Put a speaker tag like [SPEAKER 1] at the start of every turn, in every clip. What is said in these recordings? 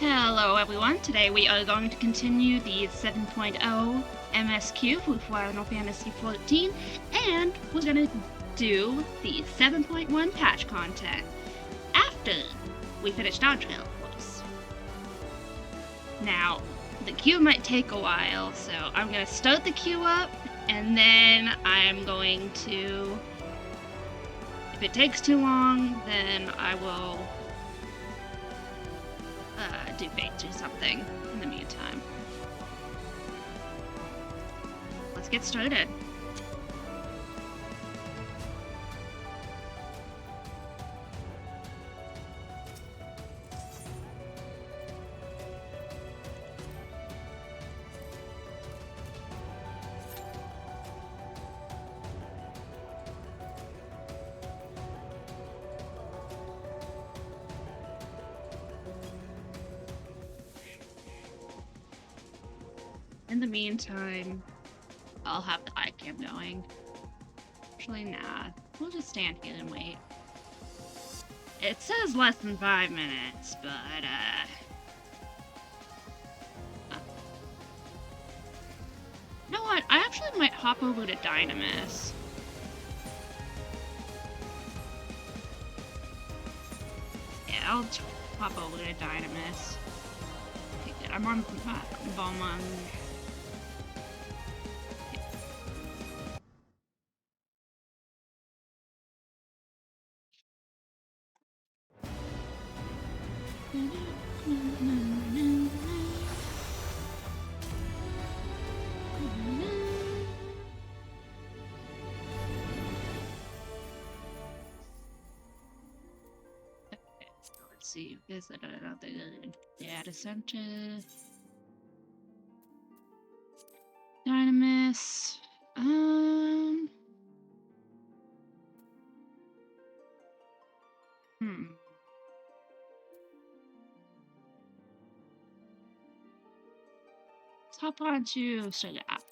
[SPEAKER 1] Hello everyone, today we are going to continue the 7.0 MSQ with Final Fantasy XIV, and we're going to do the 7.1 patch content after we finish Dawntrail, of course. Now, the queue might take a while, so I'm going to start the queue up, and then I'm going to, if it takes too long, then I will do baits or something in the meantime. Let's get started. In the meantime, I'll have the iCam going. Actually, nah. We'll just stand here and wait. It says less than 5 minutes, but, you know what? I actually might hop over to Dynamis. Yeah, I'll hop over to Dynamis. Okay, good. I'm on Balmung. Let's see, visit another data center. Dynamis. Let's hop on to Soda app.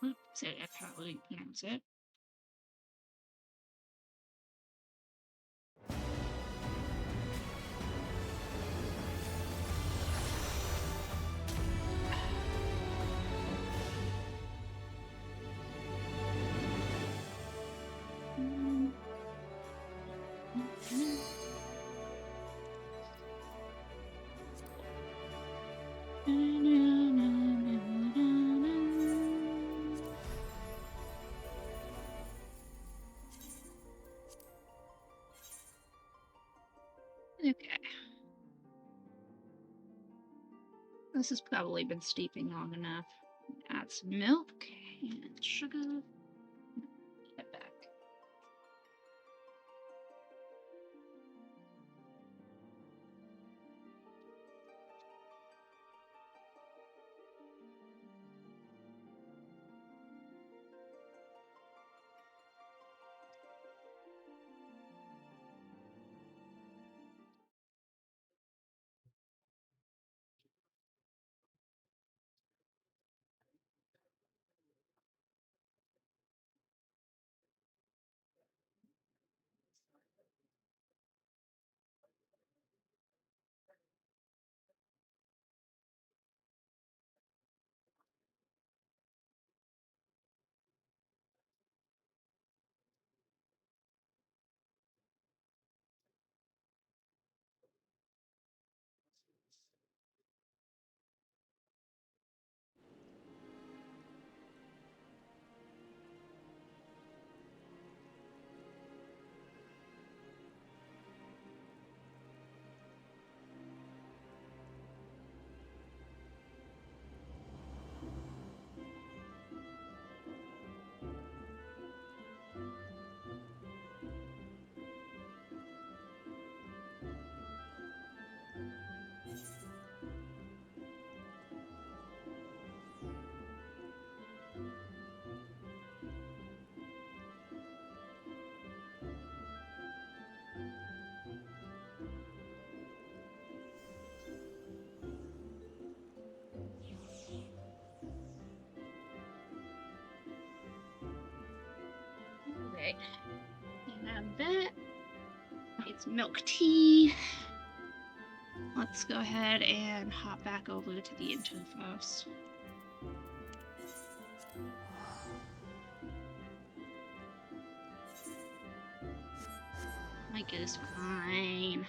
[SPEAKER 1] Oops, I probably pronounce it. Okay. This has probably been steeping long enough. Add some milk and sugar. Get back. Right. And that. some milk tea. Let's go ahead and hop back over to the intro first. Mic is fine.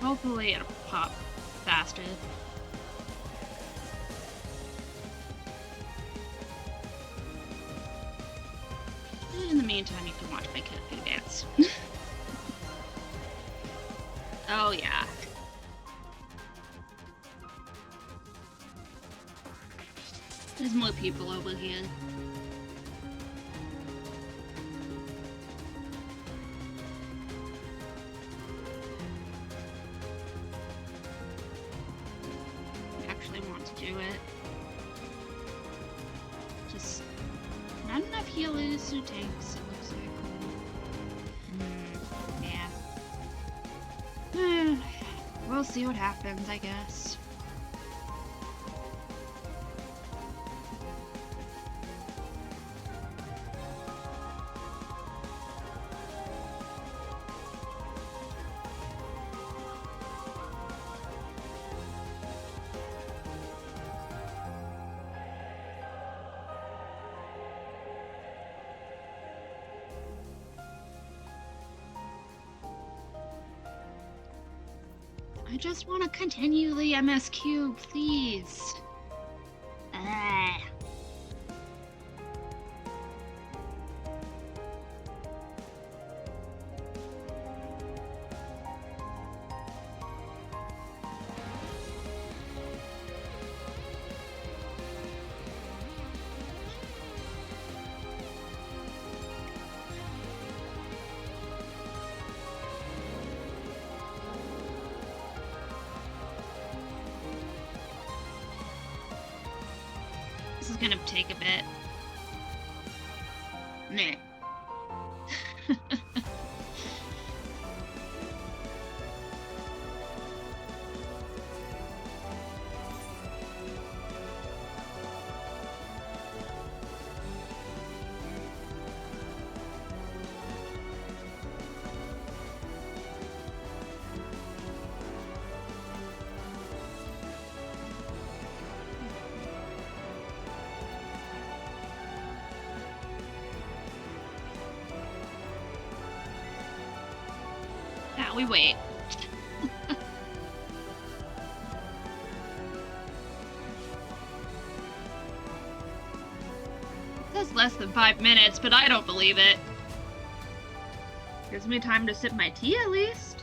[SPEAKER 1] Hopefully it'll pop faster. In the meantime, you can watch my character dance. Oh yeah. There's more people over here. Do it. Just not enough healers or tanks, it looks like. Yeah. We'll see what happens, I guess. I just want to continue the MSQ, please. This is gonna take a bit. Meh. Now we wait. It says less than 5 minutes, but I don't believe it. Gives me time to sip my tea at least.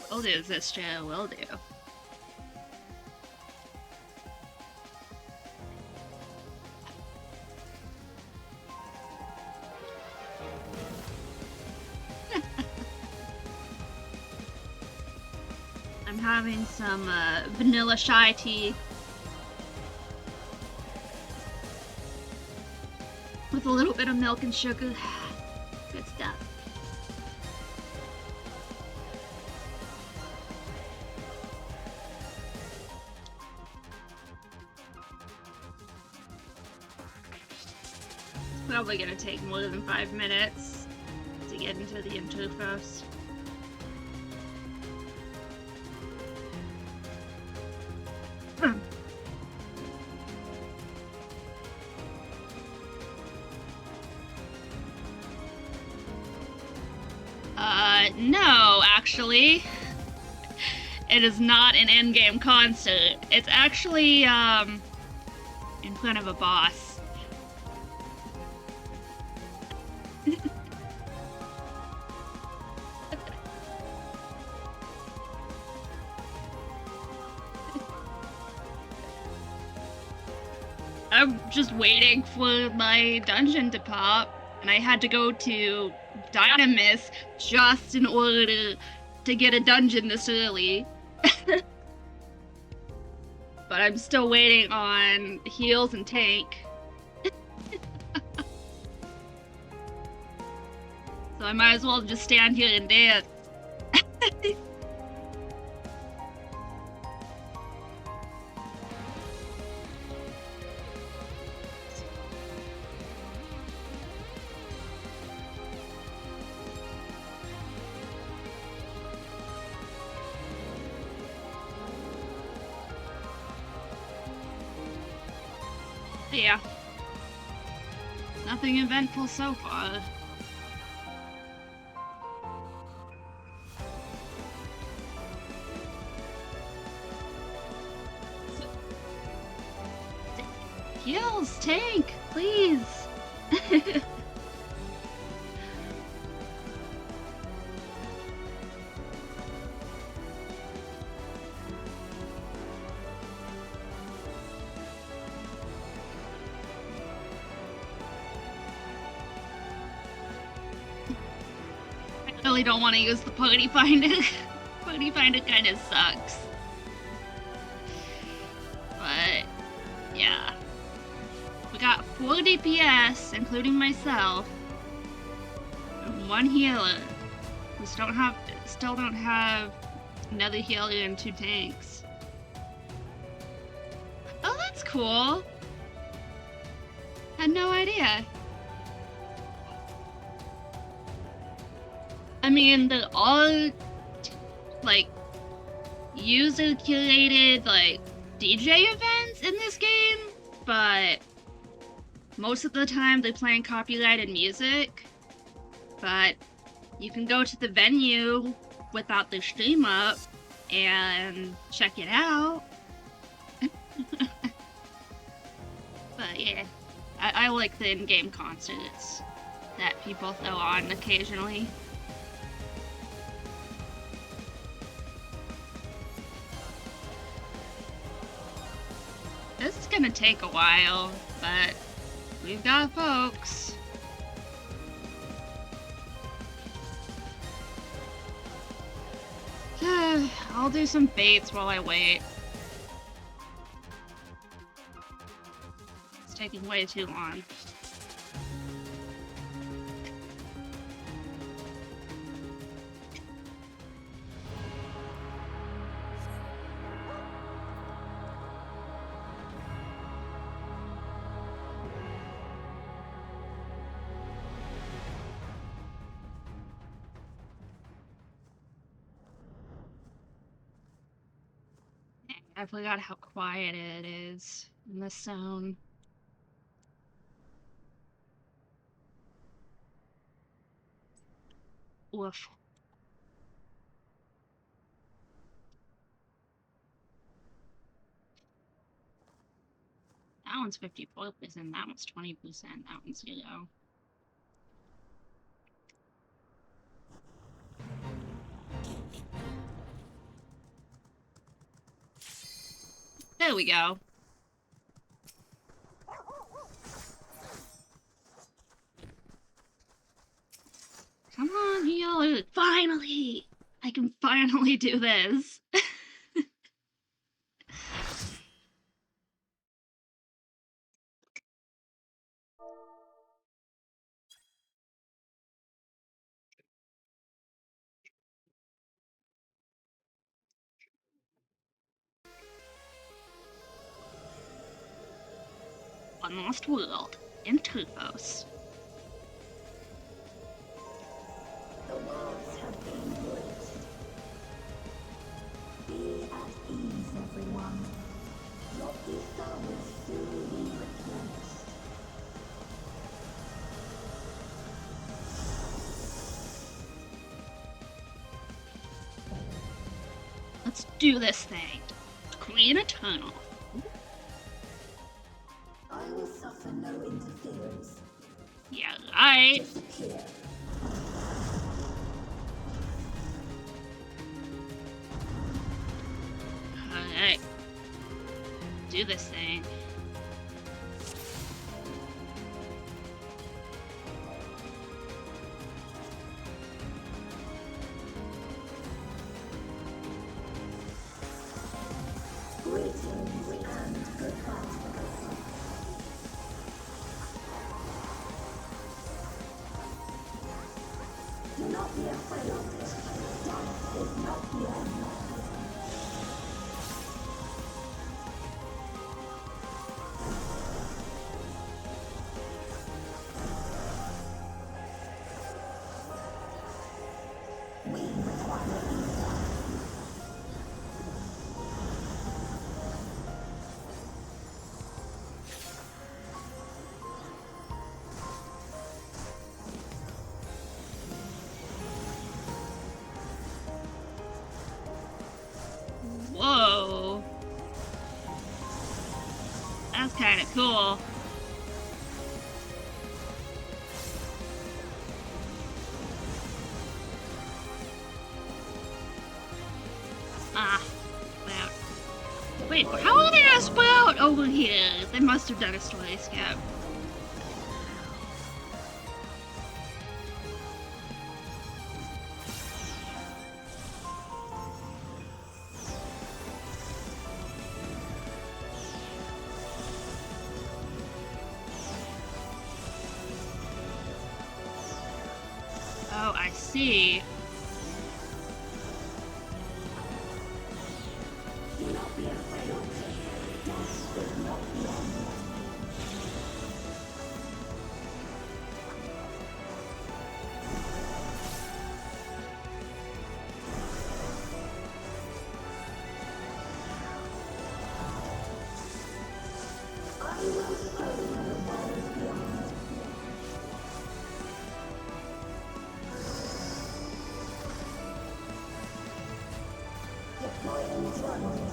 [SPEAKER 1] Will do, sister, will do. I'm having some vanilla chai tea. with a little bit of milk and sugar. Good stuff. It's probably gonna take more than 5 minutes to get into the intro first. No, actually. It is not an endgame concert. It's actually, in front of a boss. I'm just waiting for my dungeon to pop, and I had to go to Dynamis just in order to get a dungeon this early. But I'm still waiting on heals and tank. So I might as well just stand here and dance. Yeah. Nothing eventful so far. Heals, tank, please. I really don't want to use the party finder. Party finder kind of sucks. But yeah, we got 4 DPS, including myself, and 1 healer. We still don't have another healer and 2 tanks. Oh, that's cool. Had no idea. I mean, they're all like user curated like DJ events in this game, but most of the time they're playing copyrighted music. But you can go to the venue without the stream up and check it out. But yeah, I like the in-game concerts that people throw on occasionally. This is gonna take a while, but we've got folks. I'll do some baits while I wait. It's taking way too long. I forgot how quiet it is in this zone. Woof. That one's 54%, that one's 20%, that one's 0. There we go. Come on, healer! Finally! I can finally do this. One Lost World in Tufos.
[SPEAKER 2] The walls have been breached. Be at ease, everyone. Your ether will soon be replenished.
[SPEAKER 1] Let's do this thing. Create a tunnel.
[SPEAKER 2] I will suffer no interference.
[SPEAKER 1] Yeah, right.
[SPEAKER 2] Disappear.
[SPEAKER 1] Alright. Do this thing.
[SPEAKER 2] Greetings and goodbye. Do not be afraid of this. Death is not the end. We require ether.
[SPEAKER 1] Whoa. That's kind of cool. Ah, spout. Wait, how are they gonna spout over here? They must have done a story scout. Oh, I see.
[SPEAKER 2] Do not be afraid of this. Death is not the end. I will show you the world beyond. Deploying drones.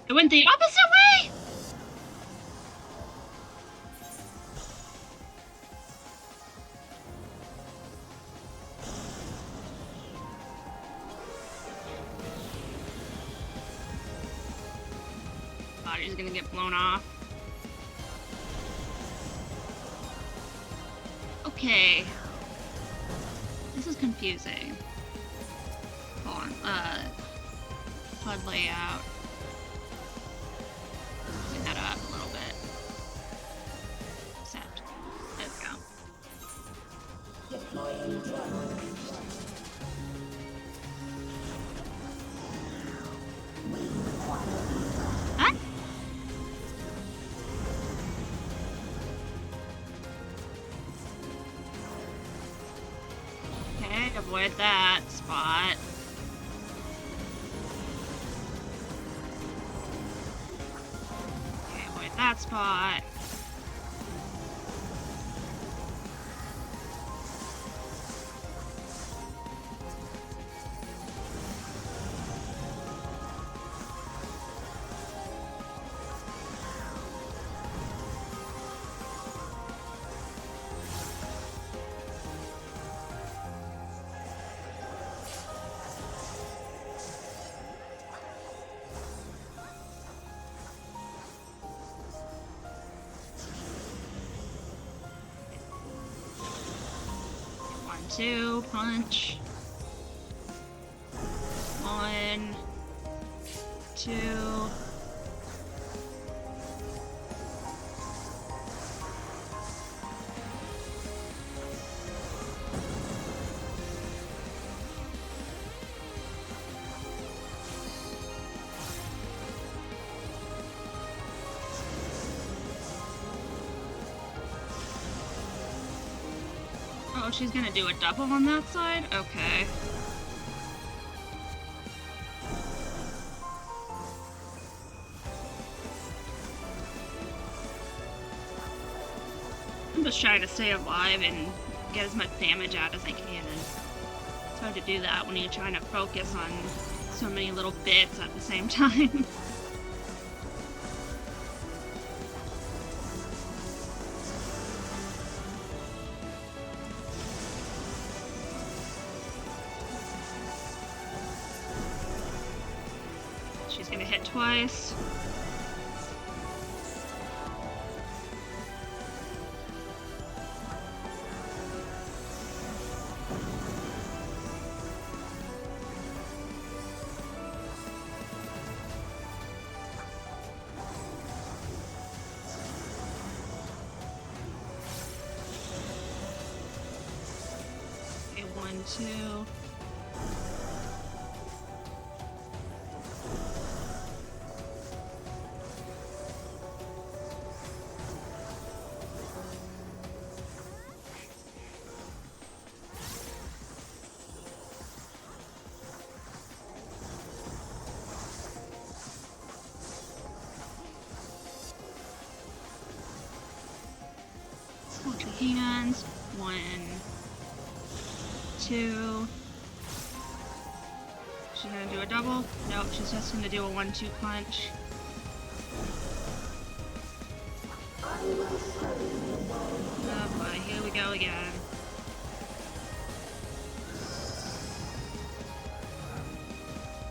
[SPEAKER 1] It went the opposite way? Body's gonna get blown off. Okay. This is confusing. Hold on. HUD layout. Clean that up a little bit. Accept. There we go.
[SPEAKER 2] Deploying drones. We require ether.
[SPEAKER 1] Huh? Okay, avoid that spot. Okay, avoid that spot. 2, punch. 1, 2. Oh, she's gonna do a double on that side? Okay. I'm just trying to stay alive and get as much damage out as I can. And it's hard to do that when you're trying to focus on so many little bits at the same time. She's gonna hit twice. Okay, 1, 2. Hold your hands. 1, 2. She's gonna do a double. Nope, she's just gonna do a 1-2 punch. Oh boy, here we go again.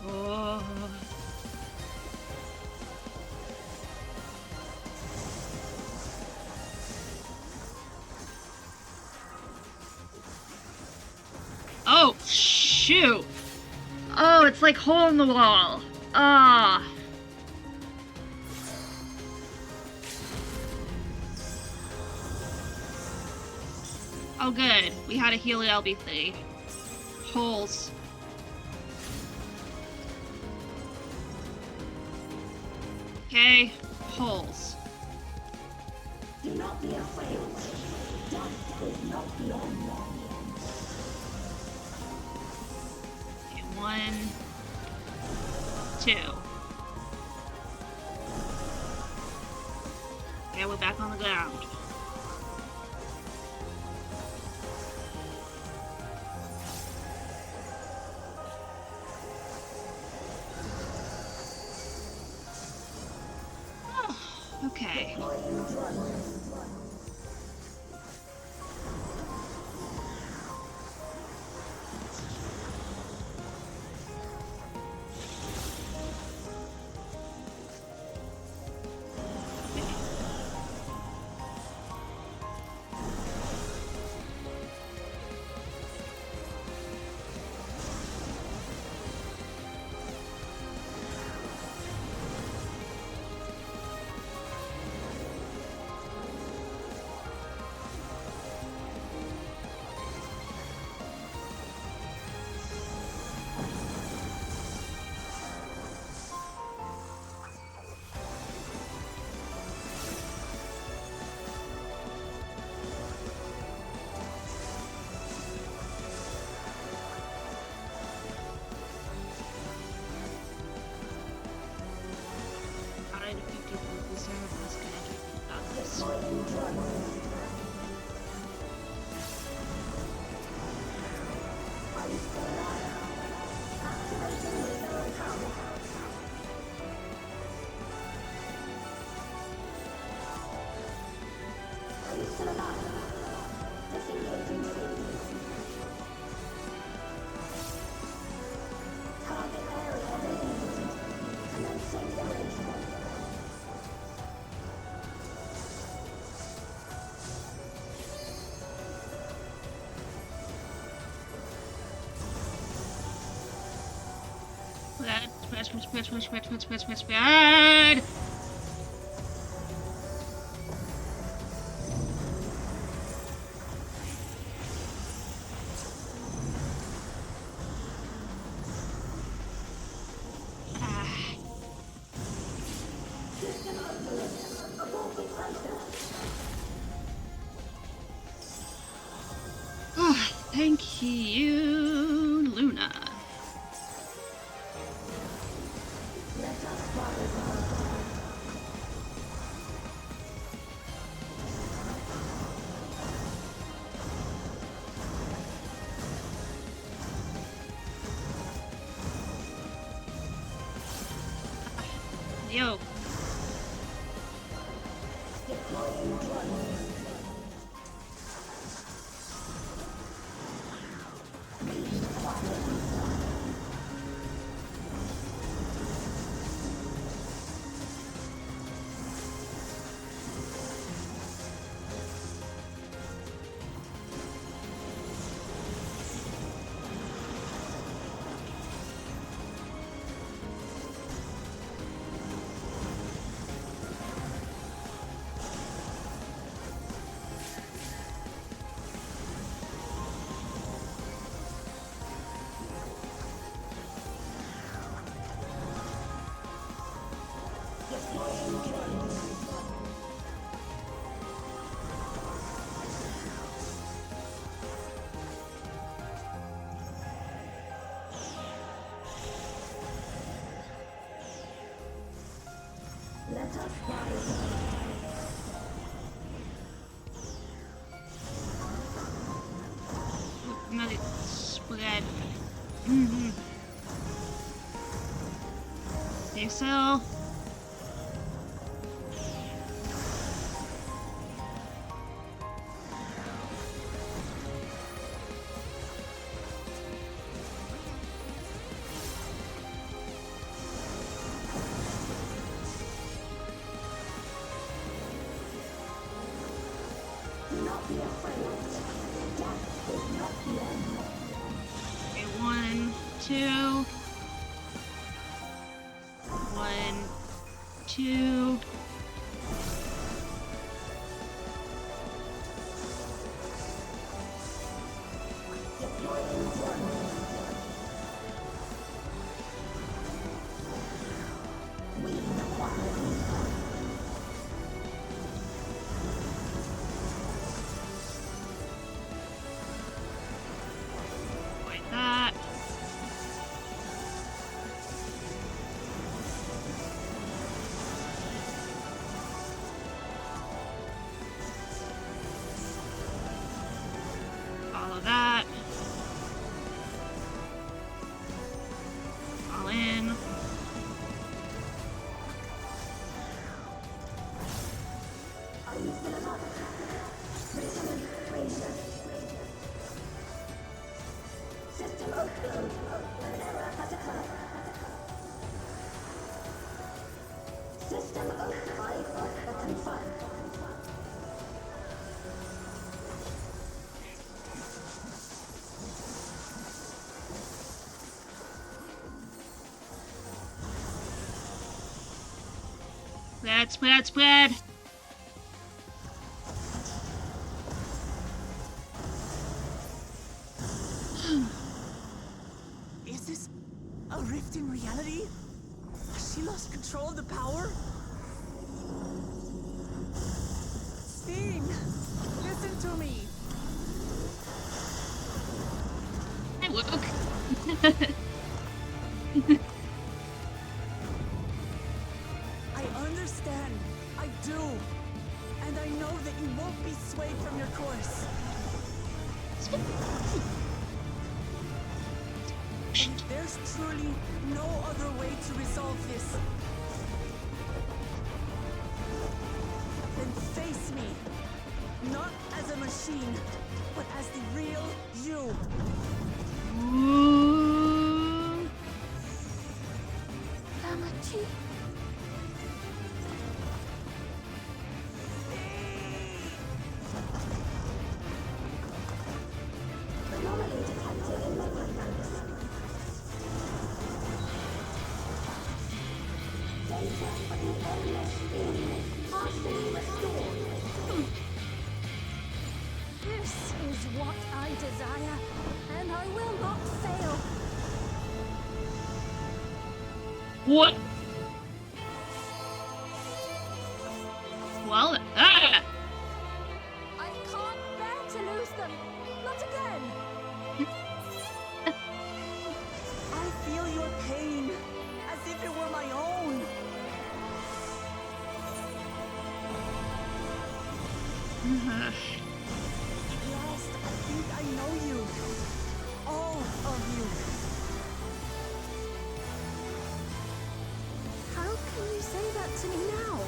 [SPEAKER 1] Oh. Oh, shoot! Oh, it's like hole in the wall. Ah. Oh, good. We had a Healy LB3. Holes. Okay, holes.
[SPEAKER 2] Do not be afraid. Death is not beyond them.
[SPEAKER 1] Okay, 1, 2. Okay, we're back on the ground. Oh, okay. Spread. Oh, thank you, Luna. Yo. Another spread. Think so. Okay, 1, 2. 1, 2. Avoid that. Follow that. All in. Spread.
[SPEAKER 3] Is this a rift in reality? Has she lost control of the power? Steen, listen to me.
[SPEAKER 1] Hi, Luke.
[SPEAKER 3] I understand. I do. And I know that you won't be swayed from your course. And there's truly no other way to resolve this. Then face me. Not as a machine, but as the real you.
[SPEAKER 1] Ooh.
[SPEAKER 2] Tamachi.
[SPEAKER 3] This is what I desire, and I will not fail.
[SPEAKER 1] What? Well,
[SPEAKER 3] I can't bear to lose them. Not again. I feel your pain as if it were my own. At last, I think I know you. All of you. How can you say that to me now?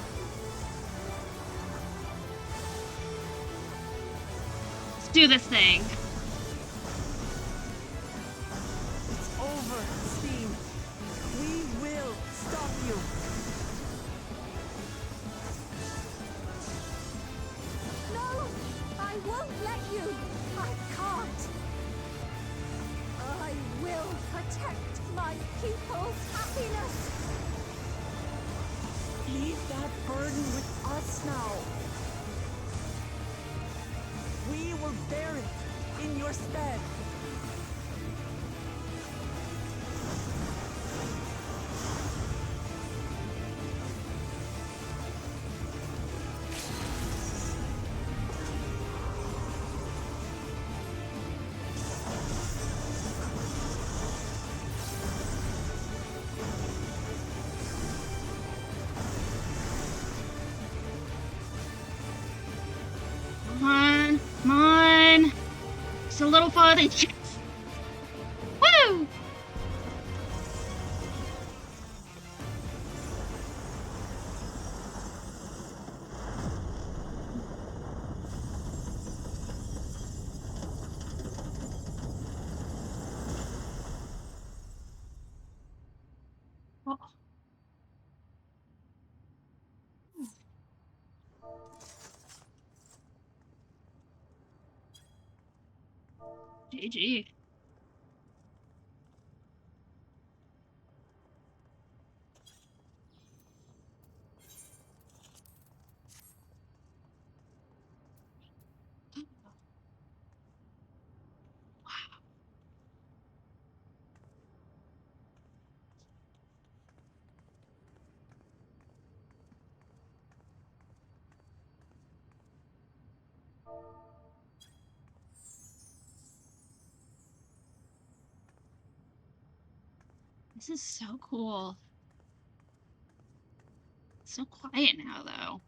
[SPEAKER 1] let's do this thing.
[SPEAKER 3] It's over, Steam. We will stop you. No! I won't let you! I can't! I will protect my people's happiness! Leave that burden with us now. We will bear it in your stead.
[SPEAKER 1] Come on, come on. Just a little farther. Yes. Woo! Oh. GG. This is so cool. It's so quiet now, though.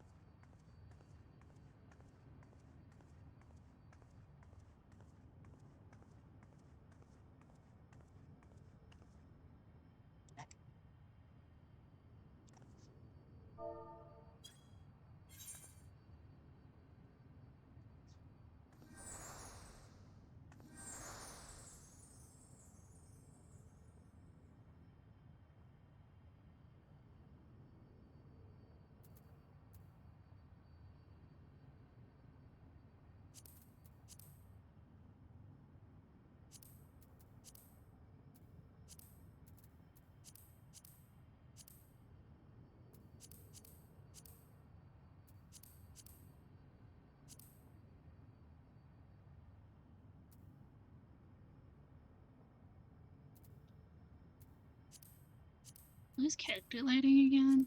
[SPEAKER 1] Who's calculating again?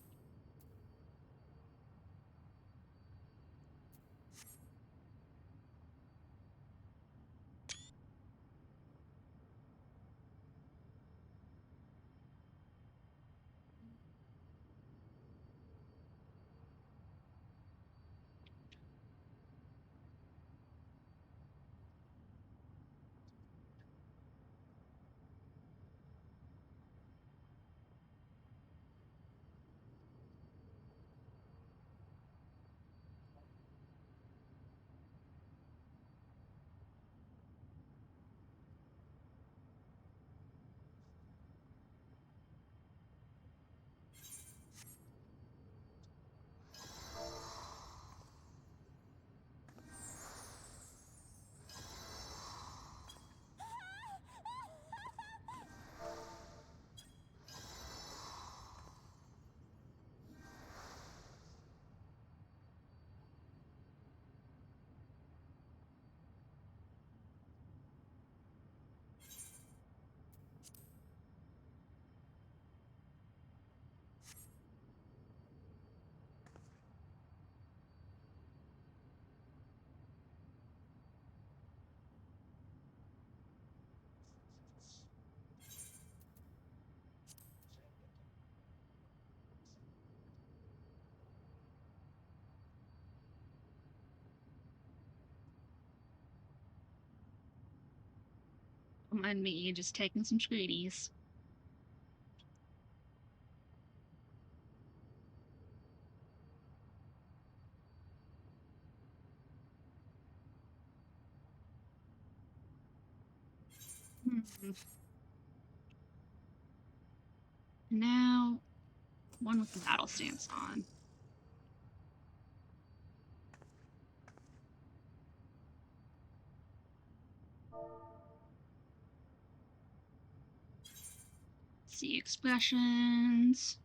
[SPEAKER 1] Don't mind me, just taking some screenies. Now, one with the battle stance on. See expressions.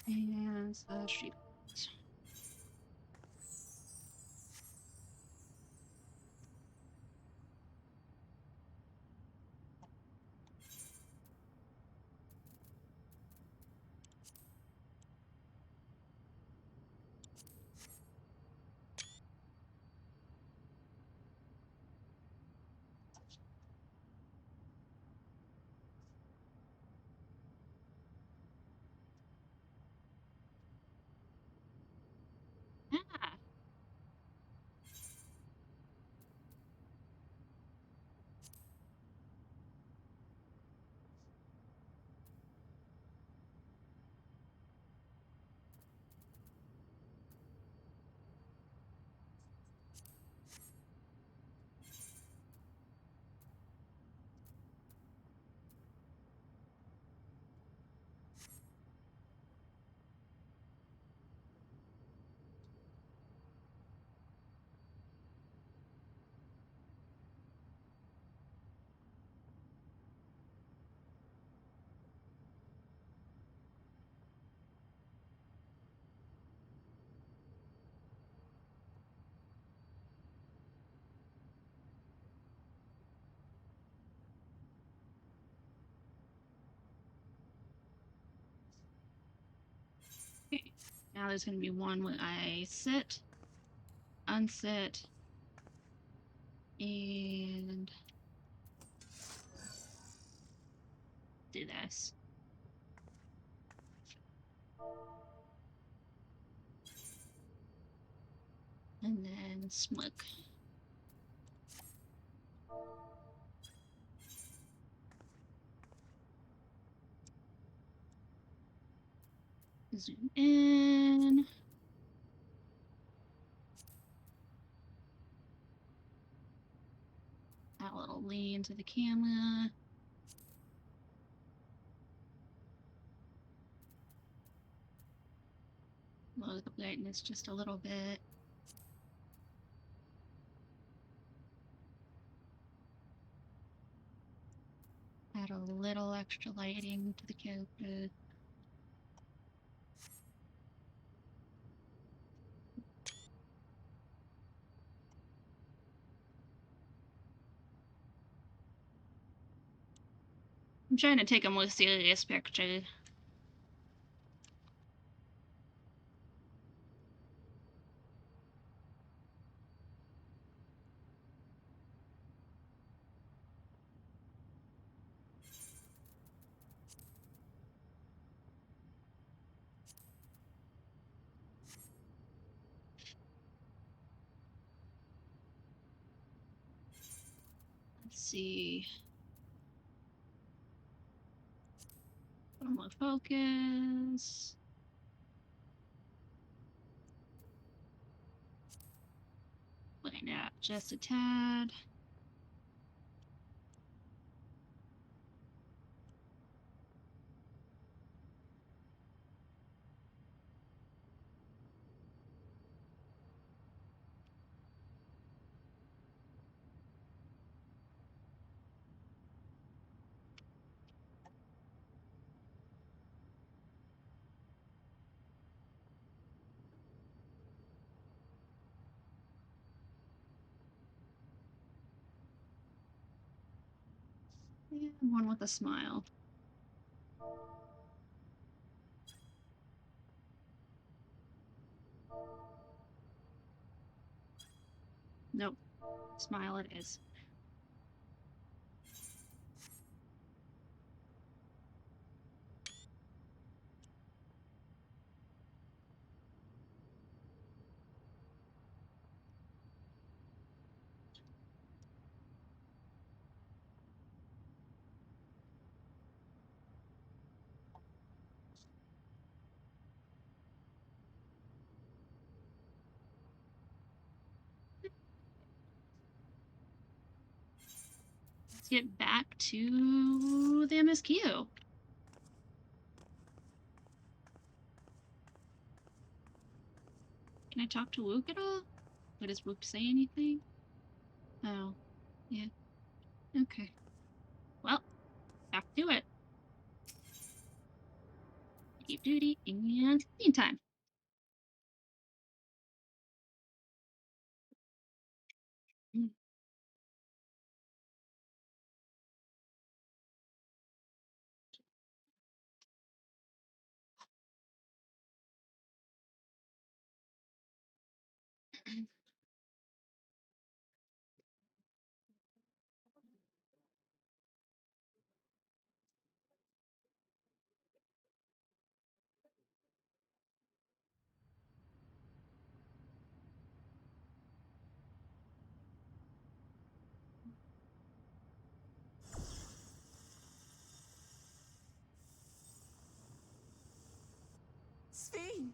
[SPEAKER 1] And street. Ah, okay. Now there's going to be one where I sit, unsit, and do this. And then smoke. Zoom in. Add a little lean to the camera. Lower the brightness just a little bit. Add a little extra lighting to the character. I'm trying to take a more serious picture. Let's see. A little more focus. Lighten it up just a tad. And one with a smile. Nope. Smile it is. get back to the MSQ. Can I talk to Wook at all? Or does Wook say anything? Oh, yeah. Okay. Well, back to it. Deep duty and scene time.
[SPEAKER 3] Sphene!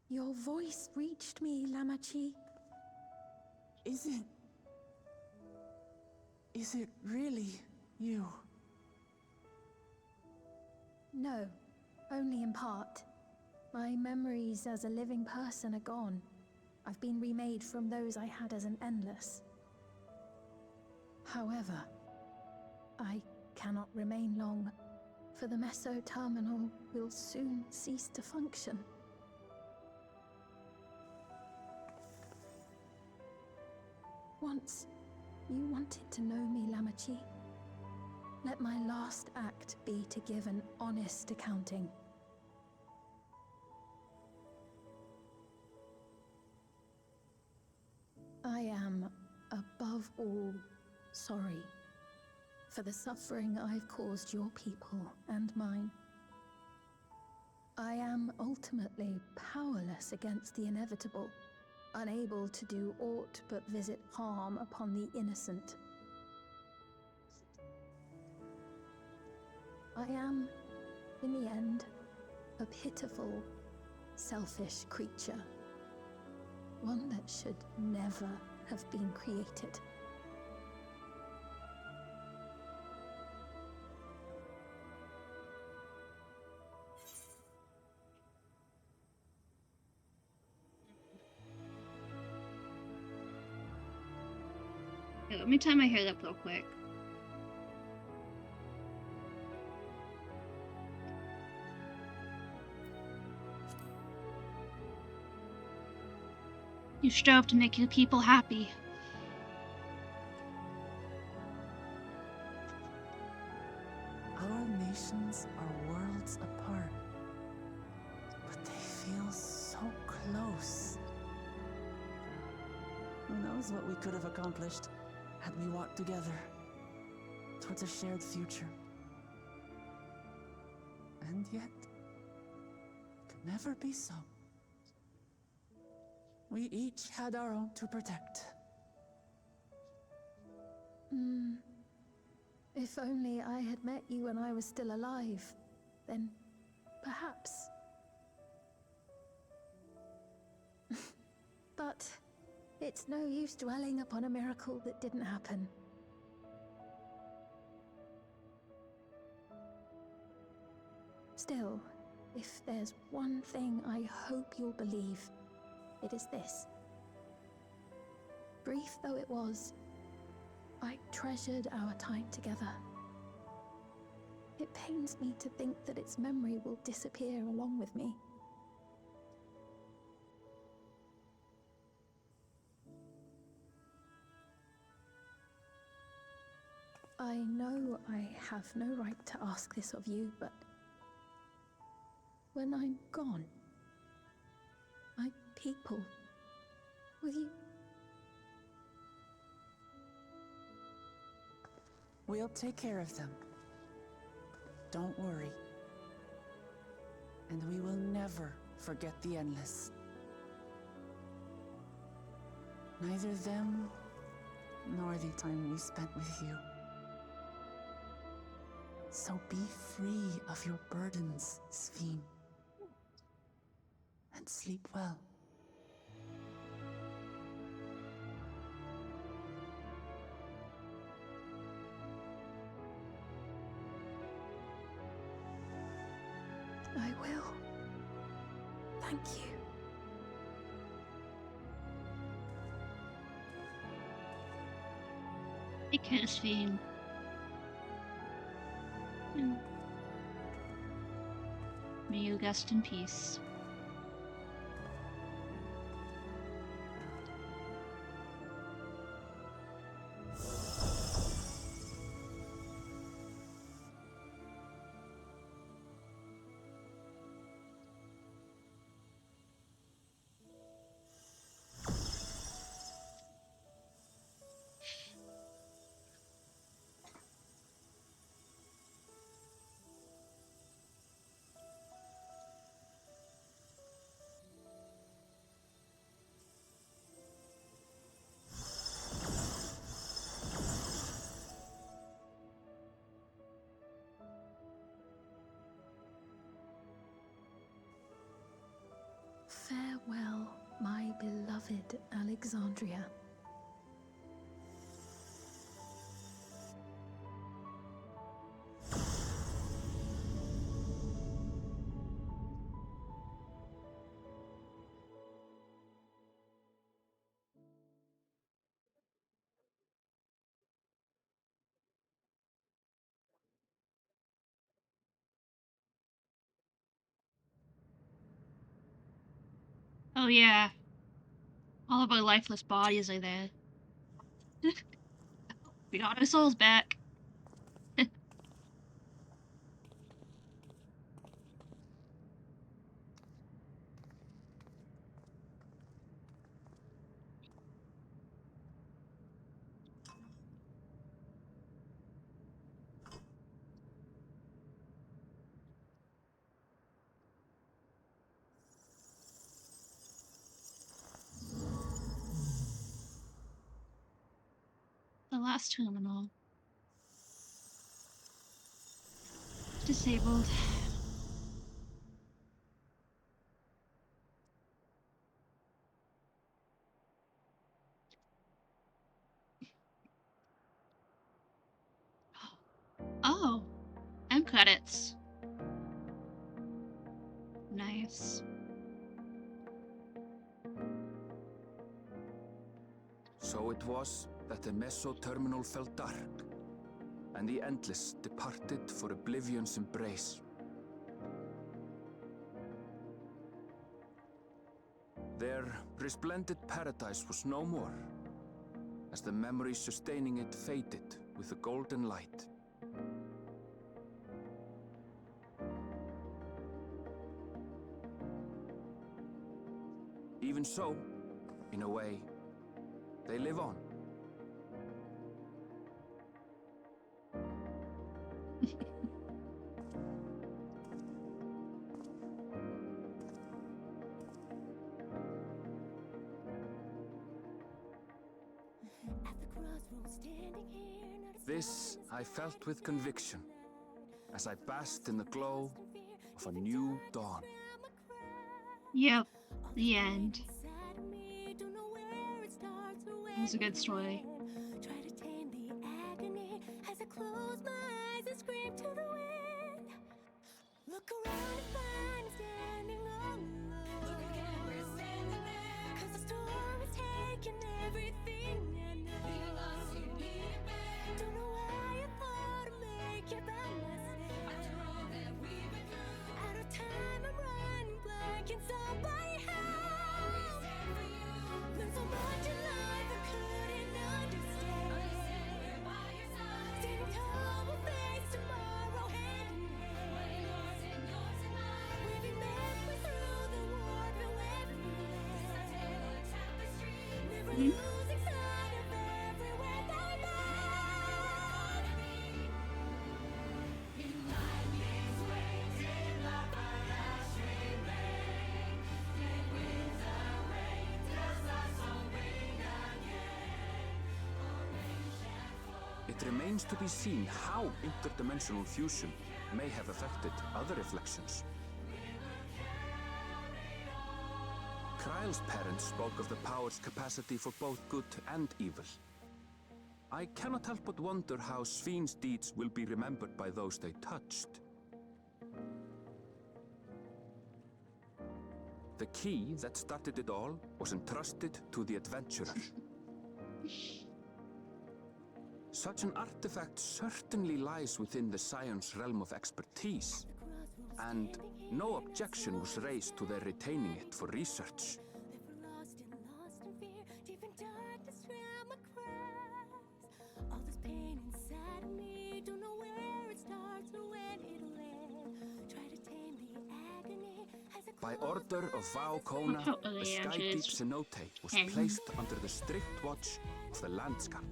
[SPEAKER 2] Your voice reached me, Lamachi.
[SPEAKER 3] Is it really you?
[SPEAKER 2] No, only in part. My memories as a living person are gone. I've been remade from those I had as an endless. However, I cannot remain long, for the meso-terminal will soon cease to function. Once, you wanted to know me, Lamachi. Let my last act be to give an honest accounting. I am, above all, sorry for the suffering I've caused your people and mine. I am ultimately powerless against the inevitable, unable to do aught but visit harm upon the innocent. I am, in the end, a pitiful, selfish creature. One that should never have been created.
[SPEAKER 1] Okay, let me tie my hair up real quick. You strove to make your people happy.
[SPEAKER 3] Our nations are worlds apart, but they feel so close. Who knows what we could have accomplished had we walked together towards a shared future. And yet, it could never be so. We each had our own to protect.
[SPEAKER 2] If only I had met you when I was still alive, then perhaps. But it's no use dwelling upon a miracle that didn't happen. Still, if there's one thing I hope you'll believe, it is this. Brief though it was, I treasured our time together. It pains me to think that its memory will disappear along with me. I know I have no right to ask this of you, but when I'm gone, my people, will you?
[SPEAKER 3] We'll take care of them. Don't worry. And we will never forget the Endless. Neither them, nor the time we spent with you. So be free of your burdens, Sphene. and sleep well.
[SPEAKER 2] I will. Thank you.
[SPEAKER 1] It can't Fiend. May you rest in peace.
[SPEAKER 2] Farewell, my beloved Alexandria.
[SPEAKER 1] Oh yeah. All of our lifeless bodies are there. We got our souls back. The last terminal. Disabled. Oh, end credits. Nice.
[SPEAKER 4] So it was that the meso-terminal fell dark, and the Endless departed for oblivion's embrace. Their resplendent paradise was no more, as the memory sustaining it faded with the golden light. Even so, in a way, they live on. This I felt with conviction, as I basked in the glow of a new dawn.
[SPEAKER 1] Yep, the end. It was a good story.
[SPEAKER 5] Try to tame the agony as I close my eyes and scream to the wind. Look around and find me standing all alone. Look again, we're standing there. 'Cause the storm has taken everything I know. Be lost, you need it back. Don't know why I thought I'd make it by myself. After all that we've been through, out of time I'm running blank and somebody help. We stand for you. Learn so much in life I couldn't understand. We're by your side. Standing tall, we'll face tomorrow hand in hand. What yours and mine. We've been halfway through the war, but we're this our tailored tapestry. Never losing sight of everywhere that we in lightning's waiting, like a last remain. Dead winds are rain, dust our song ring again. Orange and full.
[SPEAKER 4] It remains to be seen how interdimensional fusion may have affected other reflections. Kryle's parents spoke of the power's capacity for both good and evil. I cannot help but wonder how Svin's deeds will be remembered by those they touched. The key that started it all was entrusted to the adventurer. Such an artifact certainly lies within the Scion's realm of expertise, and no objection was raised to their retaining it for research.
[SPEAKER 5] Lost in fear, deep in darkness round my cries. All this pain inside of me, don't know where it starts or when it'll end. Try to tame the agony as I
[SPEAKER 4] By
[SPEAKER 5] close
[SPEAKER 4] order
[SPEAKER 5] my
[SPEAKER 4] of Vau Kona,
[SPEAKER 1] Look how
[SPEAKER 4] the
[SPEAKER 1] early
[SPEAKER 4] Sky
[SPEAKER 1] Andrew
[SPEAKER 4] Deep
[SPEAKER 1] is.
[SPEAKER 4] Cenote was
[SPEAKER 1] And-
[SPEAKER 4] placed under the strict watch of the Landsguard.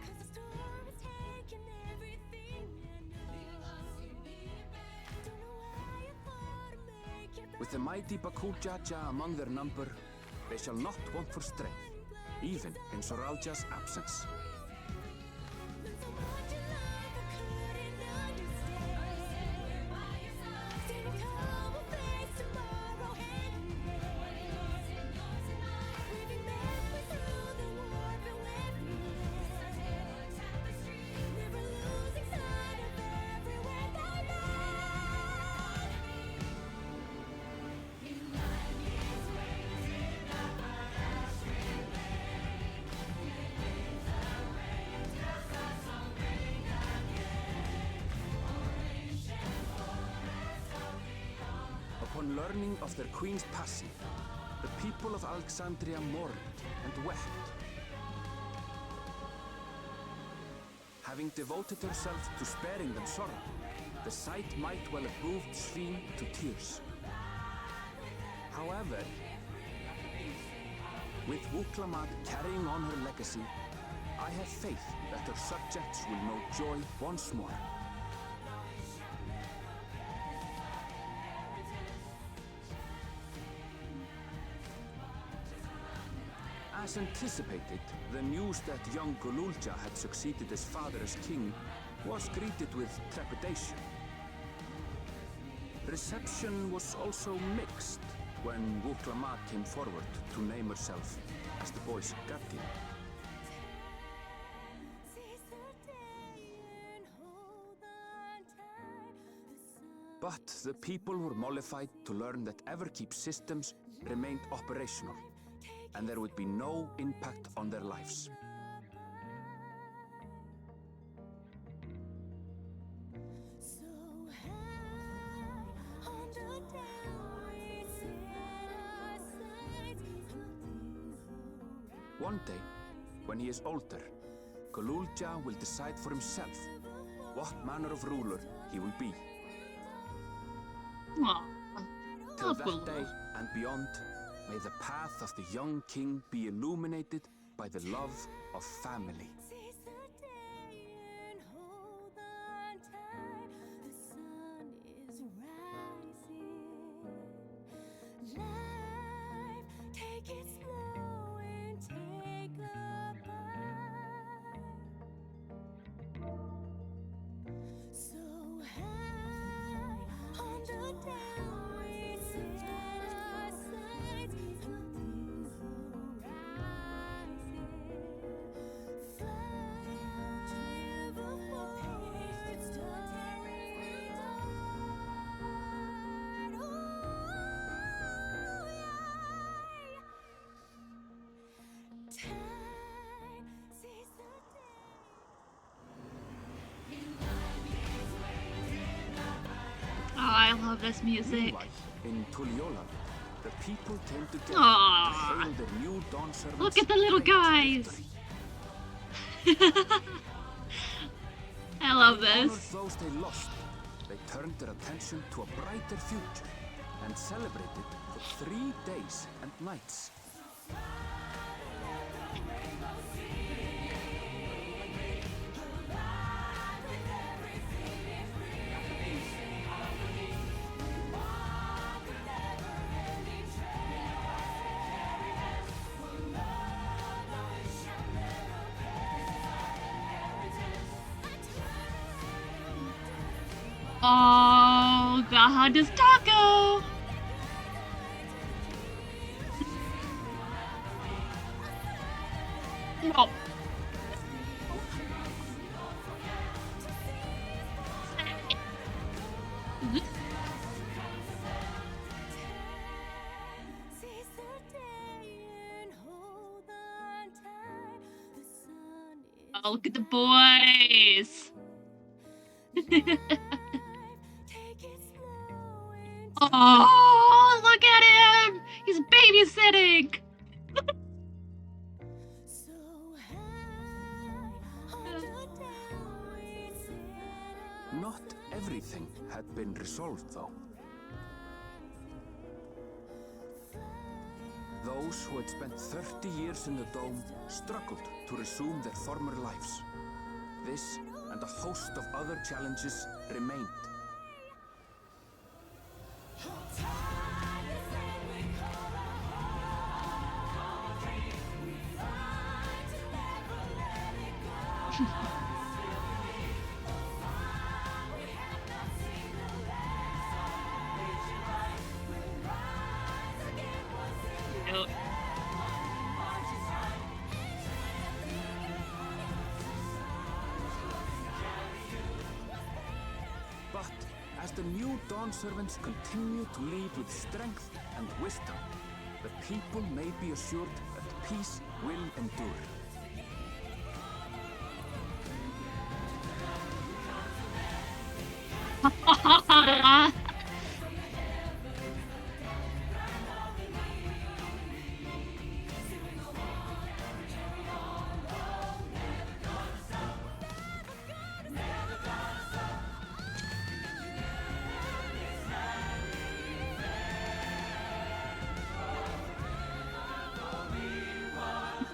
[SPEAKER 5] Cause the storm is taking everything I know. Don't know why I thought I'd make it
[SPEAKER 4] With the mighty Bakujaja among their number, they shall not want for strength, even in Soralja's absence.
[SPEAKER 5] Learned so much in life I couldn't understand. Standing tall, we'll face tomorrow hand in hand. Weaving memories through the warping web. Never losing sight of everywhere they led.
[SPEAKER 4] Upon learning of their queen's passing, the people of Alexandria mourned and wept. Having devoted herself to sparing them sorrow, the sight might well have moved Svin to tears. However, with Wuklamat carrying on her legacy, I have faith that her subjects will know joy once more. As anticipated, the news that young Golulja had succeeded his father as king was greeted with trepidation. Reception was also mixed when Wuklamat came forward to name herself as the boy's guardian.
[SPEAKER 5] Seize the day and hold on tight. The sun
[SPEAKER 4] But the people were mollified to learn that Everkeep systems remained operational, and there would be no impact on their lives.
[SPEAKER 5] so high on the down we set our sights.
[SPEAKER 4] One day, when he is older, Golulja will decide for himself what manner of ruler he will be.
[SPEAKER 1] Aw.
[SPEAKER 4] Till
[SPEAKER 1] Oh,
[SPEAKER 4] that
[SPEAKER 1] cool.
[SPEAKER 4] day and beyond, may the path of the young king be illuminated by the love of family.
[SPEAKER 5] Seize the day and hold on tight. The sun is rising. Life, take it slow and take a bite. So high on the down we set our sights. Nothing's rising. Fly to the forward starry night. Time sees the day.
[SPEAKER 1] Oh, I love this music.
[SPEAKER 4] Meanwhile, in Tuliyola, the people came together
[SPEAKER 1] Aw.
[SPEAKER 4] to hail their new dawn servants.
[SPEAKER 1] Look at the little guys. I love
[SPEAKER 4] Having honored
[SPEAKER 1] this.
[SPEAKER 4] those they lost, they turned their attention to a brighter future and celebrated for 3 days and nights.
[SPEAKER 1] Oh, God, this taco. Oh, look at the boys.
[SPEAKER 5] Take it slow and
[SPEAKER 1] Oh, look at him. He's babysitting.
[SPEAKER 5] so high on your downward set.
[SPEAKER 4] Not everything had been resolved, though. Those who had spent 30 years in the dome struggled to resume their former lives. This and a host of other challenges remained.
[SPEAKER 1] Nope.
[SPEAKER 4] But as the new Dawn servants continue to lead with strength and wisdom, the people may be assured that peace will endure.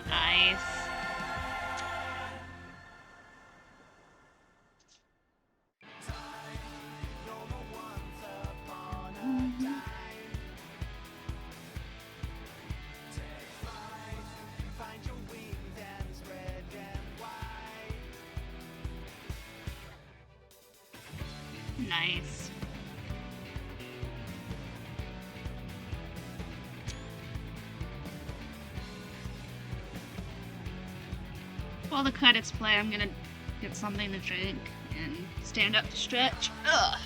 [SPEAKER 1] Nice. Nice. While the credits play, I'm gonna get something to drink and stand up to stretch. Ugh.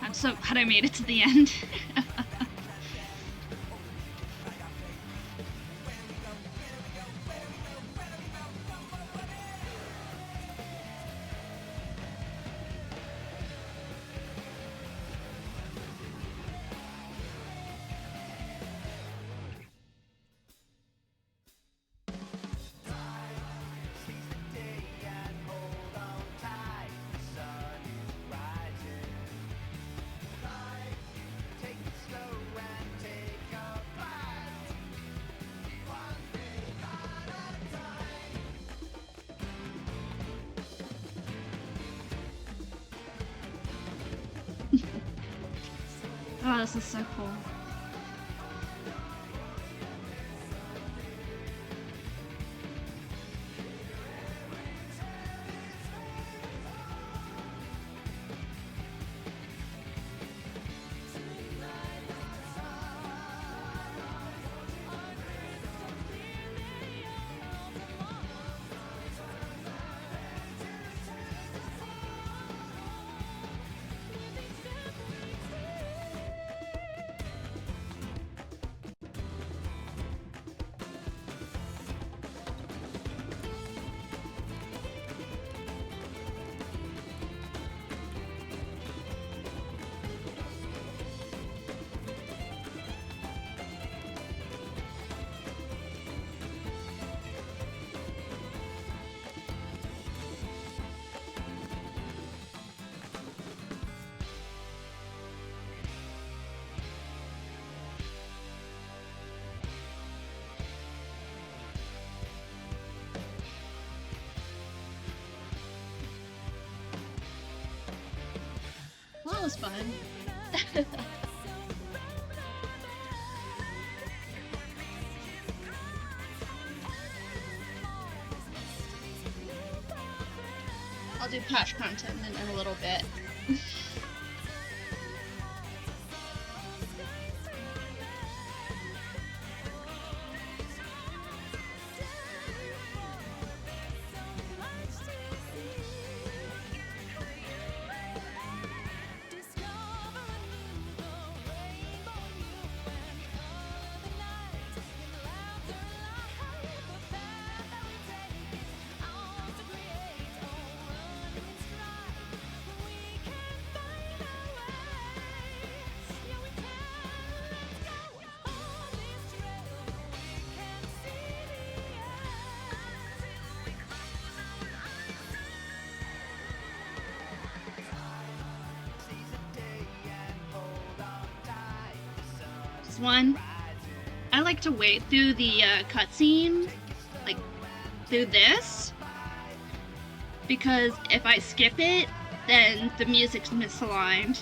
[SPEAKER 1] I'm so glad I made it to the end. Oh, this is so cool. I'll do patch content in a little bit. One, I like to wait through the cutscene, like through this, because if I skip it, then the music's misaligned.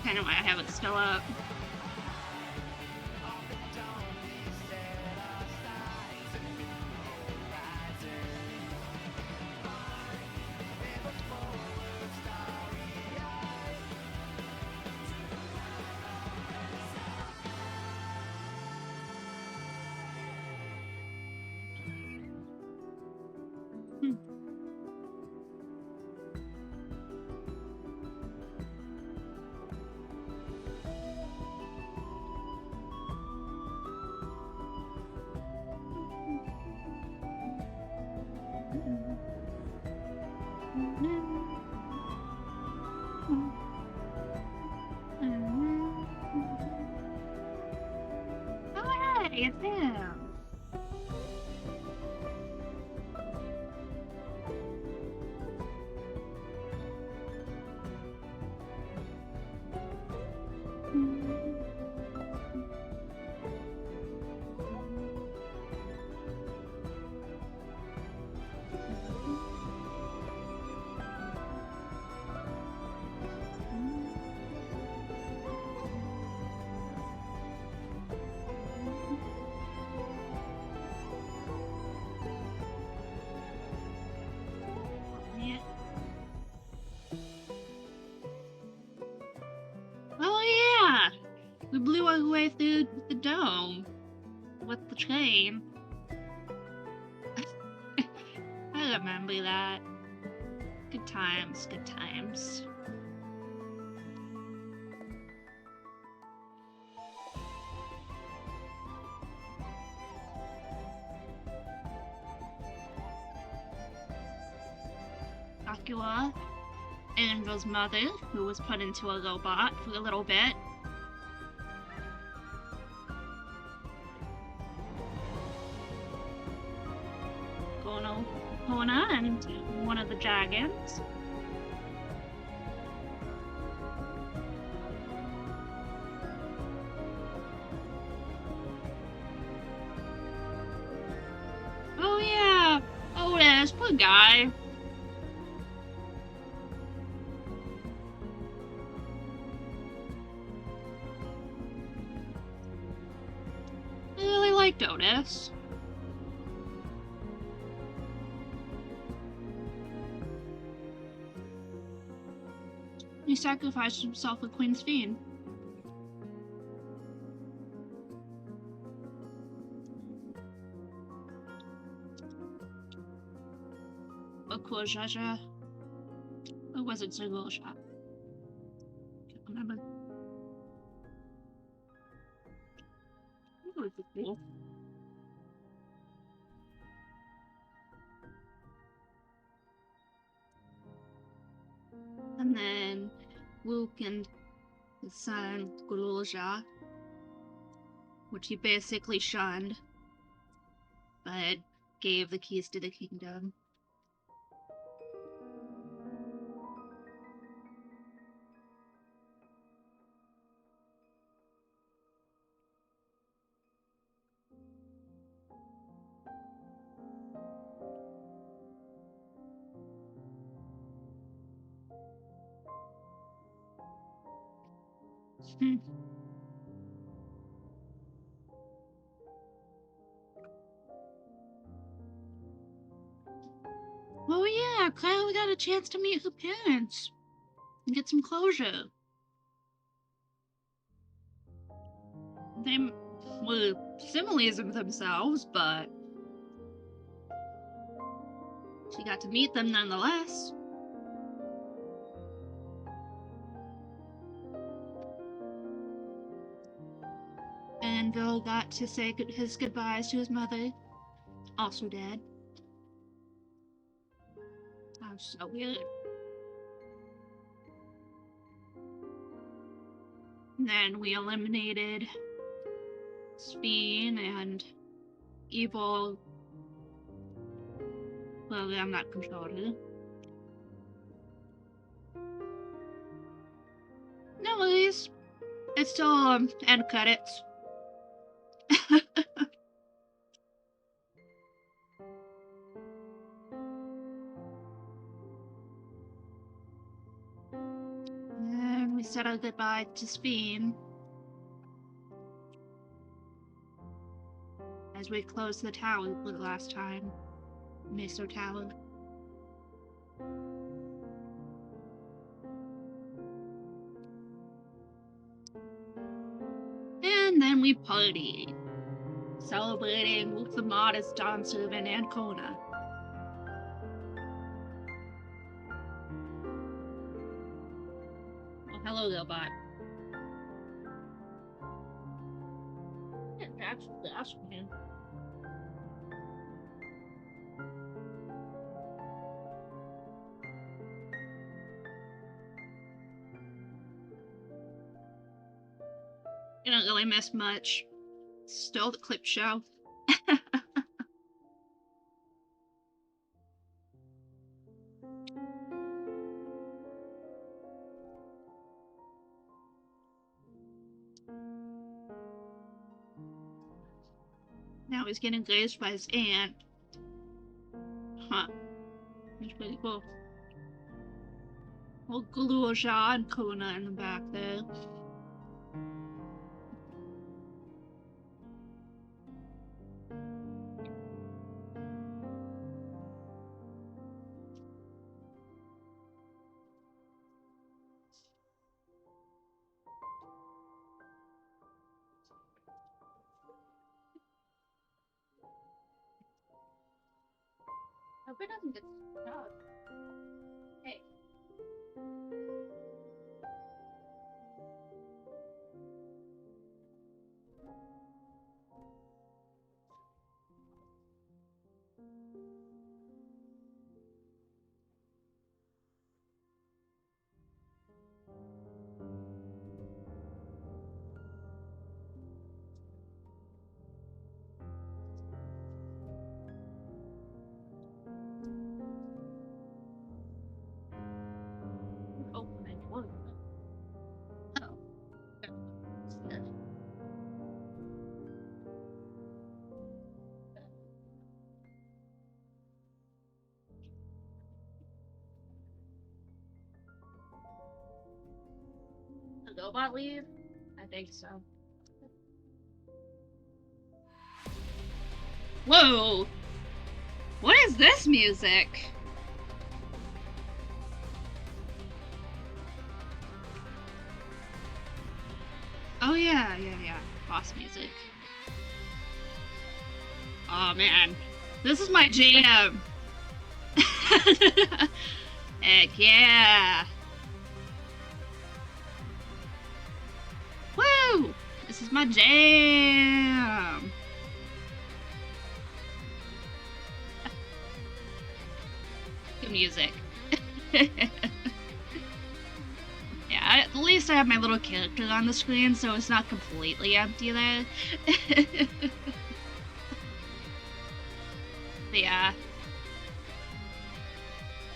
[SPEAKER 1] Kind of why I have it still up. Alright, it's him. Oh yeah! We blew our way through the dome with the train. I remember that. Good times, good times. Akira, Anvil's mother, who was put into a robot for a little bit. Kona and one of the dragons. Oh yeah! Oh, there's poor guy. I really liked Otis. He sacrificed himself with Queen's Fiend. Or Korjaja. Or was it Zagosha? Can't remember. That would be cool. And then Luke and his son Gulja, which he basically shunned, but gave the keys to the kingdom. Hmm. Oh yeah, Kylie got a chance to meet her parents and get some closure. They were similes of themselves, but she got to meet them nonetheless. And Bill got to say his goodbyes to his mother, also dead. That was so weird. And then we eliminated Speen and evil. Well, I'm not controlling. No worries. It's still end credits. And we said our goodbye to Speen as we closed the tower for the last time. Miso Tower. And then we partied, celebrating with the modest Don Servant and Kona. Oh, hello, little bot. Yeah, that's man. You don't really miss much. Still the clip show. Now he's getting glazed by his aunt. Huh. That's pretty cool. Well, Galuja and Kona in the back there. Hope it doesn't get stuck. Hey. Open my door. Oh. The robot leave? I think so. Whoa! What is this music? Oh yeah. Boss music. Oh man. This is my jam! Heck yeah! Woo! This is my jam! Good music. Yeah, at least I have my little character on the screen, so it's not completely empty there. But yeah.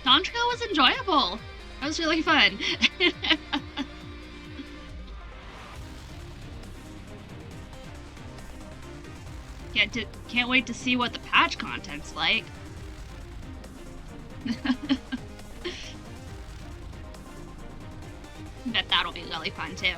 [SPEAKER 1] Dawntrail was enjoyable. That was really fun. Can't wait to see what the patch content's like. Bet that'll be really fun too.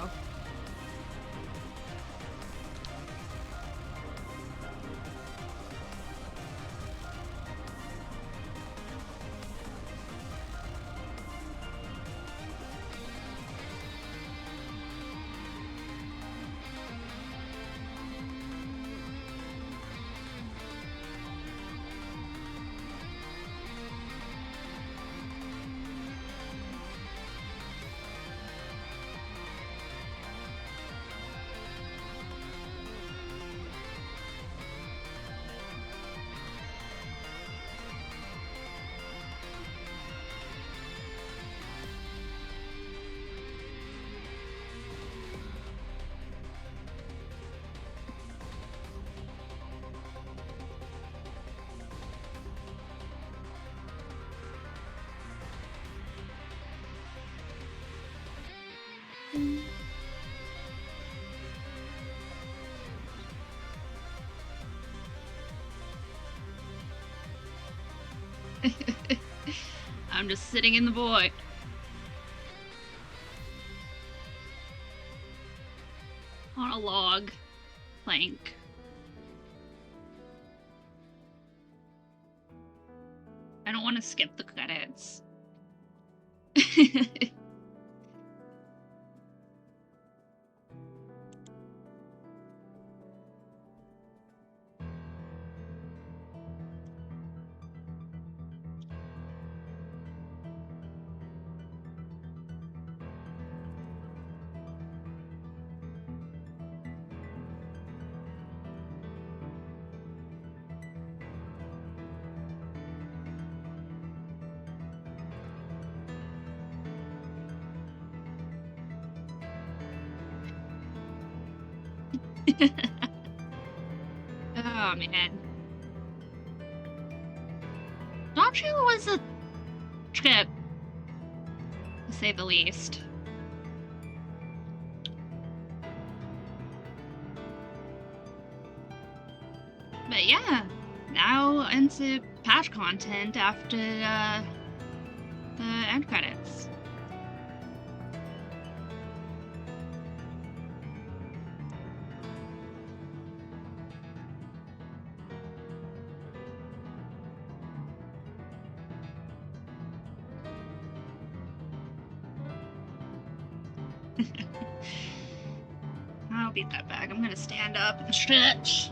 [SPEAKER 1] I'm just sitting in the void. On a log plank. I don't want to skip the credits. Oh man. Dawntrail was a trip, to say the least. But yeah, now into patch content after the end credits. I'll beat that back. I'm gonna stand up and stretch.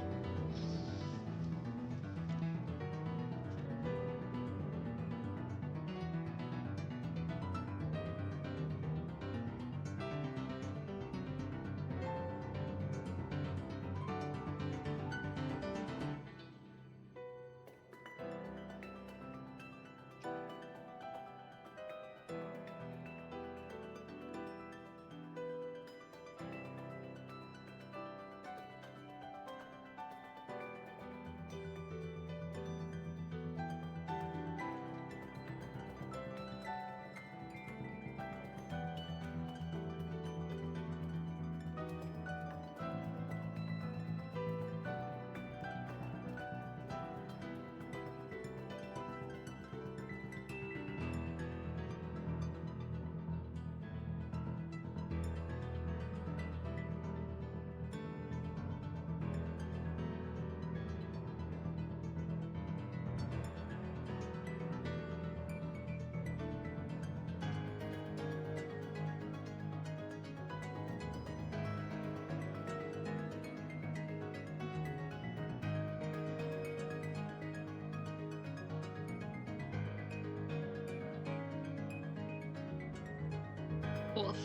[SPEAKER 1] Oof.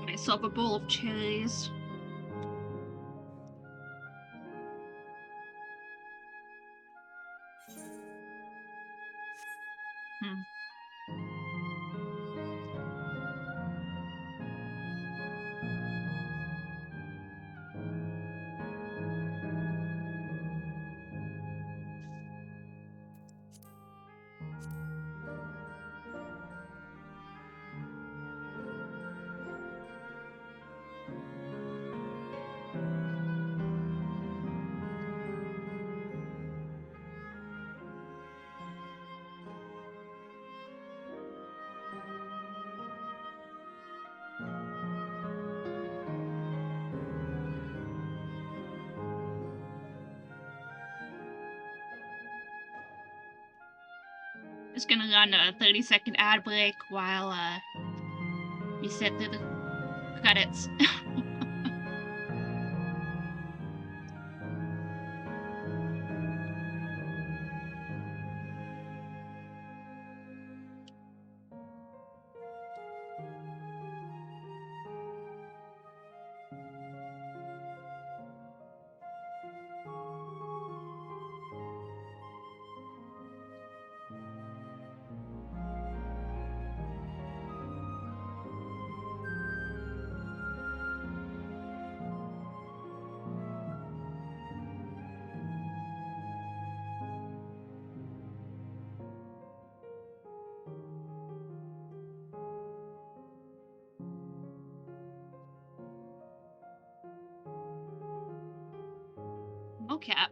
[SPEAKER 1] Myself a bowl of cherries. Just gonna run a 30-second ad break while we sit through the credits. all cap.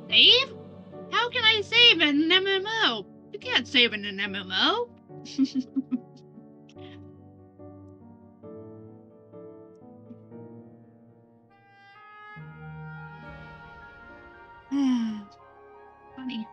[SPEAKER 1] Save? How can I save in an MMO? You can't save in an MMO. Funny.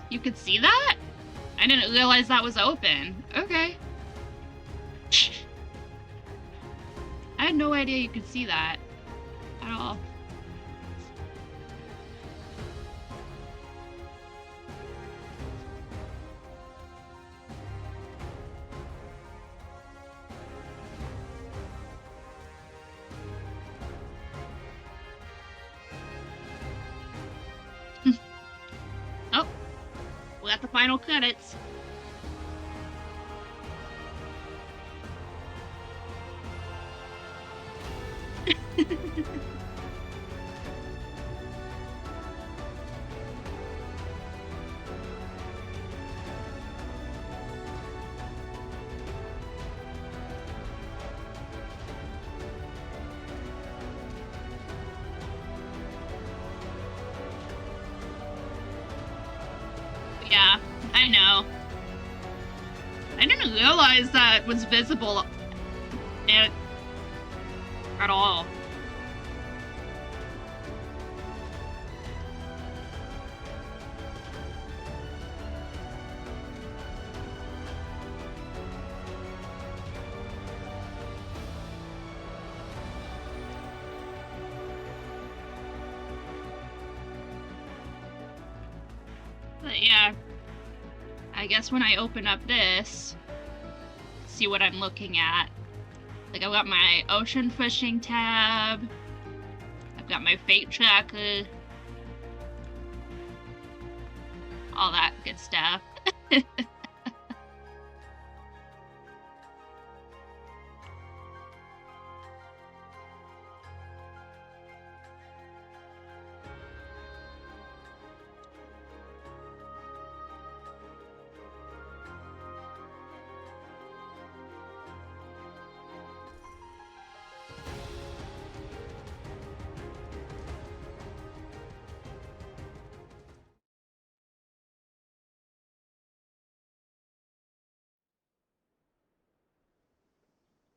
[SPEAKER 1] You could see that? I didn't realize that was open. Okay. I had no idea you could see that at all. Oh, we got the final credits. Yeah, I know. I didn't realize that was visible at all. But yeah, I guess when I open up this, see what I'm looking at. Like, I've got my ocean fishing tab. I've got my fate tracker. All that good stuff.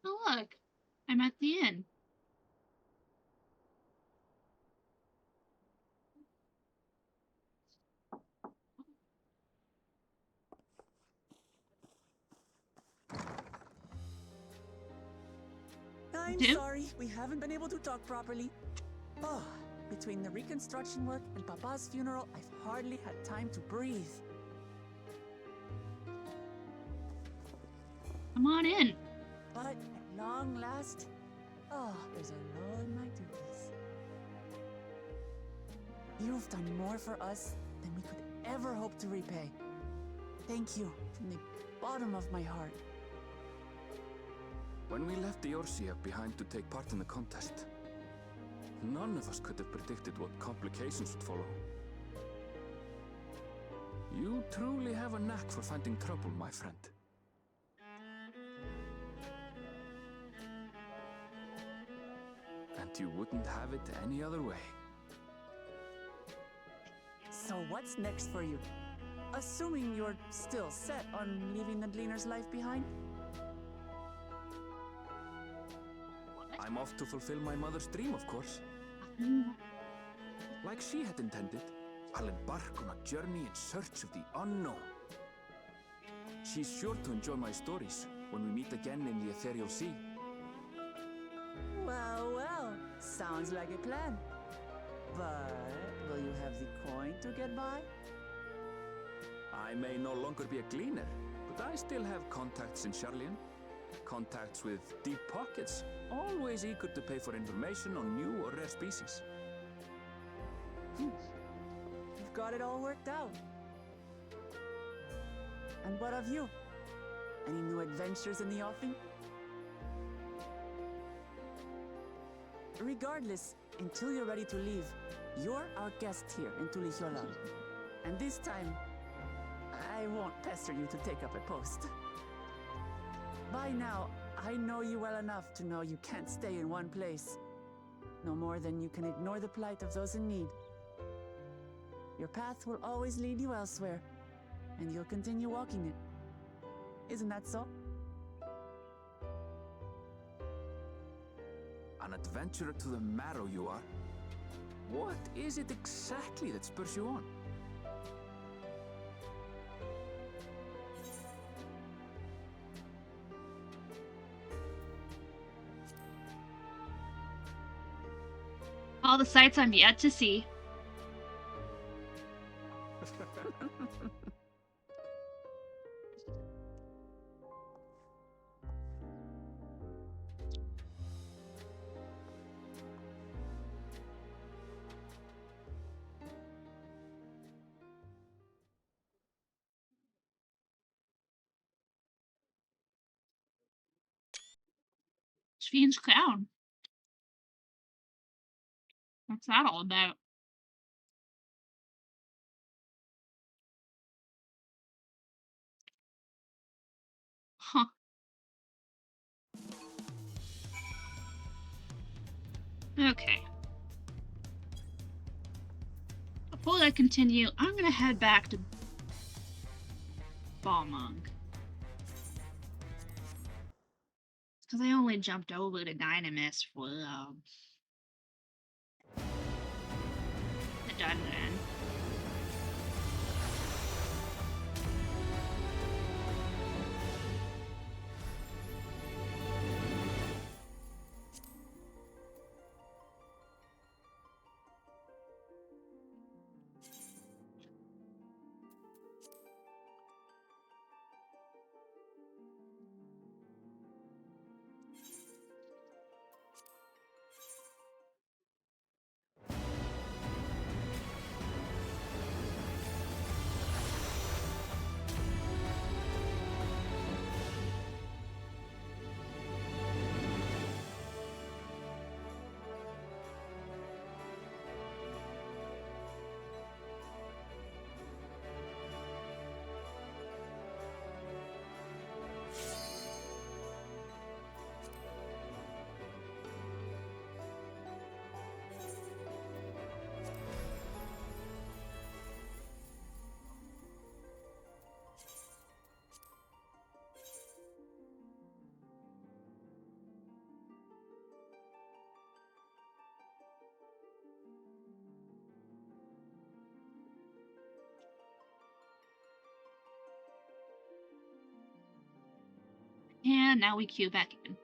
[SPEAKER 1] Oh, look. I'm at the inn.
[SPEAKER 3] I'm
[SPEAKER 1] Tim?
[SPEAKER 3] sorry, we haven't been able to talk properly. Oh, between the reconstruction work and Papa's funeral, I've hardly had time to breathe.
[SPEAKER 1] Come on in.
[SPEAKER 3] But at long last, there's a lull in my duties. You've done more for us than we could ever hope to repay. Thank you from the bottom of my heart.
[SPEAKER 4] When we left the Orsia behind to take part in the contest, none of us could have predicted what complications would follow. You truly have a knack for finding trouble, my friend. And you wouldn't have it any other way.
[SPEAKER 3] So what's next for you? Assuming you're still set on leaving the Gleaner's life behind?
[SPEAKER 4] I'm off to fulfill my mother's dream, of course. Like she had intended, I'll embark on a journey in search of the unknown. She's sure to enjoy my stories when we meet again in the ethereal sea.
[SPEAKER 3] Well, well, sounds like a plan. But will you have the coin to get by?
[SPEAKER 4] I may no longer be a gleaner, but I still have contacts in Charlian. Contacts with deep pockets, always eager to pay for information on new or rare species.
[SPEAKER 3] You've got it all worked out. And what of you? Any new adventures in the offing? Regardless, until you're ready to leave, you're our guest here in Tulihiola. And this time, I won't pester you to take up a post. By now, I know you well enough to know you can't stay in one place. No more than you can ignore the plight of those in need. Your path will always lead you elsewhere, and you'll continue walking it. Isn't that so?
[SPEAKER 4] An adventurer to the marrow you are. What is it exactly that spurs you on?
[SPEAKER 1] All the sights I'm yet to see. Fiend's Crown. What's that all about? Huh. Okay. Before I continue, I'm gonna head back to Balmung. Because I only jumped over to Dynamis for the dungeon. And now we queue back in.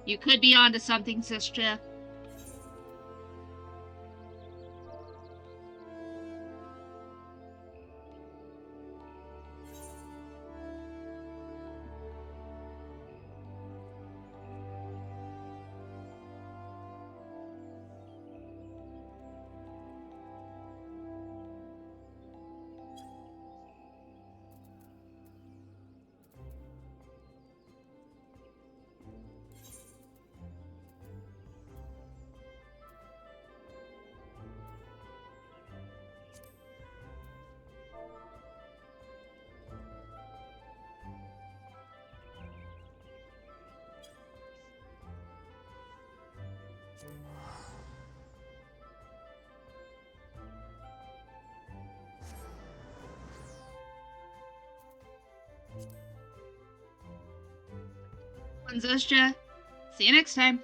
[SPEAKER 1] You could be onto something, sister. Sister. See you next time.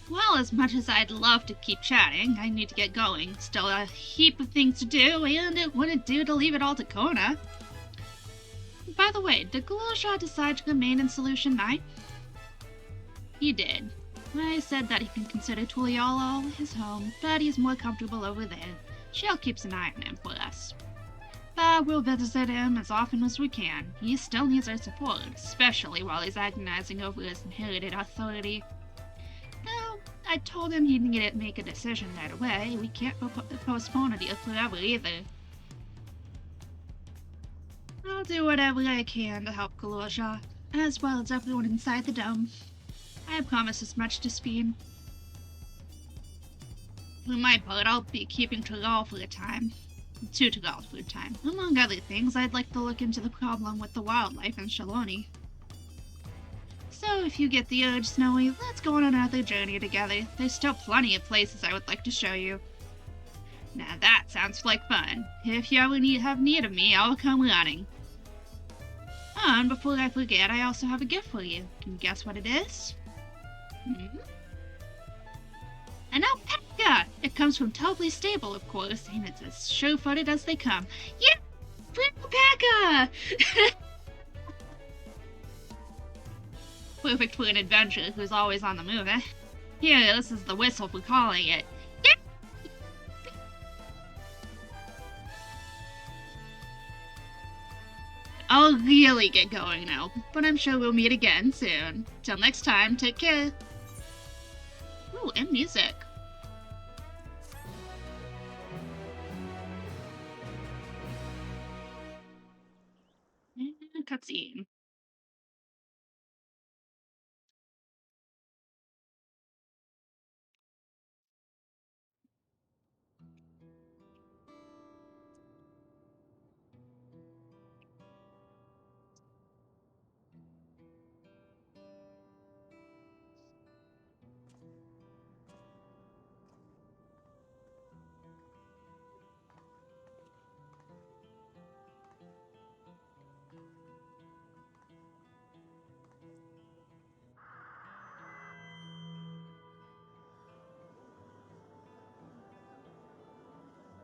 [SPEAKER 1] Well, as much as I'd love to keep chatting, I need to get going. Still a heap of things to do, and it wouldn't do to leave it all to Kona. By the way, did Galosha decide to remain in Solution 9? He did. I said that he can consider Tuliolo his home, but he's more comfortable over there. Shell keeps an eye on him for us. But we'll visit him as often as we can. He still needs our support, especially while he's agonizing over his inherited authority. No, I told him he needed to make a decision right away. We can't postpone a deal forever either. I'll do whatever I can to help Galosha, as well as everyone inside the dome. I promise as much to Speen. For my part, I'll be keeping Tagal for a time. Two Tagals for a time. Among other things, I'd like to look into the problem with the wildlife in Shaloni. So if you get the urge, Snowy, let's go on another journey together. There's still plenty of places I would like to show you. Now that sounds like fun. If you ever have need of me, I'll come running. Oh, and before I forget, I also have a gift for you. Can you guess what it is? An alpaca! It comes from Tobley Stable, of course, and it's as sure-footed as they come. Yeah! Free alpaca! Perfect for an adventurer who's always on the move, eh? Here, this is the whistle for calling it. I'll really get going now, but I'm sure we'll meet again soon. Till next time, take care. Ooh, and music. And cutscene.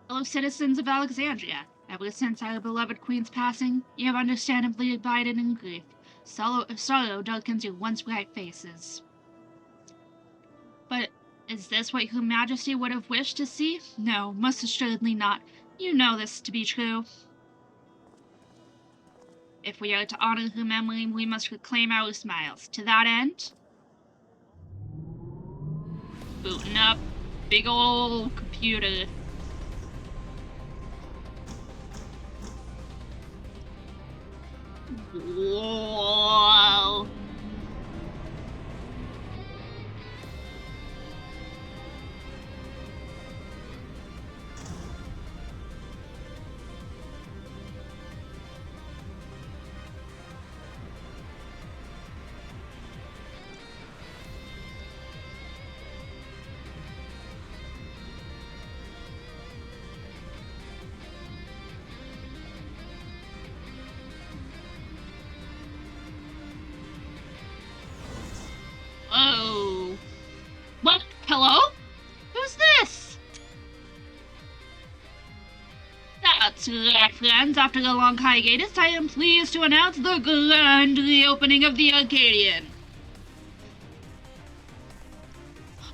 [SPEAKER 1] Fellow citizens of Alexandria, ever since our beloved queen's passing, you have understandably abided in grief. Sorrow darkens your once bright faces. But is this what Her Majesty would have wished to see? No, most assuredly not. You know this to be true. If we are to honor her memory, we must reclaim our smiles. To that end, booting up big ol' computer. Whoa. That's right, friends. After a long hiatus, I am pleased to announce the grand reopening of the Arcadian.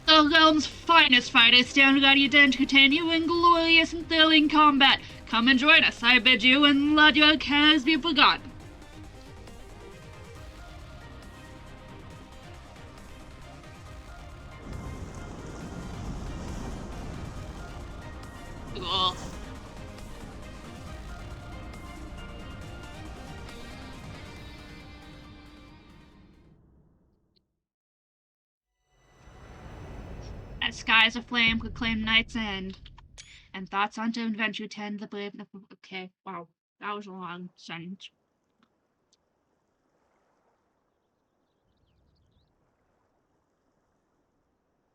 [SPEAKER 1] The realm's finest fighters stand ready to entertain you in glorious and thrilling combat. Come and join us, I bid you, and let your cares be forgotten. Cool. As skies aflame proclaim night's end, and thoughts onto adventure tend the brave. Okay, wow, that was a long sentence.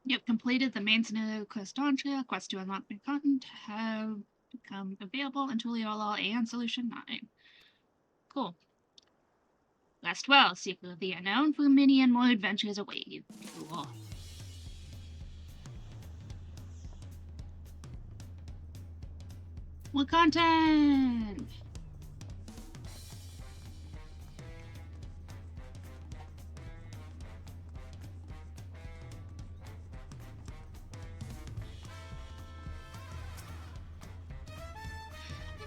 [SPEAKER 1] You've completed the main scenario quest Dawntrail. Quest to unlock new content have become available in Tuliolol and Solution 9. Cool. Rest well, Secret of the Unknown, for many and more adventures await you. Cool. More content!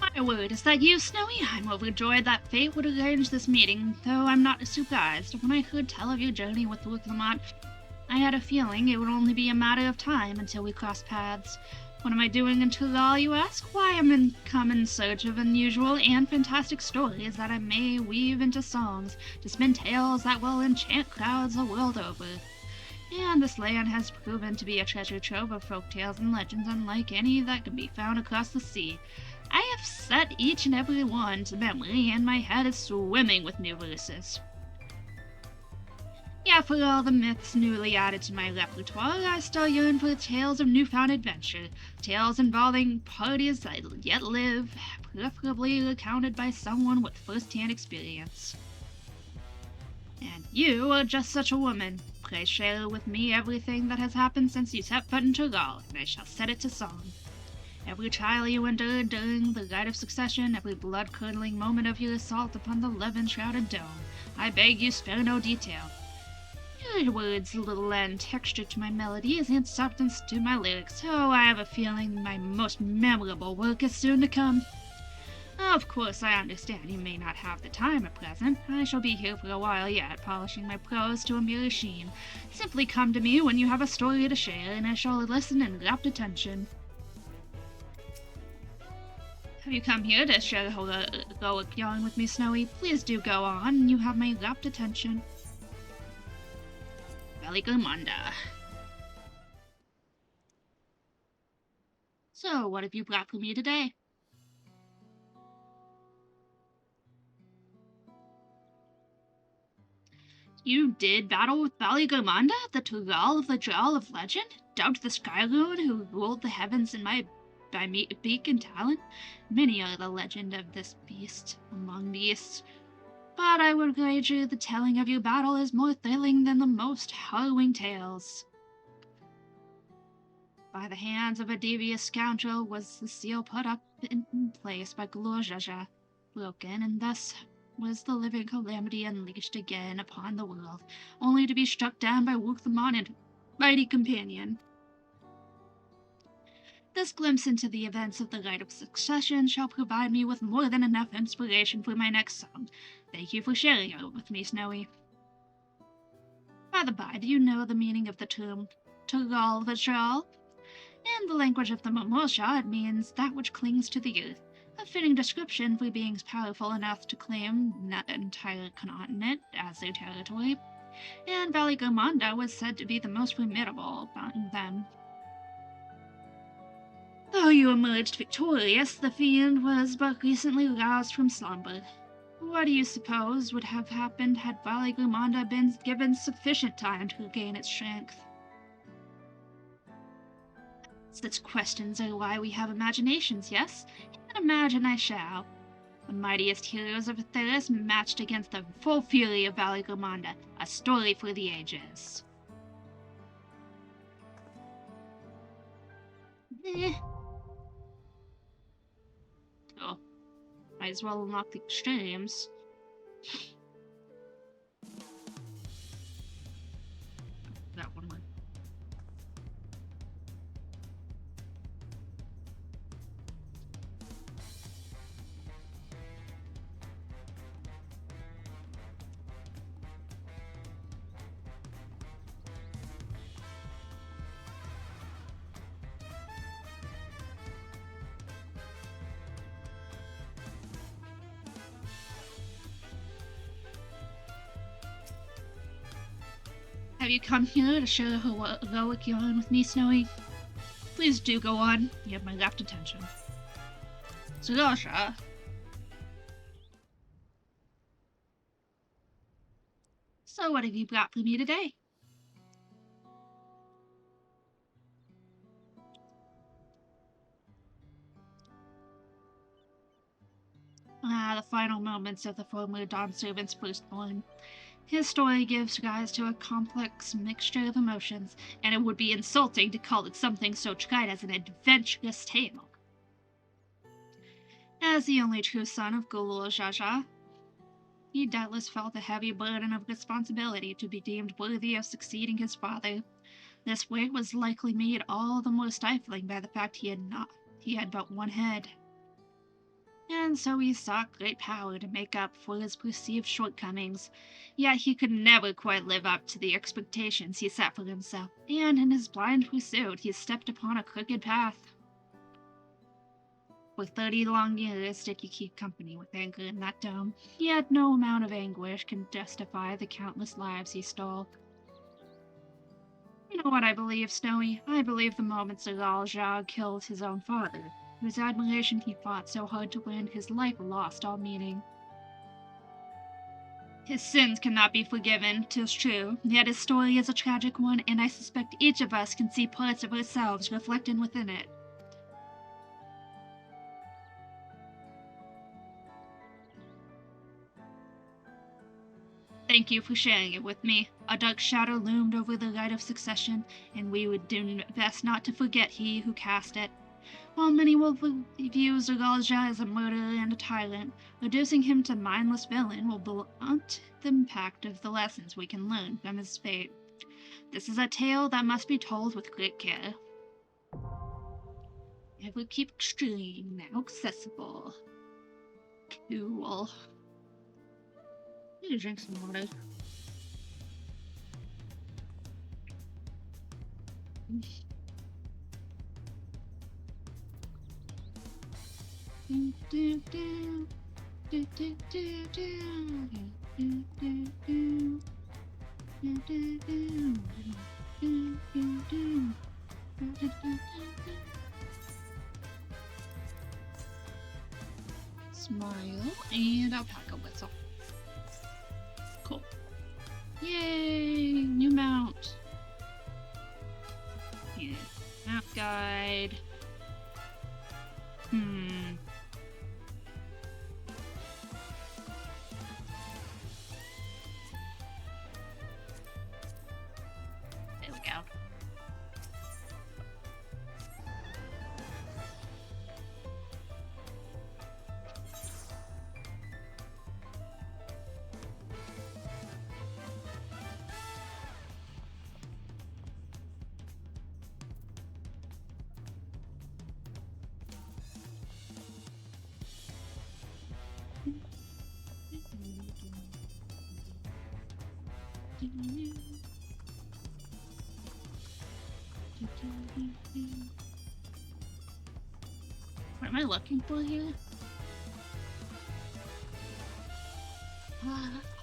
[SPEAKER 1] My word, is that you, Snowy? I'm overjoyed that fate would arrange this meeting, though I'm not surprised. When I heard tell of your journey with Luke Lamont, I had a feeling it would only be a matter of time until we crossed paths. What am I doing in Tugal, you ask? Why, I'm come in search of unusual and fantastic stories that I may weave into songs to spin tales that will enchant crowds the world over. And this land has proven to be a treasure trove of folk tales and legends unlike any that can be found across the sea. I have set each and every one to memory, and my head is swimming with new verses. Yeah, for all the myths newly added to my repertoire, I still yearn for tales of newfound adventure, tales involving parties that yet live, preferably recounted by someone with first-hand experience. And you are just such a woman. Pray share with me everything that has happened since you set foot in Tugal, and I shall set it to song. Every trial you endured during the rite of succession, every blood-curdling moment of your assault upon the love-enshrouded dome, I beg you spare no detail. Your words little lend texture to my melodies and substance to my lyrics, so I have a feeling my most memorable work is soon to come. Of course, I understand you may not have the time at present. I shall be here for a while yet, polishing my prose to a mere sheen. Simply come to me when you have a story to share, and I shall listen in rapt attention. Have you come here to share a heroic yarn with me, Snowy? Please do go on. You have my rapt attention. Valigamanda. So, what have you brought for me today? You did battle with Valigamanda, the Tugal of the Jarl of Legend? Dubbed the Skylord who ruled the heavens by beak and talon? Many are the legend of this beast among beasts. But I would wager the telling of your battle is more thrilling than the most harrowing tales. By the hands of a devious scoundrel was the seal put up in place by Glorjaja, broken, and thus was the living calamity unleashed again upon the world, only to be struck down by Wukthmon and mighty companion. This glimpse into the events of the Rite of Succession shall provide me with more than enough inspiration for my next song. Thank you for sharing it with me, Snowy. By the by, do you know the meaning of the term Tugal Vajral? In the language of the Momosha, it means that which clings to the earth, a fitting description for beings powerful enough to claim that entire continent as their territory, and Valigamanda was said to be the most formidable among them. Though you emerged victorious, the fiend was but recently roused from slumber. What do you suppose would have happened had Valigamanda been given sufficient time to regain its strength? Such questions are why we have imaginations, yes? And imagine I shall. The mightiest heroes of Atheris matched against the full fury of Valigamanda, a story for the ages. Cool. Might as well unlock the extremes. That one went. Have you come here to share a heroic yarn with me, Snowy? Please do go on. You have my rapt attention. Sriracha. So what have you brought for me today? The final moments of the former Dawn servant's firstborn. His story gives rise to a complex mixture of emotions, and it would be insulting to call it something so trite as an adventurous tale. As the only true son of Gulul Jaja, he doubtless felt the heavy burden of responsibility to be deemed worthy of succeeding his father. This weight was likely made all the more stifling by the fact he had but one head. And so he sought great power to make up for his perceived shortcomings, yet he could never quite live up to the expectations he set for himself, and in his blind pursuit he stepped upon a crooked path. For 30 long years did he keep company with anger in that dome, yet no amount of anguish can justify the countless lives he stole. You know what I believe, Snowy? I believe the moment Zalal killed his own father, whose admiration he fought so hard to win, his life lost all meaning. His sins cannot be forgiven, 'tis true, yet his story is a tragic one, and I suspect each of us can see parts of ourselves reflected within it. Thank you for sharing it with me. A dark shadow loomed over the light of succession, and we would do best not to forget he who cast it. While many will view Zergalja as a murderer and a tyrant, reducing him to mindless villain will blunt the impact of the lessons we can learn from his fate. This is a tale that must be told with great care. Never keep extreme, now accessible. Cool. I need to drink some water. Smile and alpaca whistle. Cool. Yay! New mount. Yeah. Map guide. There we go. What am I looking for here?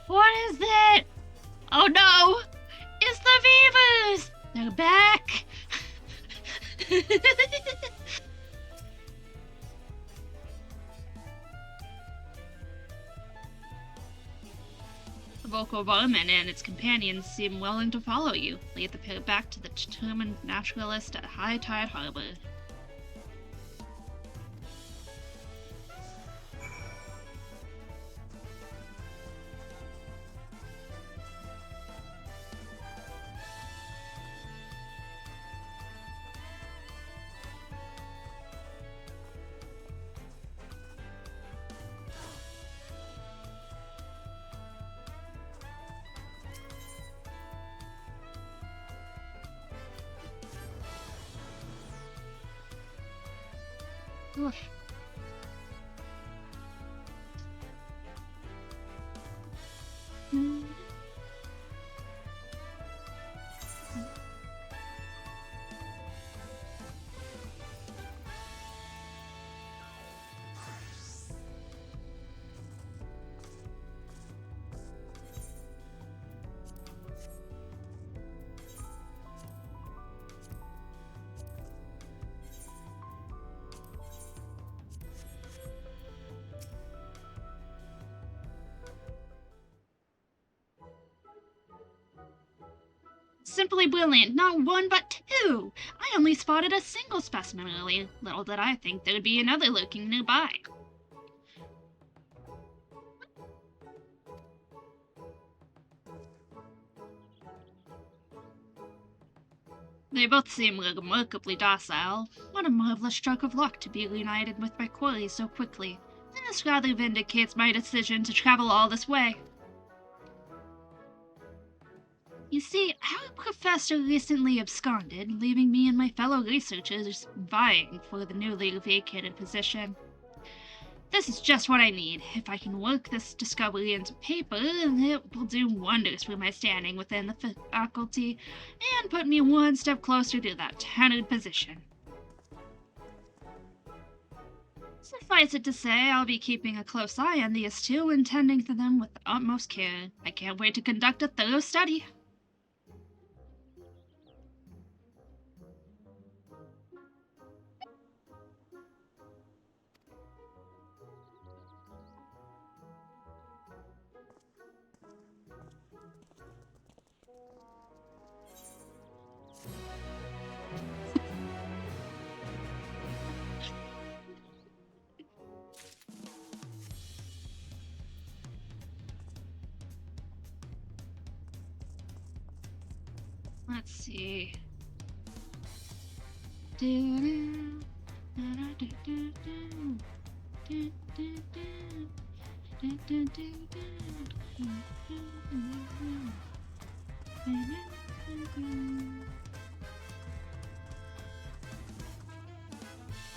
[SPEAKER 1] What is it? Oh no! It's the Beavers! They're back! The vocal barman and its companions seem willing to follow you. Lead the pair back to the determined naturalist at High Tide Harbor. Ugh. Simply brilliant, not one but two! I only spotted a single specimen earlier. Little did I think there would be another lurking nearby. They both seem remarkably docile. What a marvelous stroke of luck to be reunited with my quarry so quickly. This rather vindicates my decision to travel all this way. You see, our professor recently absconded, leaving me and my fellow researchers vying for the newly vacated position. This is just what I need. If I can work this discovery into paper, it will do wonders for my standing within the faculty and put me one step closer to that tenured position. Suffice it to say, I'll be keeping a close eye on these two and tending to them with the utmost care. I can't wait to conduct a thorough study. Let's see.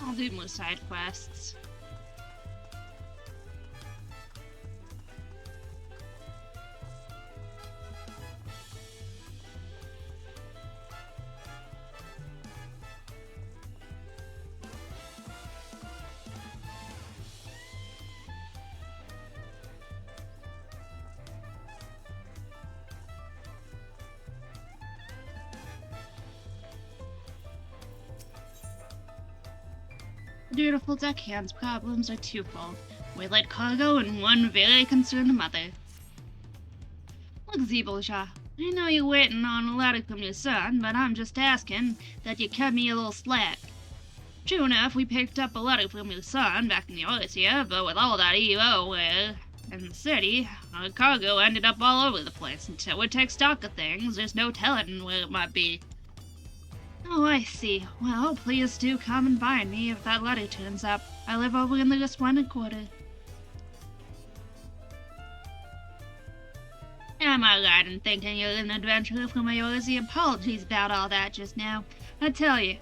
[SPEAKER 1] I'll do more side quests. Dutiful deckhand's problems are twofold: waylaid cargo and one very concerned mother. Look, Zebelja, I know you're waiting on a letter from your son, but I'm just asking that you cut me a little slack. True enough, we picked up a letter from your son back in the Odyssey, but with all that EO in the city, our cargo ended up all over the place. Until we take stock of things, there's no telling where it might be. Oh, I see. Well, please do come and find me if that letter turns up. I live over in the Resplendent Quarter. Am I right in thinking you're an adventurer from Odyssey? Apologies about all that just now. I tell you,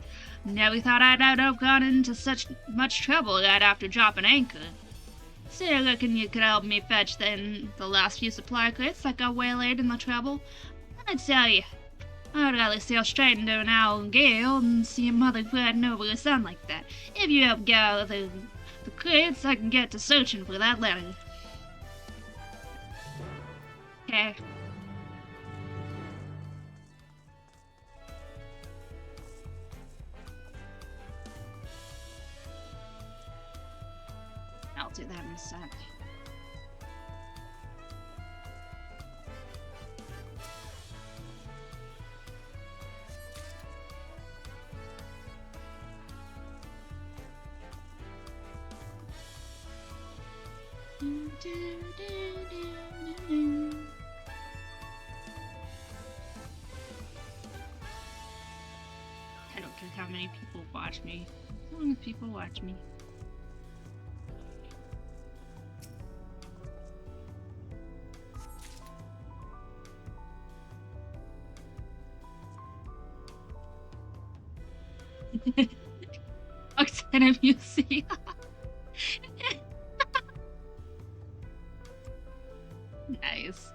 [SPEAKER 1] never thought I'd have gone into such much trouble right after dropping anchor. So you reckon you could help me fetch the last few supply crates that got waylaid in the trouble? I tell you, I'd rather sail straight into an owl gale than see a mother fretting over her son like that. If you help gather the crates, I can get to searching for that letter. Okay. I'll do that in a sec. I don't care how many people watch me, as long as people watch me. in a museum. Nice.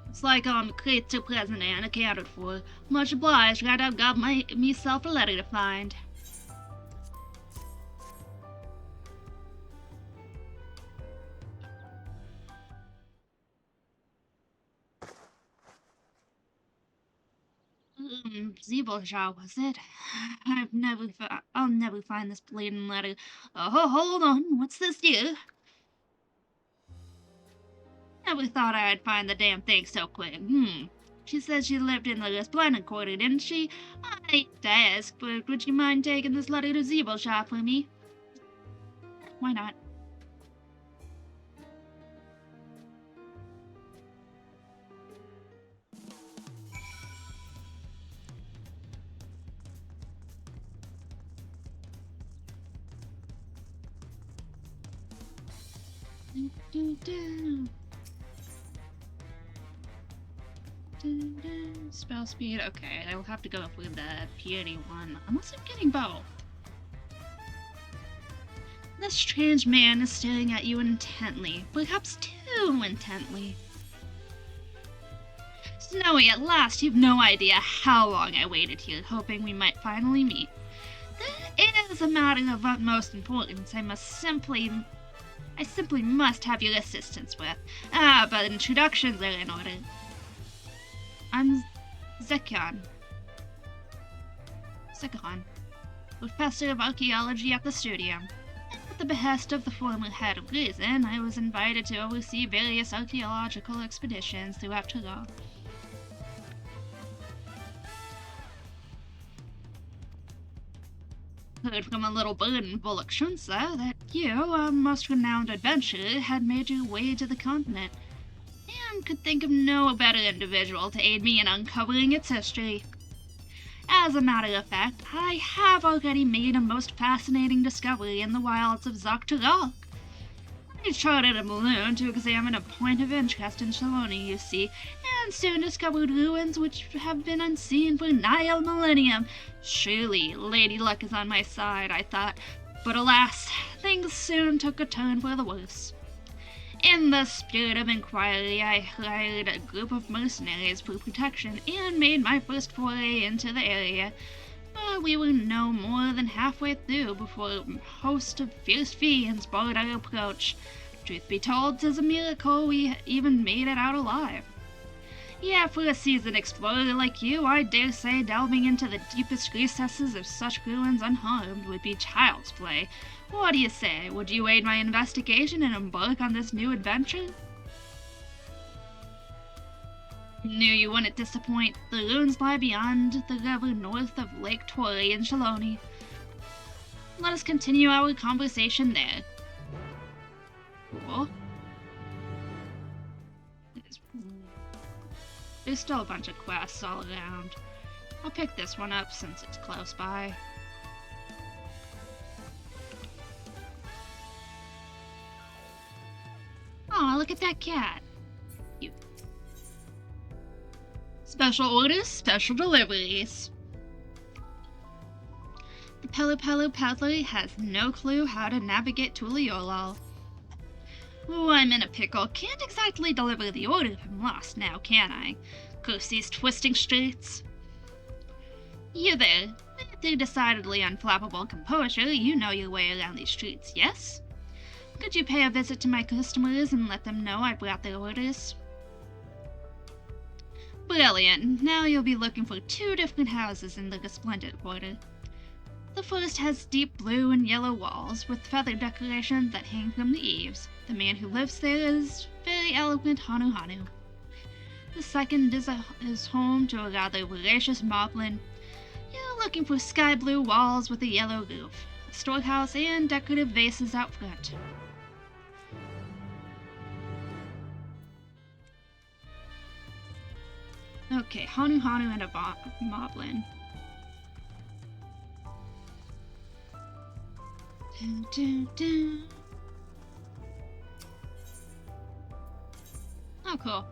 [SPEAKER 1] It's like creature present and accounted for. Much obliged, glad I've got myself a letter to find. Zeboshaw, was it? I'll never find this bleeding letter. Oh, hold on, what's this here? Never thought I'd find the damn thing so quick. She said she lived in the Resplendent Quarter, didn't she? I hate to ask, but would you mind taking this letter to Zeboshaw for me? Why not? Spell speed, okay, I will have to go with the purity one, unless I'm getting both. This strange man is staring at you intently, perhaps too intently. Snowy, at last, you've no idea how long I waited here, hoping we might finally meet. There is a matter of utmost importance I simply must have your assistance with. But introductions are in order. I'm Zekon, Professor of Archaeology at the studio. At the behest of the former head of Reason, I was invited to oversee various archaeological expeditions throughout Tyrol. Heard from a little bird in Bullock Shunsa that you, a most renowned adventurer, had made your way to the continent, and could think of no better individual to aid me in uncovering its history. As a matter of fact, I have already made a most fascinating discovery in the wilds of Zaktaral. I chartered a balloon to examine a point of interest in Shaloni, you see, and soon discovered ruins which have been unseen for nigh a millennium. Surely Lady Luck is on my side, I thought, but alas, things soon took a turn for the worse. In the spirit of inquiry, I hired a group of mercenaries for protection and made my first foray into the area. But we were no more than halfway through before a host of fierce fiends barred our approach. Truth be told, 'tis a miracle we even made it out alive. Yeah, for a seasoned explorer like you, I dare say delving into the deepest recesses of such ruins unharmed would be child's play. What do you say? Would you aid my investigation and embark on this new adventure? Knew you wouldn't disappoint. The ruins lie beyond the river north of Lake Tory in Shaloni. Let us continue our conversation there. Cool. There's still a bunch of quests all around. I'll pick this one up since it's close by. Aw, look at that cat. Cute. Special orders, special deliveries. The Pelu peddler has no clue how to navigate Tuliolal. Oh, I'm in a pickle. Can't exactly deliver the order if I'm lost now, can I? Curse these twisting streets. You there. With your decidedly unflappable composure, you know your way around these streets, yes? Could you pay a visit to my customers and let them know I brought their orders? Brilliant. Now you'll be looking for 2 different houses in the Resplendent Quarter. The forest has deep blue and yellow walls with feather decorations that hang from the eaves. The man who lives there is very eloquent Hanu Hanu. The second is home to a rather voracious moblin. You're looking for sky blue walls with a yellow roof, a storehouse, and decorative vases out front. Okay, Hanu Hanu and a moblin. Dun, dun, dun. Oh, cool.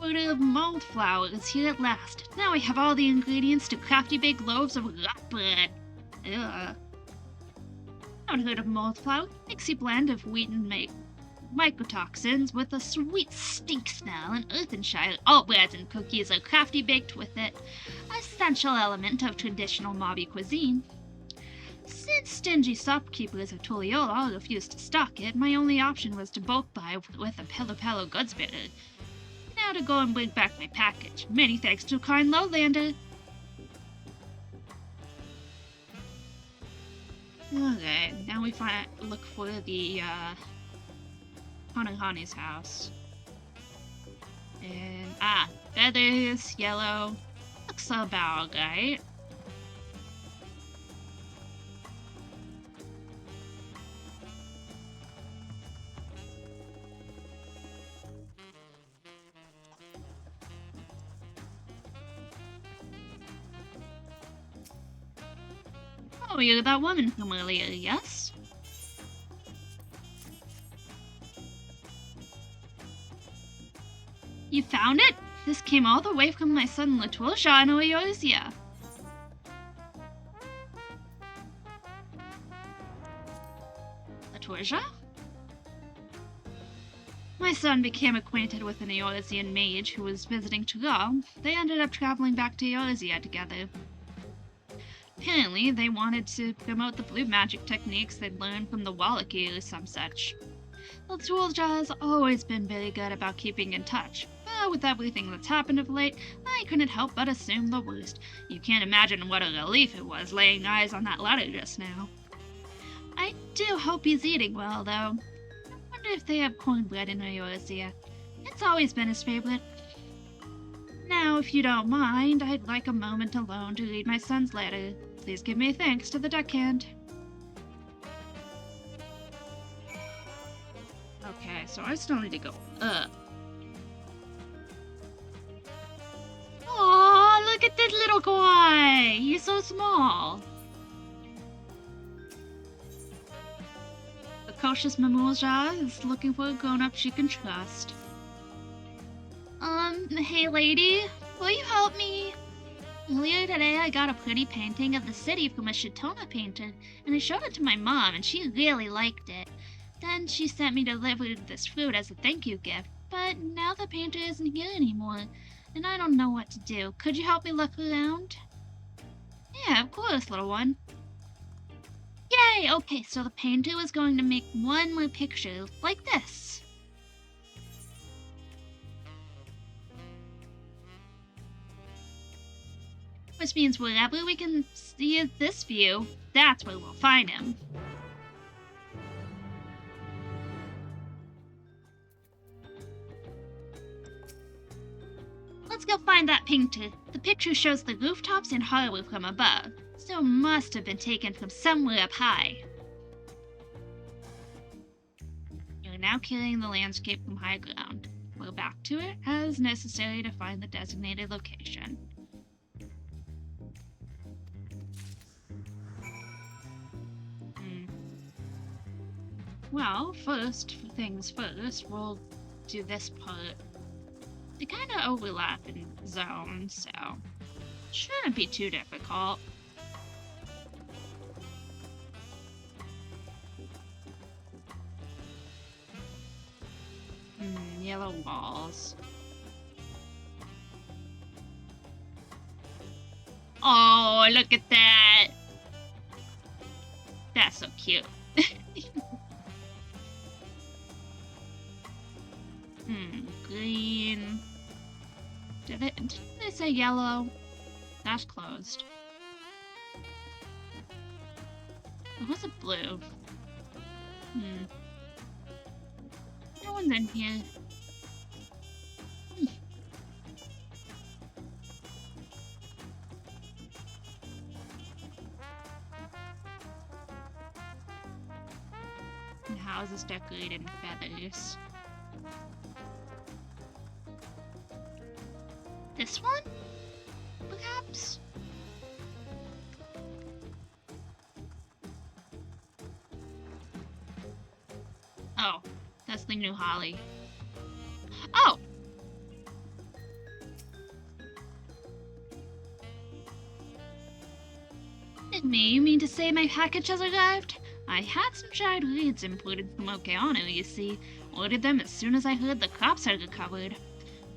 [SPEAKER 1] Order of mulled flour is here at last. Now I have all the ingredients to crafty bake loaves of rot bread. Ugh. Haven't heard of mulled flour? Mixy blend of wheat and mycotoxins with a sweet stink smell and earthenshire. All breads and cookies are crafty baked with it, an essential element of traditional Mobby cuisine. Since stingy shopkeepers of Tuliyola refused to stock it, my only option was to bulk buy with a Pelo goods bidder. Now to go and bring back my package. Many thanks to kind Lowlander. Okay, now we look for the Hanu's house. And feathers, yellow. Looks about right. Oh, you're that woman from earlier, yes? You found it? This came all the way from my son Latwilsha in Oyosia. Latwilsha? My son became acquainted with an Eorzean mage who was visiting Tugal. They ended up traveling back to Eorzea together. Apparently, they wanted to promote the blue magic techniques they'd learned from the Wallachie or some such. Latwilsha has always been very good about keeping in touch, but with everything that's happened of late, I couldn't help but assume the worst. You can't imagine what a relief it was laying eyes on that letter just now. I do hope he's eating well, though. I wonder if they have cornbread in Eorzea. It's always been his favorite. Now, if you don't mind, I'd like a moment alone to read my son's letter. Please give me thanks to the deckhand. Okay, so I still need to go up. Aw, look at this little guy! He's so small. The cautious Mamulja is looking for a grown-up she can trust. Hey lady, will you help me? Earlier today I got a pretty painting of the city from a Shitona painter, and I showed it to my mom and she really liked it. Then she sent me to deliver this fruit as a thank you gift, but now the painter isn't here anymore, and I don't know what to do. Could you help me look around? Yeah, of course, little one. Yay! Okay, so the painter was going to make one more picture, like this. Which means wherever we can see this view, that's where we'll find him. Let's go find that painter. The picture shows the rooftops and harbor from above, so it must have been taken from somewhere up high. You're now carrying the landscape from high ground. We'll back to it as necessary to find the designated location. Well, first things first, we'll do this part. They kind of overlap in zones, so shouldn't be too difficult. yellow walls. Oh, look at that! That's so cute. Green. Did they say yellow? That's closed. Oh, what's it blue? No one's in here. The house is decorated in feathers. This one? Perhaps? Oh, that's the new Holly. Oh! Didn't me, you mean to say my package has arrived? I had some dried reeds imported from Okeano, you see. Ordered them as soon as I heard the crops had recovered.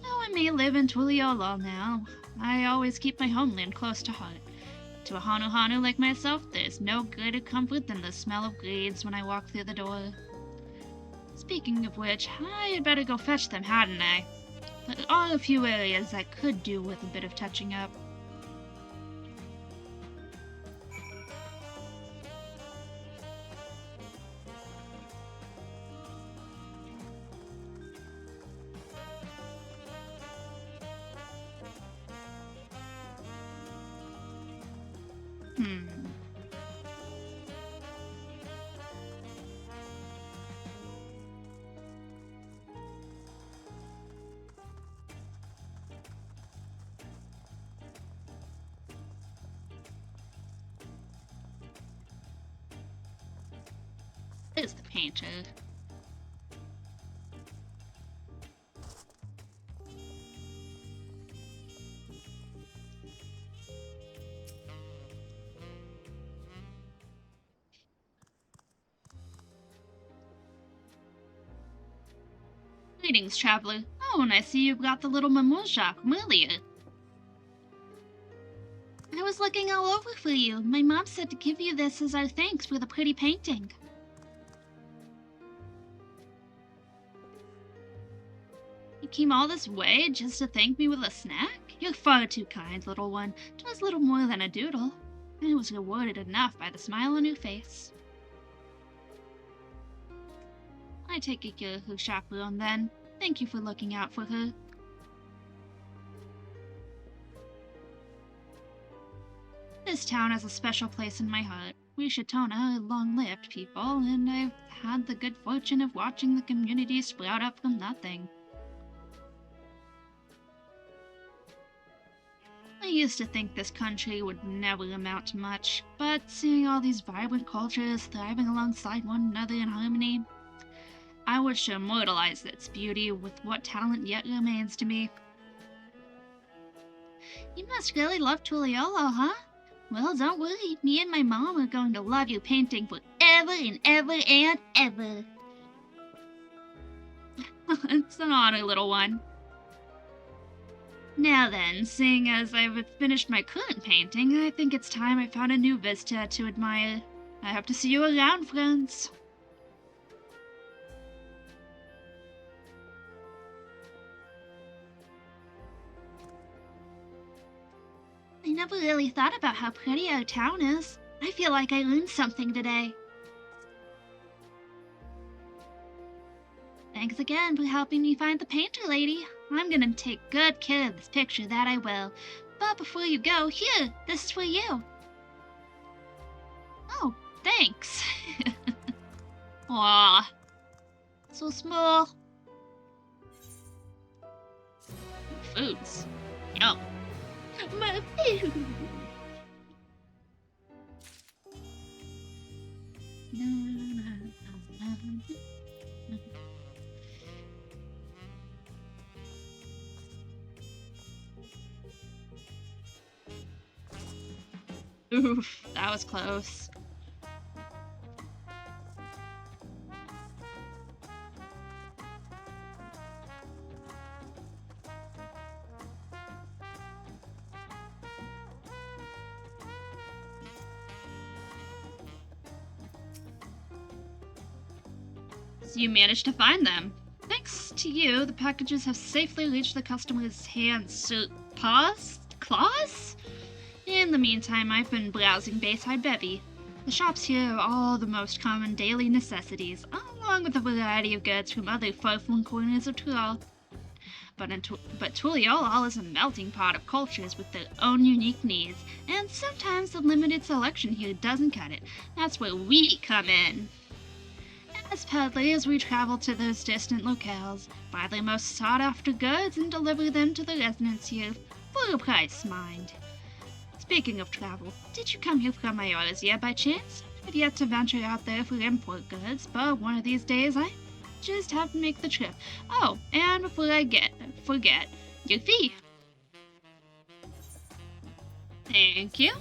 [SPEAKER 1] Though I may live in Tuliolo now, I always keep my homeland close to heart. To a Hanu like myself, there's no greater comfort than the smell of reeds when I walk through the door. Speaking of which, I had better go fetch them, hadn't I? There are a few areas I could do with a bit of touching up. There's the painter. Greetings, traveler. Oh, and I see you've got the little mimosa from earlier. I was looking all over for you. My mom said to give you this as our thanks for the pretty painting. You came all this way just to thank me with a snack? You're far too kind, little one. 'Twas little more than a doodle. I was rewarded enough by the smile on your face. I take it you're her chaperone then. Thank you for looking out for her. This town has a special place in my heart. We Shitona are long-lived people, and I've had the good fortune of watching the community sprout up from nothing. I used to think this country would never amount to much, but seeing all these vibrant cultures thriving alongside one another in harmony, I wish to immortalize its beauty with what talent yet remains to me. You must really love Tuliolo, huh? Well, don't worry, me and my mom are going to love your painting forever and ever and ever. It's an honor, little one. Now then, seeing as I've finished my current painting, I think it's time I found a new vista to admire. I hope to see you around, friends. I never really thought about how pretty our town is. I feel like I learned something today. Thanks again for helping me find the painter, lady. I'm gonna take good care of this picture, that I will. But before you go, here, this is for you. Oh, thanks. Aw, so small. Foods. Yum. My food. Oof, that was close. you managed to find them. Thanks to you, the packages have safely reached the customer's hands. Claws? In the meantime, I've been browsing Bayside Bevy. The shops here are all the most common daily necessities, along with a variety of goods from other far-flung corners of Tyrol. But Tuliolal is a melting pot of cultures with their own unique needs, and sometimes the limited selection here doesn't cut it. That's where we come in. As peddlers, we travel to those distant locales, buy their most sought-after goods, and deliver them to the residents here, for a price, mind. Speaking of travel, did you come here from Eorzea by chance? I've yet to venture out there for import goods, but one of these days I just have to make the trip. Oh, and before I forget, your fee. Thank you.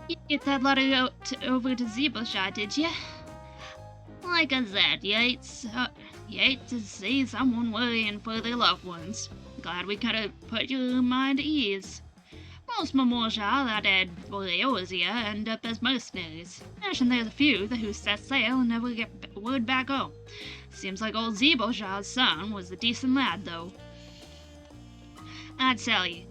[SPEAKER 1] You get that letter over to Zebosha, did you? Like I said, you hate to see someone worrying for their loved ones. Glad we could have put your mind at ease. Most Memorial that head for Eorzea end up as mercenaries. And there's a few who set sail and never get word back home. Seems like old Zebosha's son was a decent lad, though. I tell you,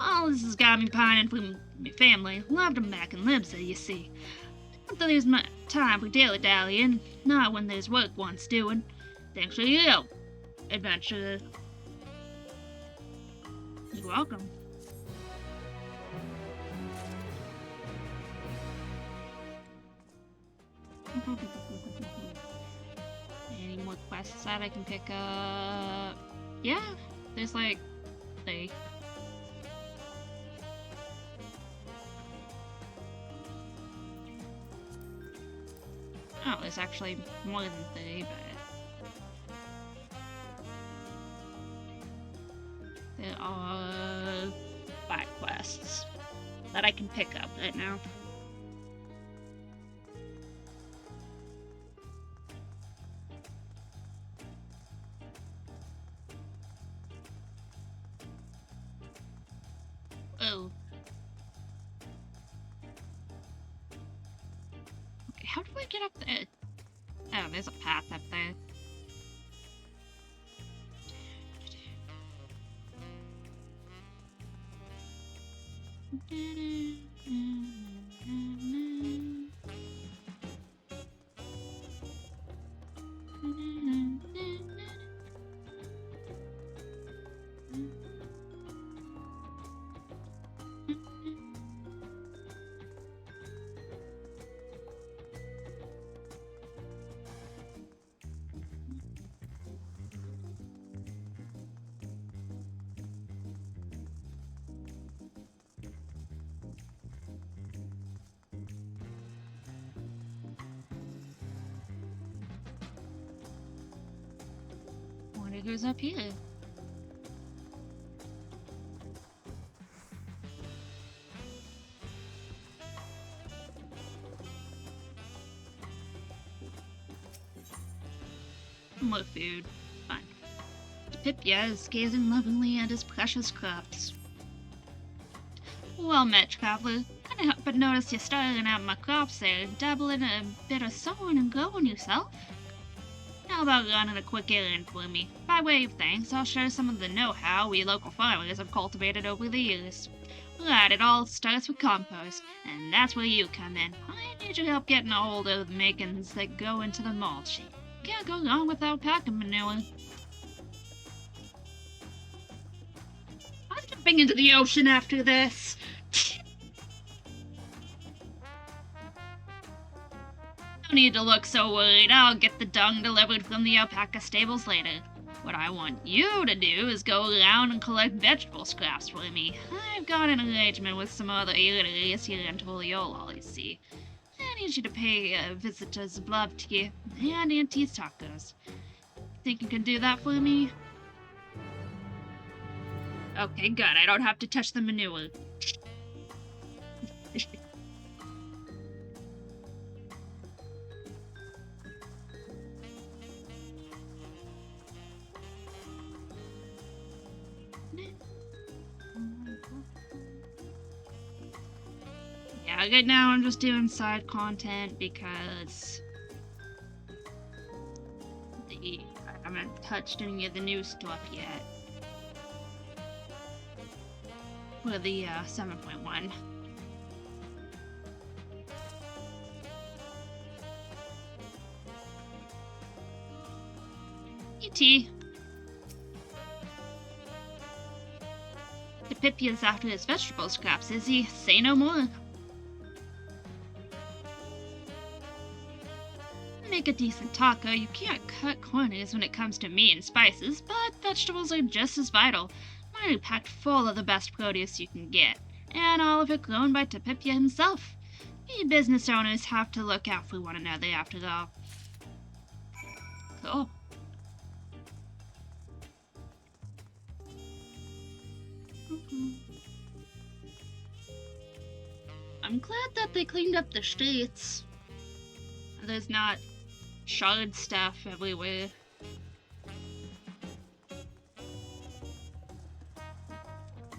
[SPEAKER 1] all this has got me pining for my family. Loved 'em back in Libza, you see. Not that there's much time for dilly-dallying, not when there's work wants doing. Thanks for your help, adventurer. You're welcome. Any more quests that I can pick up? Yeah, there's like 3. Oh, there's actually more than 3, but there are 5 quests that I can pick up right now. Oh. Okay, how do I get up there? Oh, there's a path up there. Wonder who's up here. More food. Fine. Pipia is gazing lovingly at his precious crops. Well met, traveler. Couldn't help but notice you starting out my crops there, dabbling a bit of sowing and growing yourself. How about running a quick errand for me? By way of thanks, I'll share some of the know-how we local farmers have cultivated over the years. Right, it all starts with compost, and that's where you come in. I need your help getting a hold of the makings that go into the mulch. Can't go wrong with alpaca manure. I'm jumping into the ocean after this. No need to look so worried. I'll get the dung delivered from the alpaca stables later. What I want you to do is go around and collect vegetable scraps for me. I've got an arrangement with some other eateries here in Tuliolal, you see. I need you to pay a visitor's love to you and Auntie's tacos. Think you can do that for me? Okay, good. I don't have to touch the manure. right now I'm just doing side content because I haven't touched any of the new stuff yet. For the 7.1. E.T. The Pippian's after his vegetable scraps, is he? Say no more. To make a decent taco, you can't cut corners when it comes to meat and spices, but vegetables are just as vital. Mine are packed full of the best produce you can get, and all of it grown by Tapipia himself. We business owners have to look out for one another after all. Cool. I'm glad that they cleaned up the streets. There's not shard stuff everywhere.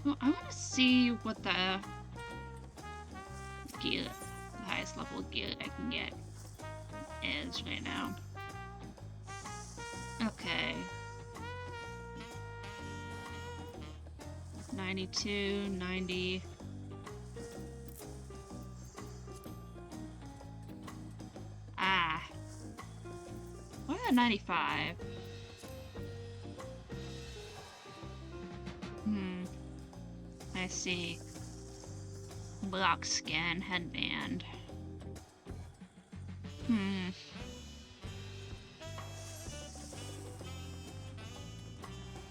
[SPEAKER 1] Well, I want to see what the gear, the highest level gear I can get is right now. Okay. 92, 90. Ah. What about 95? I see. Block skin, headband.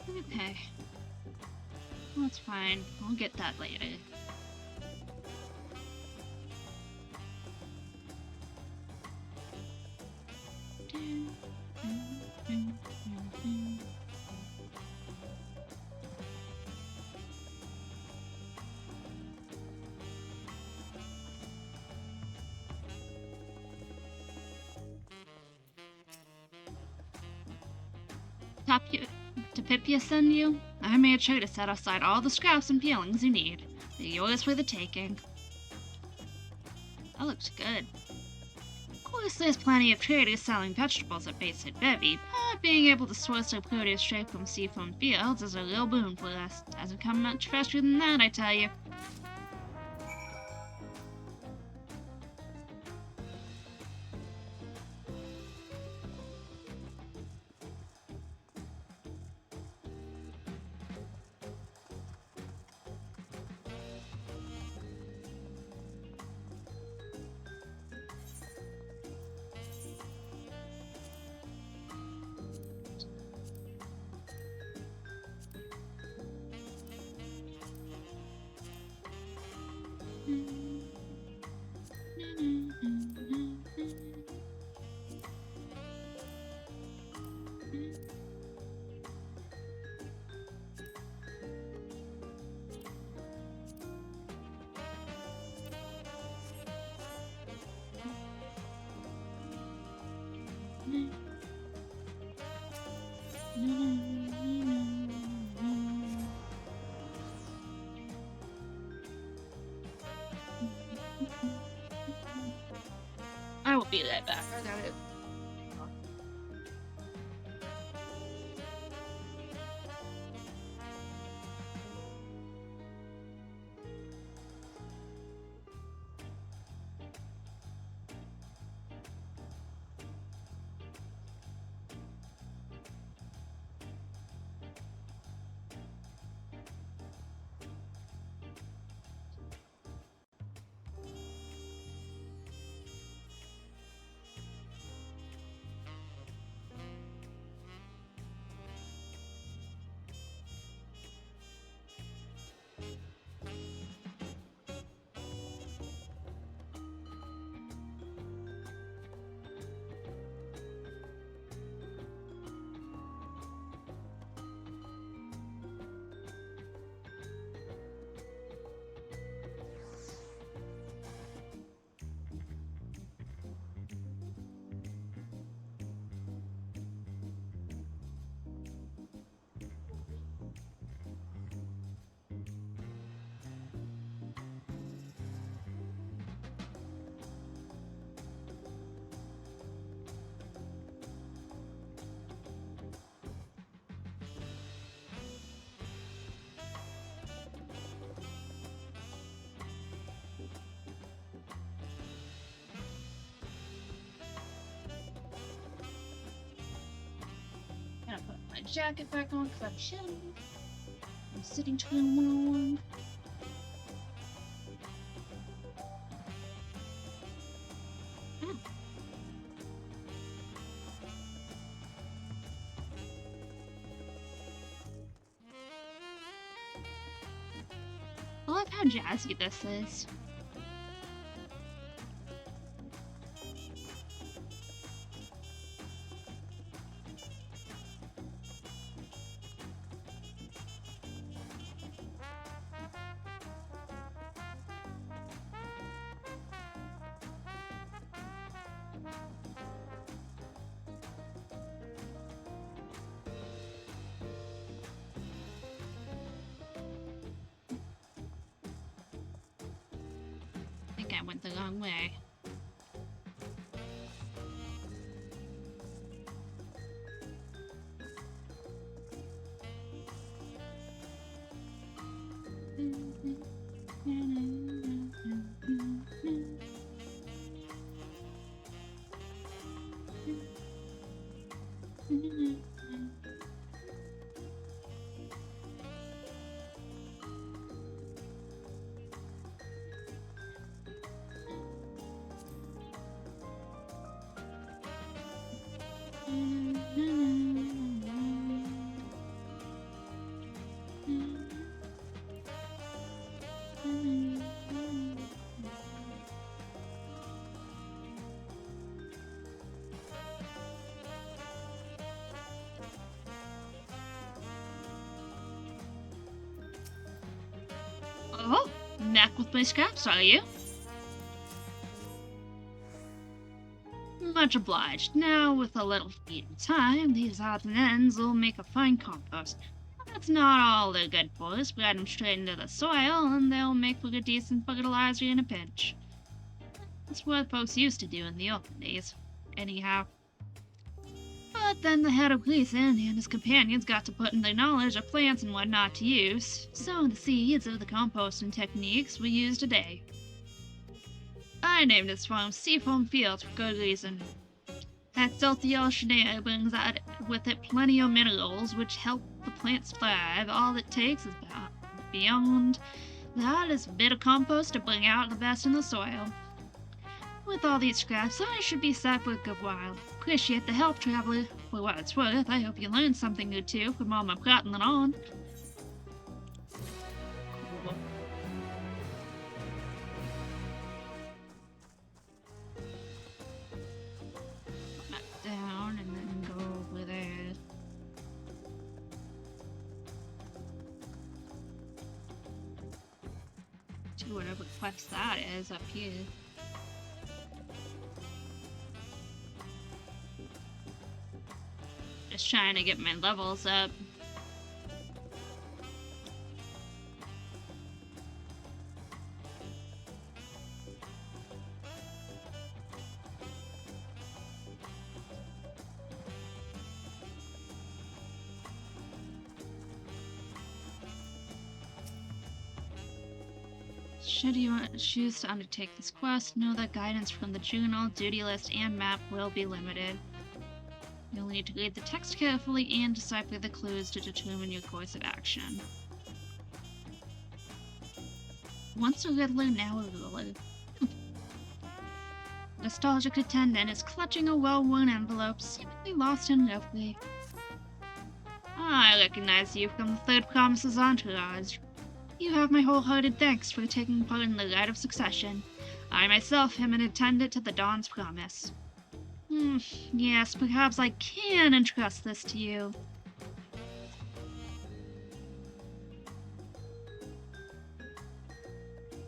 [SPEAKER 1] Okay. Well, that's fine. I'll get that later. Tapipia send you? I made sure to set aside all the scraps and peelings you need. They're yours for the taking. That looks good. Of course, there's plenty of traders selling vegetables at Bayside Bevy, but being able to source their produce straight from seafoam fields is a real boon for us. Doesn't come much faster than that, I tell you. I will be right back. I got it. my jacket back on because I'm chilly. I'm sitting too long. I love how jazzy this is. I think I went the wrong way. Oh, back with my scraps, are you? Much obliged. Now, with a little feeding time, these odds and ends will make a fine compost. That's not all they're good for. Spread them straight into the soil, and they'll make for a decent fertilizer in a pinch. That's what folks used to do in the olden days. Anyhow. But then the head of Gleason and his companions got to put in their knowledge of plants and what not to use, sowing the seeds of the composting techniques we use today. I named this farm Seafoam Fields for good reason. That salty ocean air brings out with it plenty of minerals which help the plants thrive. All it takes is beyond that is a bit of compost to bring out the best in the soil. With all these scraps, I should be set for a good while. Appreciate the help, traveler. For what it's worth, I hope you learned something new too from all my prattling on. Cool. Back down and then go over there. To whatever quest that is up here. Just trying to get my levels up. Should you choose to undertake this quest, know that guidance from the journal, duty list, and map will be limited. You'll need to read the text carefully and decipher the clues to determine your course of action. Once a riddler, now a ruler. Nostalgic attendant is clutching a well-worn envelope, seemingly lost in reverie. I recognize you from the Third Promise's entourage. You have my wholehearted thanks for taking part in the rite of succession. I myself am an attendant to the Dawn's Promise. Yes, perhaps I can entrust this to you.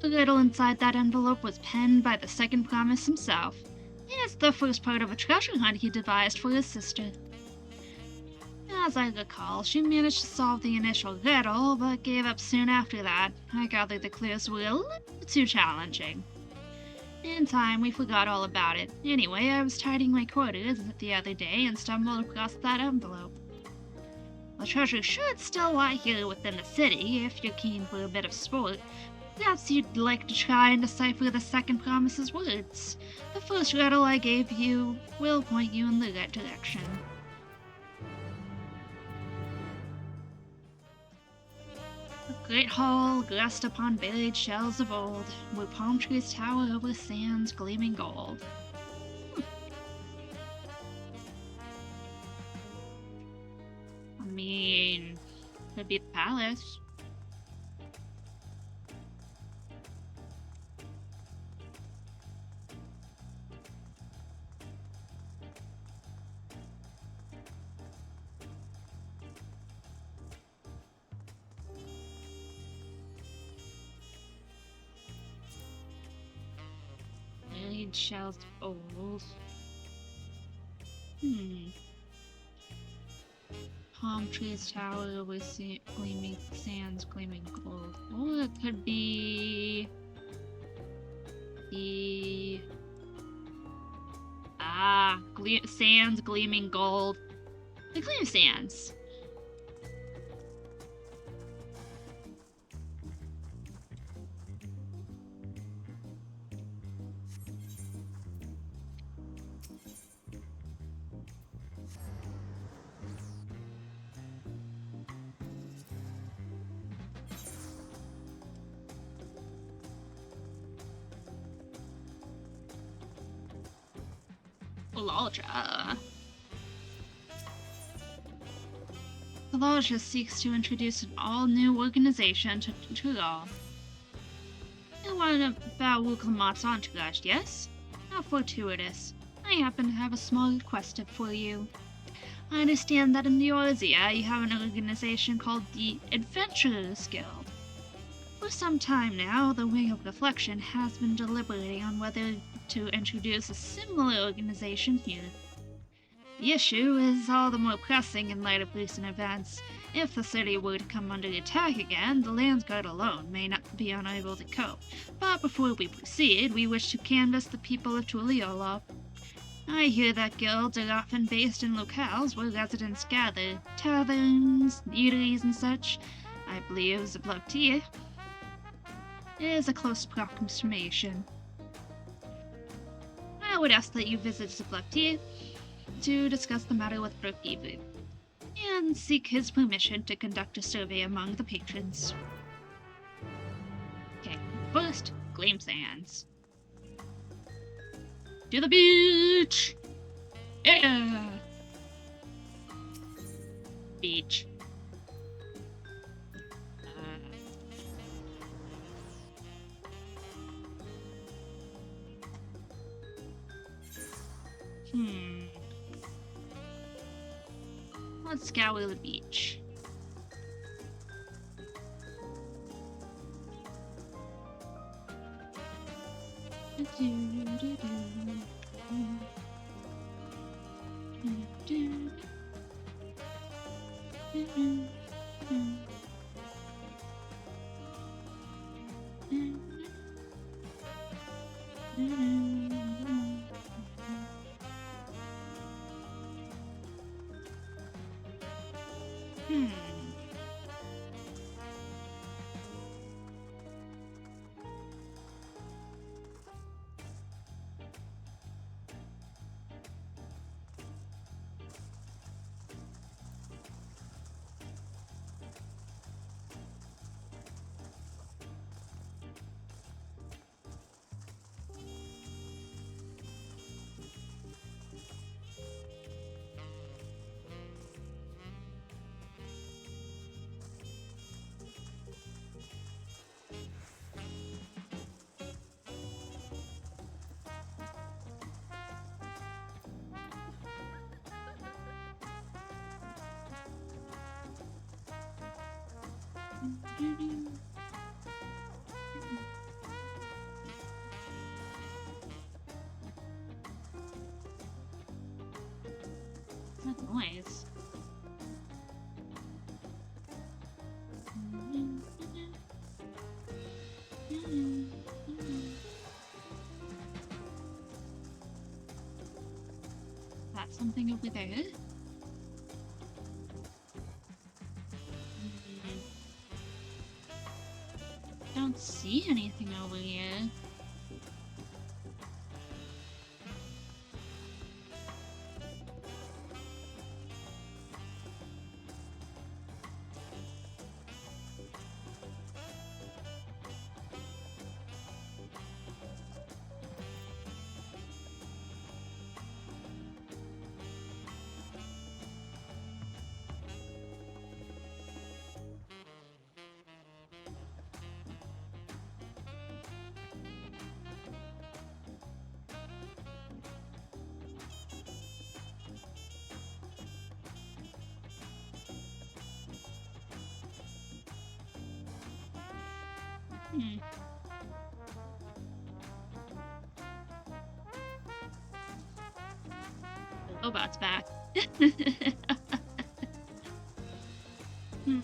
[SPEAKER 1] The riddle inside that envelope was penned by the Second Promise himself. It's the first part of a treasure hunt he devised for his sister. As I recall, she managed to solve the initial riddle, but gave up soon after that. I gathered the clues were a little too challenging. In time, we forgot all about it. Anyway, I was tidying my quarters the other day and stumbled across that envelope. The treasure should still lie here within the city, if you're keen for a bit of sport. Perhaps you'd like to try and decipher the Second Promise's words. The first riddle I gave you will point you in the right direction. Great hall, grassed upon buried shells of old, where palm trees tower over sands gleaming gold. I mean, could be the palace. Buried shells of old. Palm trees tower over gleaming sands, gleaming gold. Or it could be the sands, gleaming gold. The gleam sands. Ultra. Ultra seeks to introduce an all-new organization to Tugal. You want about Wuklamat's entourage, yes? How fortuitous. I happen to have a small request for you. I understand that in Eorzea you have an organization called the Adventurers Guild. For some time now, the Wing of Reflection has been deliberating on whether to introduce a similar organization here. The issue is all the more pressing in light of recent events. If the city were to come under attack again, the Landsguard alone may not be unable to cope. But before we proceed, we wish to canvass the people of Tuliyola. I hear that guilds are often based in locales where residents gather, taverns, eateries, and such. I believe Zabloktir is a close approximation. I would ask that you visit Zabloktir to discuss the matter with Brookhaven and seek his permission to conduct a survey among the patrons. Okay, first, Gleam Sands. To the beach! Yeah! Beach. Let's scour the beach. What's that noise? That's something over there? Don't see anything over here. Hmm. The robot's back. Hmm.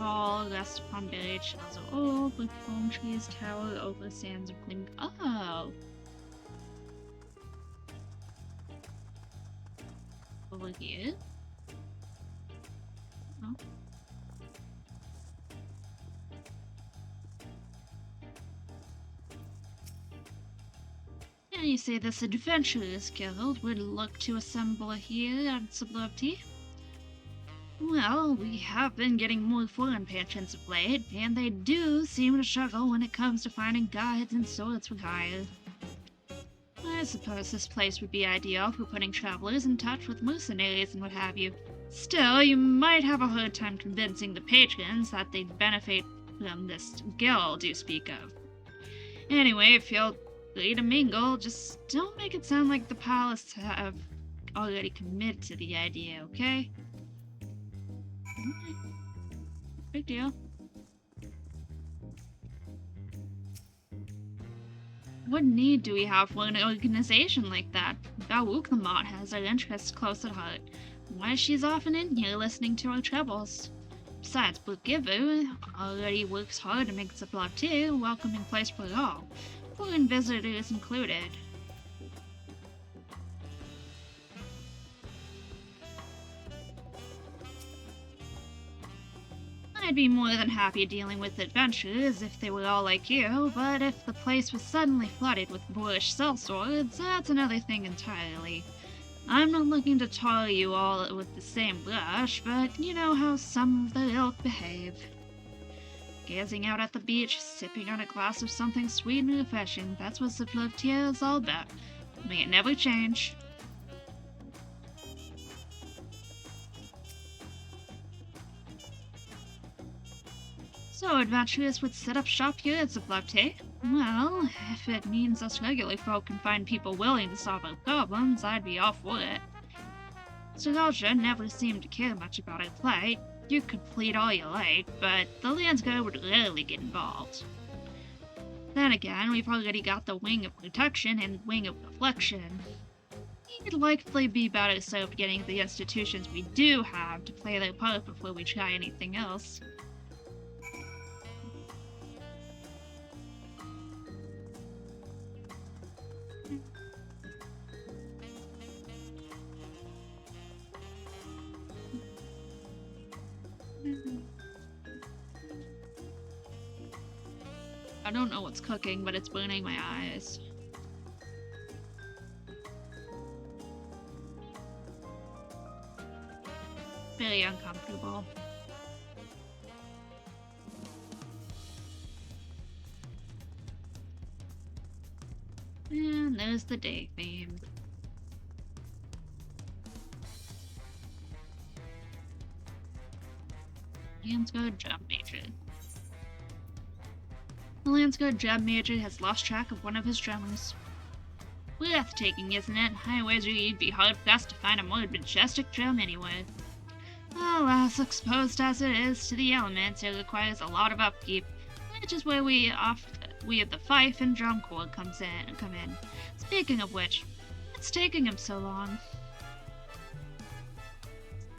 [SPEAKER 1] All rest upon buried shells of old, with palm trees tower over sands of clean. Oh! Over here? Oh. And you say this adventurers guild would look to assemble here at Sublevity? Well, we have been getting more foreign patrons of late, and they do seem to struggle when it comes to finding guides and swords for hire. I suppose this place would be ideal for putting travelers in touch with mercenaries and what have you. Still, you might have a hard time convincing the patrons that they'd benefit from this guild you speak of. Anyway, feel free to mingle, just don't make it sound like the palace have already committed to the idea, okay? Big deal. What need do we have for an organization like that? Baluknamat has our interests close at heart. Why she's often in here listening to our troubles. Besides, Bookgiver already works hard to make Sublevity a welcoming place for all, foreign visitors included. I'd be more than happy dealing with adventurers if they were all like you, but if the place was suddenly flooded with boorish sellswords, that's another thing entirely. I'm not looking to tar you all with the same brush, but you know how some of the ilk behave. Gazing out at the beach, sipping on a glass of something sweet and refreshing, that's what Sublevity is all about. May it never change. So adventurers would set up shop here at Sublevity? Well, if it means us regular folk can find people willing to solve our problems, I'd be all for it. Saralja never seemed to care much about our plight. You could plead all you like, but the Landsguard would rarely get involved. Then again, we've already got the Wing of Protection and Wing of Reflection. We'd likely be better served getting the institutions we do have to play their part before we try anything else. I don't know what's cooking, but it's burning my eyes. Very uncomfortable. And there's the day theme. Landsguard Job Major. The Landsguard Job Major has lost track of one of his drummers. Breathtaking, isn't it? I wager you'd be hard-pressed to find a more majestic drum anywhere. Alas, exposed as it is to the elements, it requires a lot of upkeep, which is where we of the fife and drum corps come in. Speaking of which, what's taking him so long?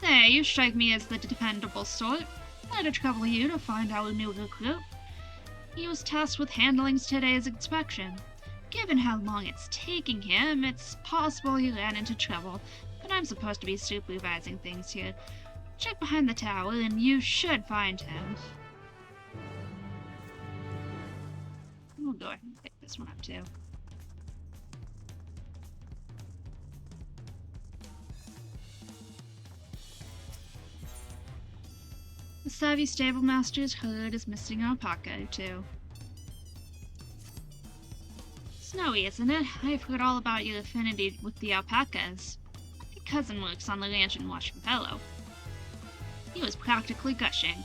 [SPEAKER 1] Hey, you strike me as the dependable sort. Might have trouble you to find our new recruit. He was tasked with handling today's inspection. Given how long it's taking him, it's possible he ran into trouble, but I'm supposed to be supervising things here. Check behind the tower and you should find him. We'll go ahead and pick this one up too. The savvy stablemaster's herd is missing alpaca too. Snowy, isn't it? I've heard all about your affinity with the alpacas. My cousin works on the ranch in Washington Fellow. He was practically gushing.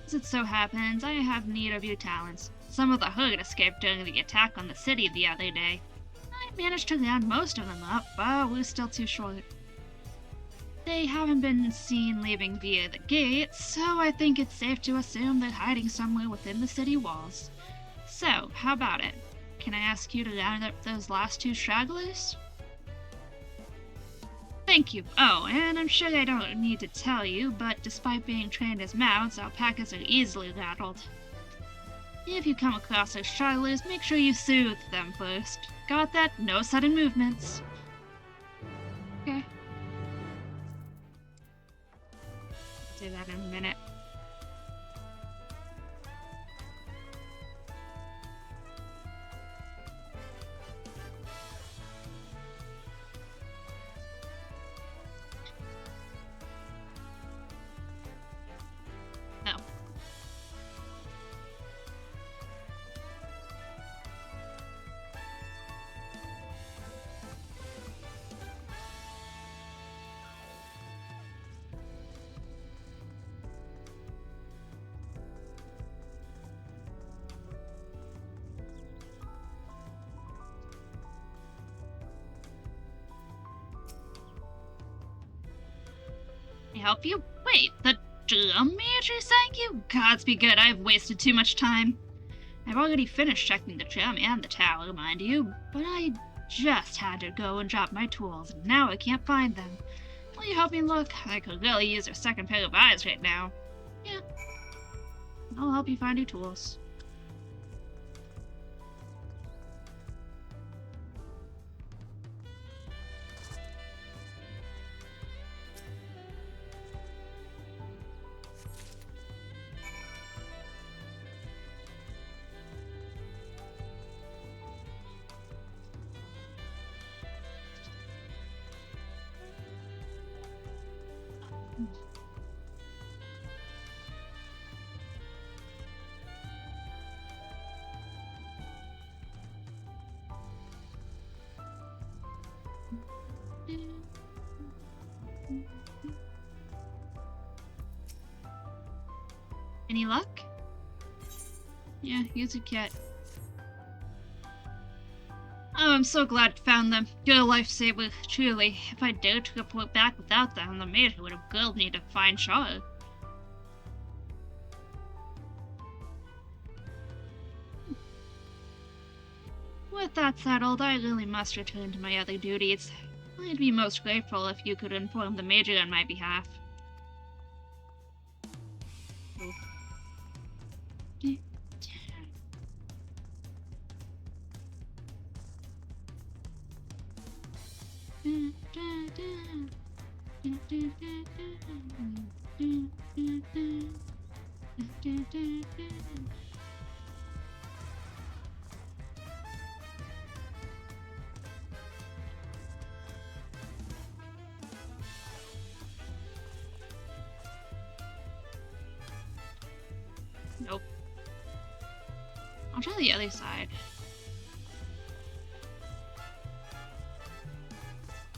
[SPEAKER 1] As it so happens, I have need of your talents. Some of the herd escaped during the attack on the city the other day. I managed to round most of them up, but we're still too short. They haven't been seen leaving via the gate, so I think it's safe to assume they're hiding somewhere within the city walls. So, how about it? Can I ask you to round up those last two stragglers? Thank you. Oh, and I'm sure I don't need to tell you, but despite being trained as mounts, alpacas are easily rattled. If you come across those stragglers, make sure you soothe them first. Got that? No sudden movements. Okay. Do that in a minute. No. Help you? Wait, the drum major thank you? Gods be good, I've wasted too much time. I've already finished checking the drum and the tower, mind you, but I just had to go and drop my tools, and now I can't find them. Will you help me look? I could really use a second pair of eyes right now. Yeah. I'll help you find your tools. Any luck? Yeah, use a kit. Oh, I'm so glad I found them. You're a lifesaver, truly. If I dared to report back without them, the major would have grilled me to find Char. With that settled, I really must return to my other duties. I'd be most grateful if you could inform the major on my behalf. Nope. I'll try the other side.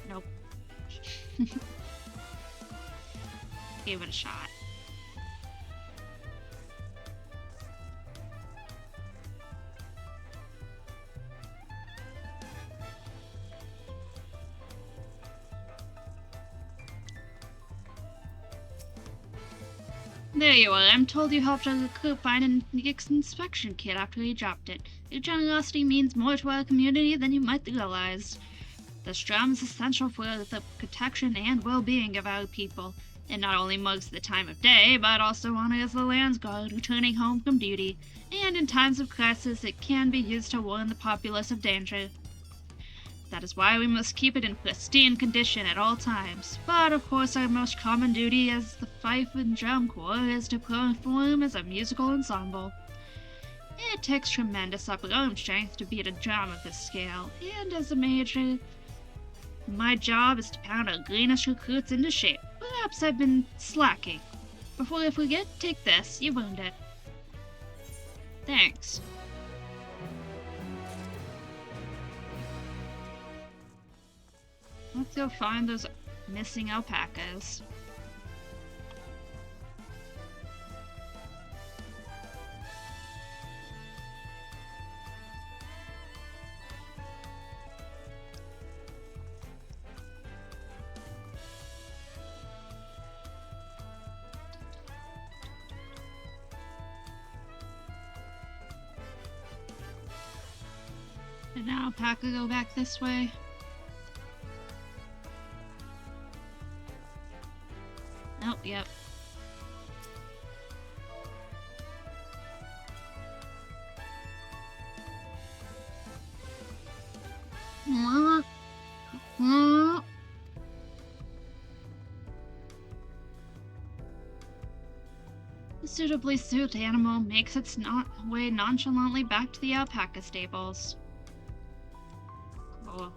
[SPEAKER 1] Nope. Gave it a shot. There you are. I'm told you helped our recruit find an inspection kit after he dropped it. Your generosity means more to our community than you might realize. The drum is essential for the protection and well-being of our people. It not only marks the time of day, but also honors the land's guard returning home from duty, and in times of crisis it can be used to warn the populace of danger. That is why we must keep it in pristine condition at all times, but of course our most common duty as the Fife and Drum Corps is to perform as a musical ensemble. It takes tremendous upper arm strength to beat a drum of this scale, and as a major, my job is to pound our greenish recruits into shape. Perhaps I've been slacking. Before I forget, take this. You've earned it. Thanks. Let's go find those missing alpacas. Did an alpaca go back this way? Oh, yep. The suitably suited animal makes its way nonchalantly back to the alpaca stables. Cool.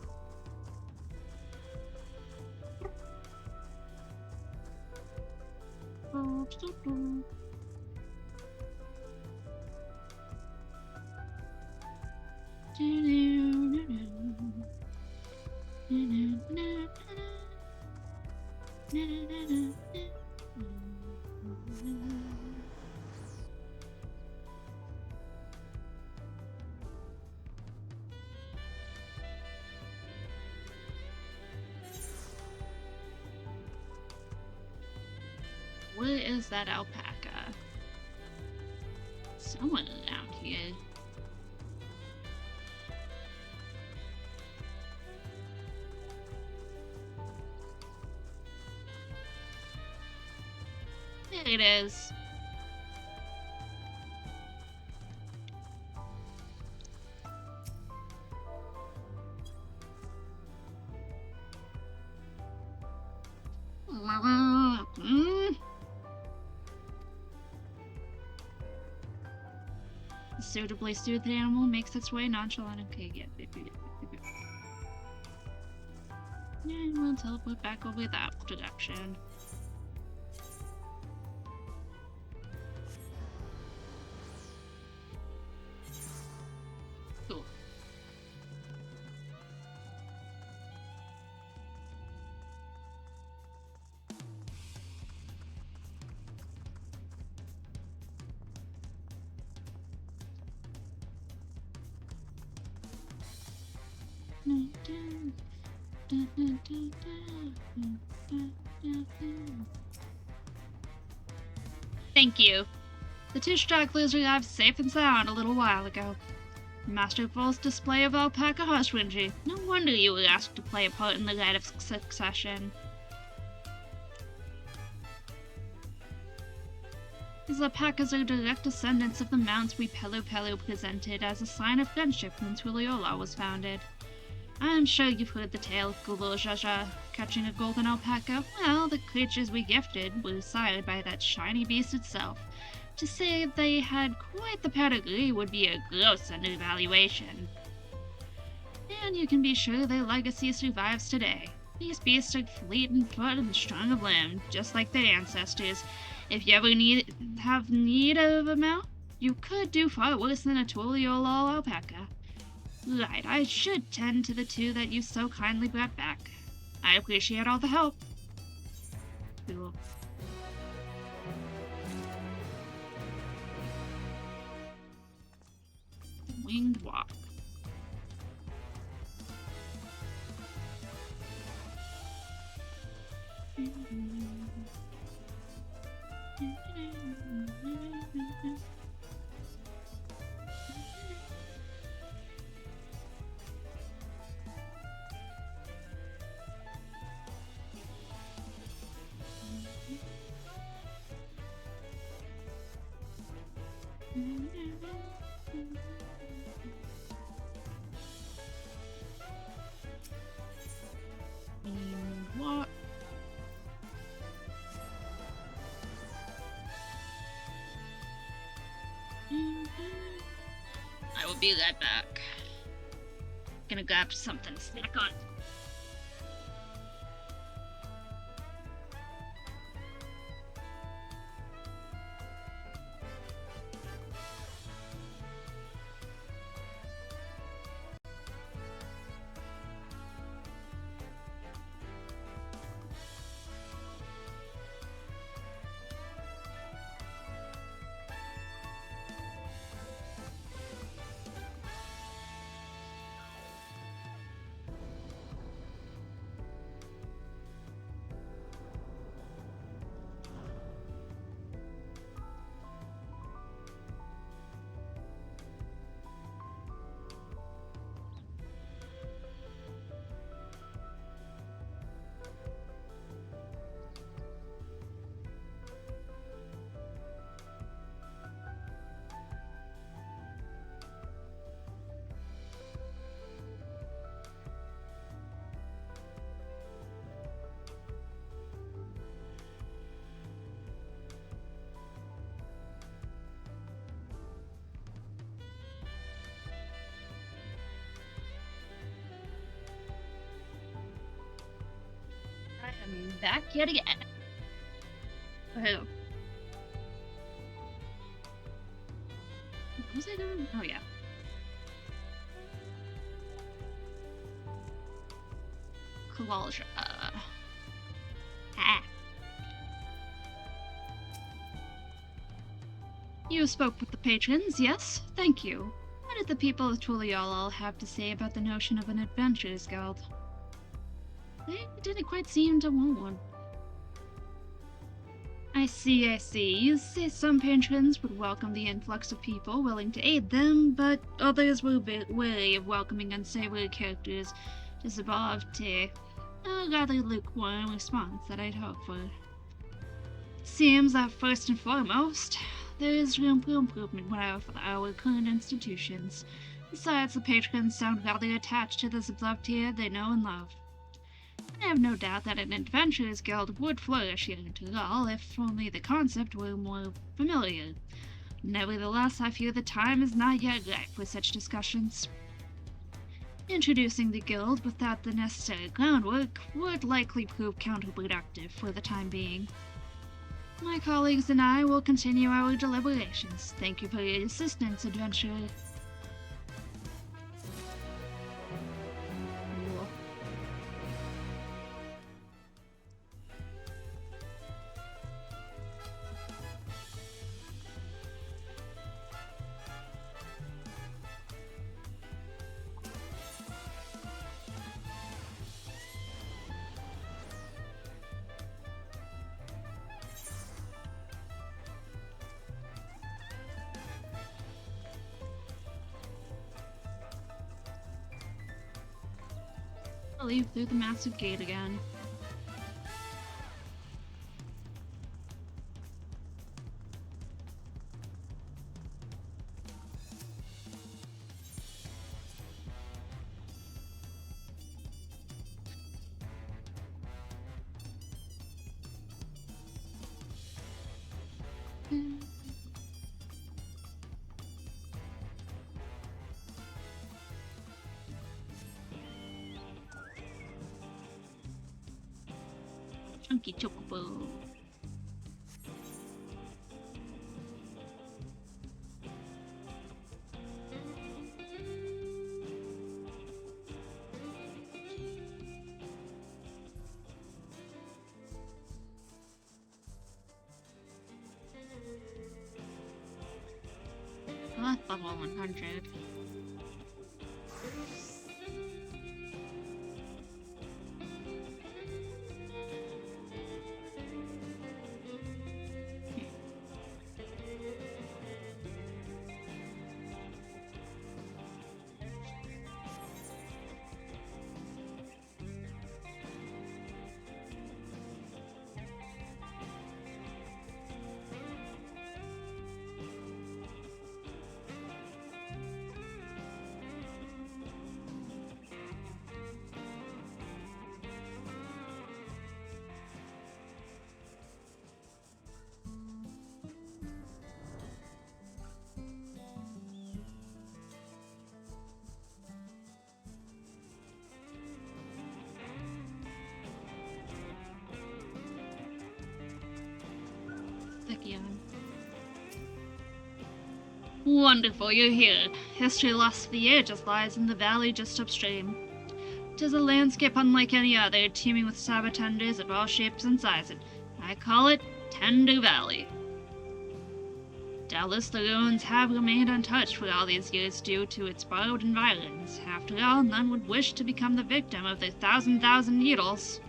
[SPEAKER 1] Where is that alpaca? Someone around here. There it is. The suitably soothed animal makes its way nonchalant. Okay, yeah. And we'll teleport back over that direction. Cool. Thank you. The two stragglers arrived safe and sound a little while ago. Masterful display of alpaca husbandry. No wonder you were asked to play a part in the rite of succession. These alpacas are direct descendants of the mounts we Pelu presented as a sign of friendship when Tuliola was founded. I'm sure you've heard the tale of Gulo Jaja catching a golden alpaca. Well, the creatures we gifted were sired by that shiny beast itself. To say they had quite the pedigree would be a gross undervaluation. And you can be sure their legacy survives today. These beasts are fleet in foot and strong of limb, just like their ancestors. If you ever have need of a mount, you could do far worse than a Tuliolol alpaca. Right, I should tend to the two that you so kindly brought back. I appreciate all the help. Cool. Winged walk. What? I will be right back. Gonna grab something to snack on. I am back yet again. Oh. What was I doing? Oh, yeah. Collage. You spoke with the patrons, yes? Thank you. What did the people of Tulial all have to say about the notion of an adventurers guild? They didn't quite seem to want one. I see, I see. You say some patrons would welcome the influx of people willing to aid them, but others were a bit wary of welcoming unsavory characters just above to a rather lukewarm response that I'd hoped for. Seems that first and foremost, there is room for improvement for our current institutions. Besides, the patrons sound rather attached to the beloved tier they know and love. I have no doubt that an adventurers guild would flourish here in Tural if only the concept were more familiar. Nevertheless, I fear the time is not yet ripe for such discussions. Introducing the guild without the necessary groundwork would likely prove counterproductive for the time being. My colleagues and I will continue our deliberations. Thank you for your assistance, adventurer. I'll leave through the massive gate again. Chunky chocobo. Oh, that's level 100. Tachyon. Wonderful, you're here. History lost to the ages lies in the valley just upstream. 'Tis a landscape unlike any other, teeming with sabotenders of all shapes and sizes. I call it Tender Valley. Doubtless the ruins have remained untouched for all these years due to its borrowed environs. After all, none would wish to become the victim of their thousand needles.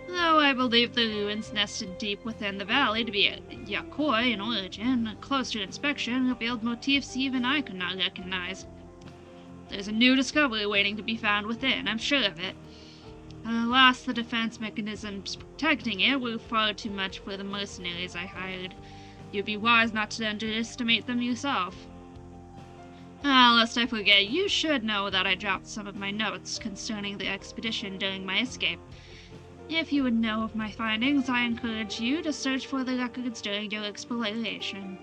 [SPEAKER 1] Though I believe the ruins nested deep within the valley to be Yakoi in origin, a closer inspection revealed motifs even I could not recognize. There's a new discovery waiting to be found within, I'm sure of it. Alas, the defense mechanisms protecting it were far too much for the mercenaries I hired. You'd be wise not to underestimate them yourself. Lest I forget, you should know that I dropped some of my notes concerning the expedition during my escape. If you would know of my findings, I encourage you to search for the records during your exploration.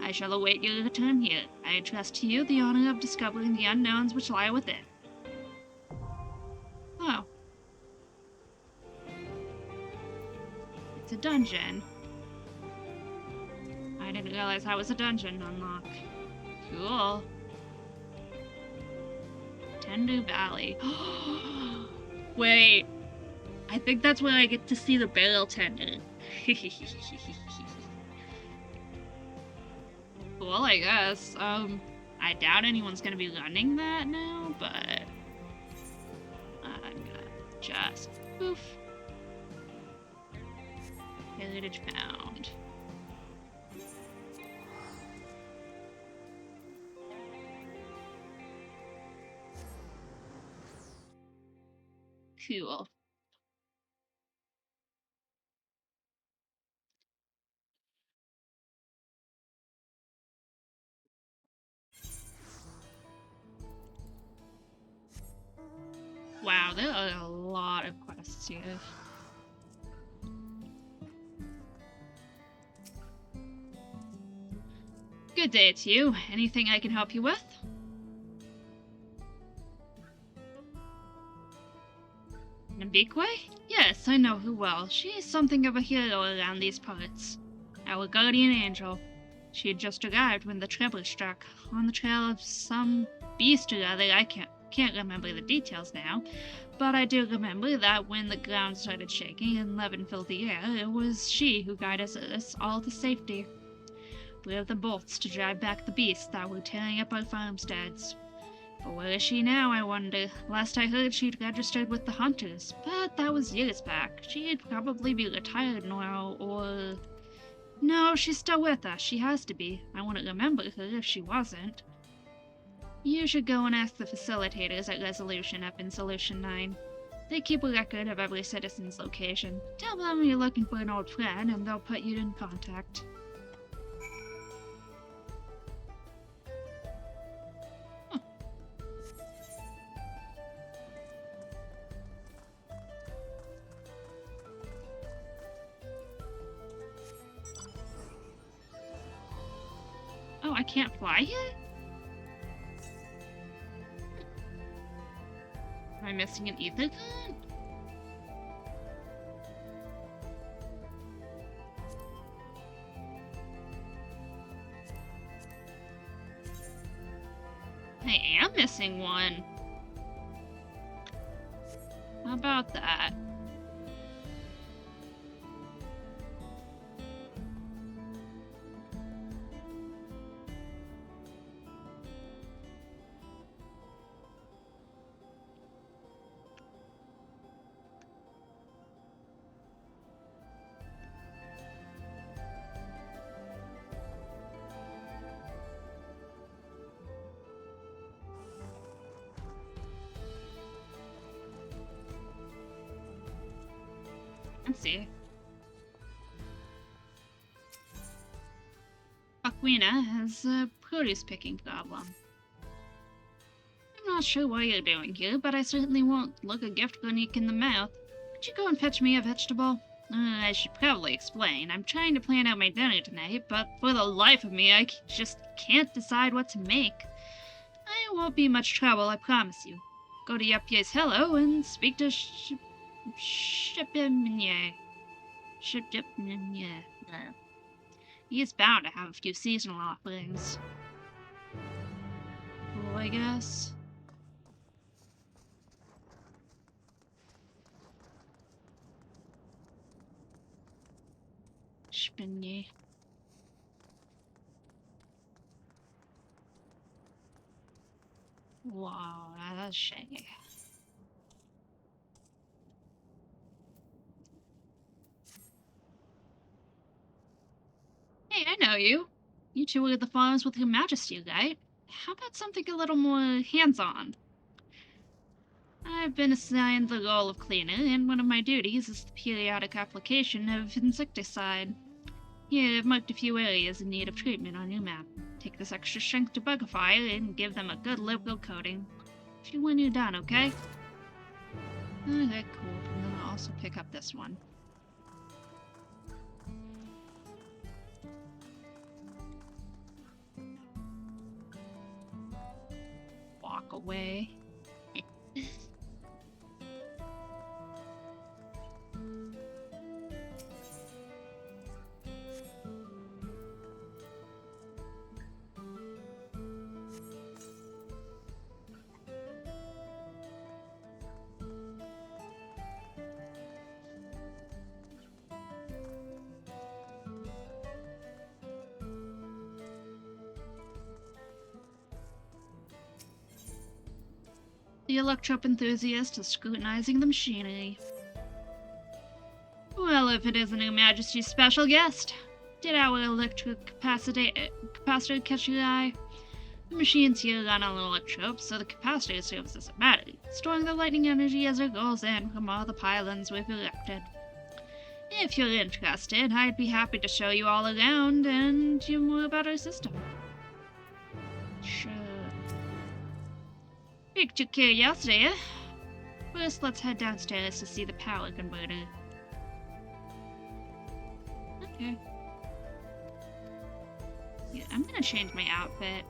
[SPEAKER 1] I shall await your return here. I entrust to you the honor of discovering the unknowns which lie within. Oh. It's a dungeon. I didn't realize that was a dungeon unlock. Cool. Tender Valley. Wait. I think that's where I get to see the barrel tender. Cool, I guess. I doubt anyone's gonna be running that now, but I'm gonna just poof. Heritage found. Cool. Wow, there are a lot of quests here. Good day to you. Anything I can help you with? Nambikwe? Yes, I know her well. She is something of a hero around these parts. Our guardian angel. She had just arrived when the tremor struck, on the trail of some beast or other. I can't remember the details now, but I do remember that when the ground started shaking and Levin filled the air, it was she who guided us all to safety. We have the bolts to drive back the beasts that were tearing up our farmsteads. But where is she now, I wonder? Last I heard, she'd registered with the Hunters, but that was years back. She'd probably be retired now, or... No, she's still with us. She has to be. I wouldn't remember her if she wasn't. You should go and ask the facilitators at Resolution up in Solution 9. They keep a record of every citizen's location. Tell them you're looking for an old friend, and they'll put you in contact. Oh, I can't fly here? Am I missing an ether current? I am missing one. How about that? Let's see. Aquina has a produce picking problem. I'm not sure what you're doing here, but I certainly won't look a gift unique in the mouth. Could you go and fetch me a vegetable? I should probably explain. I'm trying to plan out my dinner tonight, but for the life of me, I just can't decide what to make. I won't be much trouble, I promise you. Go to Yupye's Hello and speak to Shipimye. He's bound to have a few seasonal offerings. Cool, I guess. Spinny. Wow, that's shaggy. Hey, I know you. You two were the farms with Her Majesty, right? How about something a little more hands-on? I've been assigned the role of cleaner, and one of my duties is the periodic application of insecticide. Here, I've marked a few areas in need of treatment on your map. Take this extra strength to Bugafire and give them a good liberal coating. A few when you're done, okay? Okay, cool. And then I'll also pick up this one. Walk away. The electrop enthusiast is scrutinizing the machinery. Well, if it isn't Her Majesty's special guest, did our electric capacitor catch your eye? The machines here run on electrope, so the capacitor serves as a battery, storing the lightning energy as it rolls in from all the pylons we've erected. If you're interested, I'd be happy to show you all around and you more about our system. Sure. Piqued your curiosity, eh? First, let's head downstairs to see the power converter. Okay. Yeah, I'm gonna change my outfit.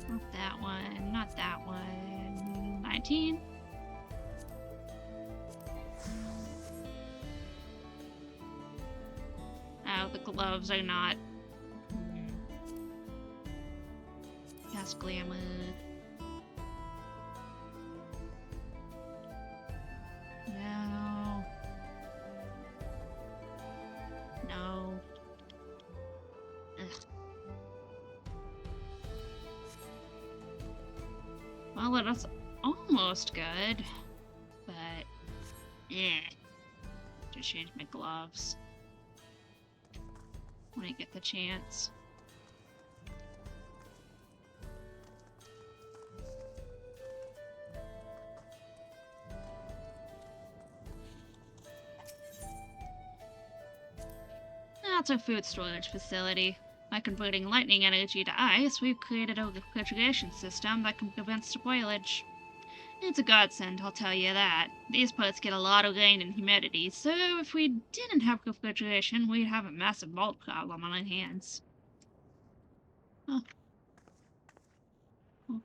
[SPEAKER 1] Not that one, not that one. 19? Oh, the gloves are not. Yes, glamour. No. No. Ugh. Well, that's almost good, but just change my gloves when I get the chance. That's our food storage facility. By converting lightning energy to ice, we've created a refrigeration system that can prevent spoilage. It's a godsend, I'll tell you that. These parts get a lot of rain and humidity, so if we didn't have refrigeration, we'd have a massive mold problem on our hands. Oh. Oh.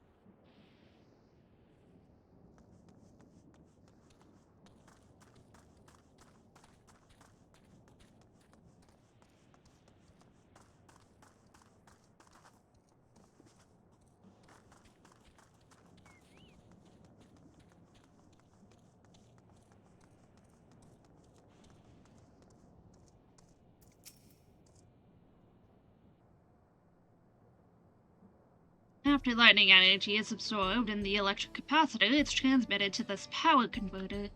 [SPEAKER 1] After lightning energy is absorbed in the electric capacitor, it's transmitted to this power converter.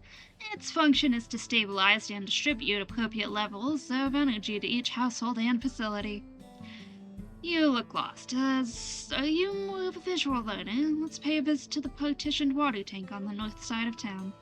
[SPEAKER 1] Its function is to stabilize and distribute appropriate levels of energy to each household and facility. You look lost. Are you more of a visual learner? Let's pay a visit to the partitioned water tank on the north side of town.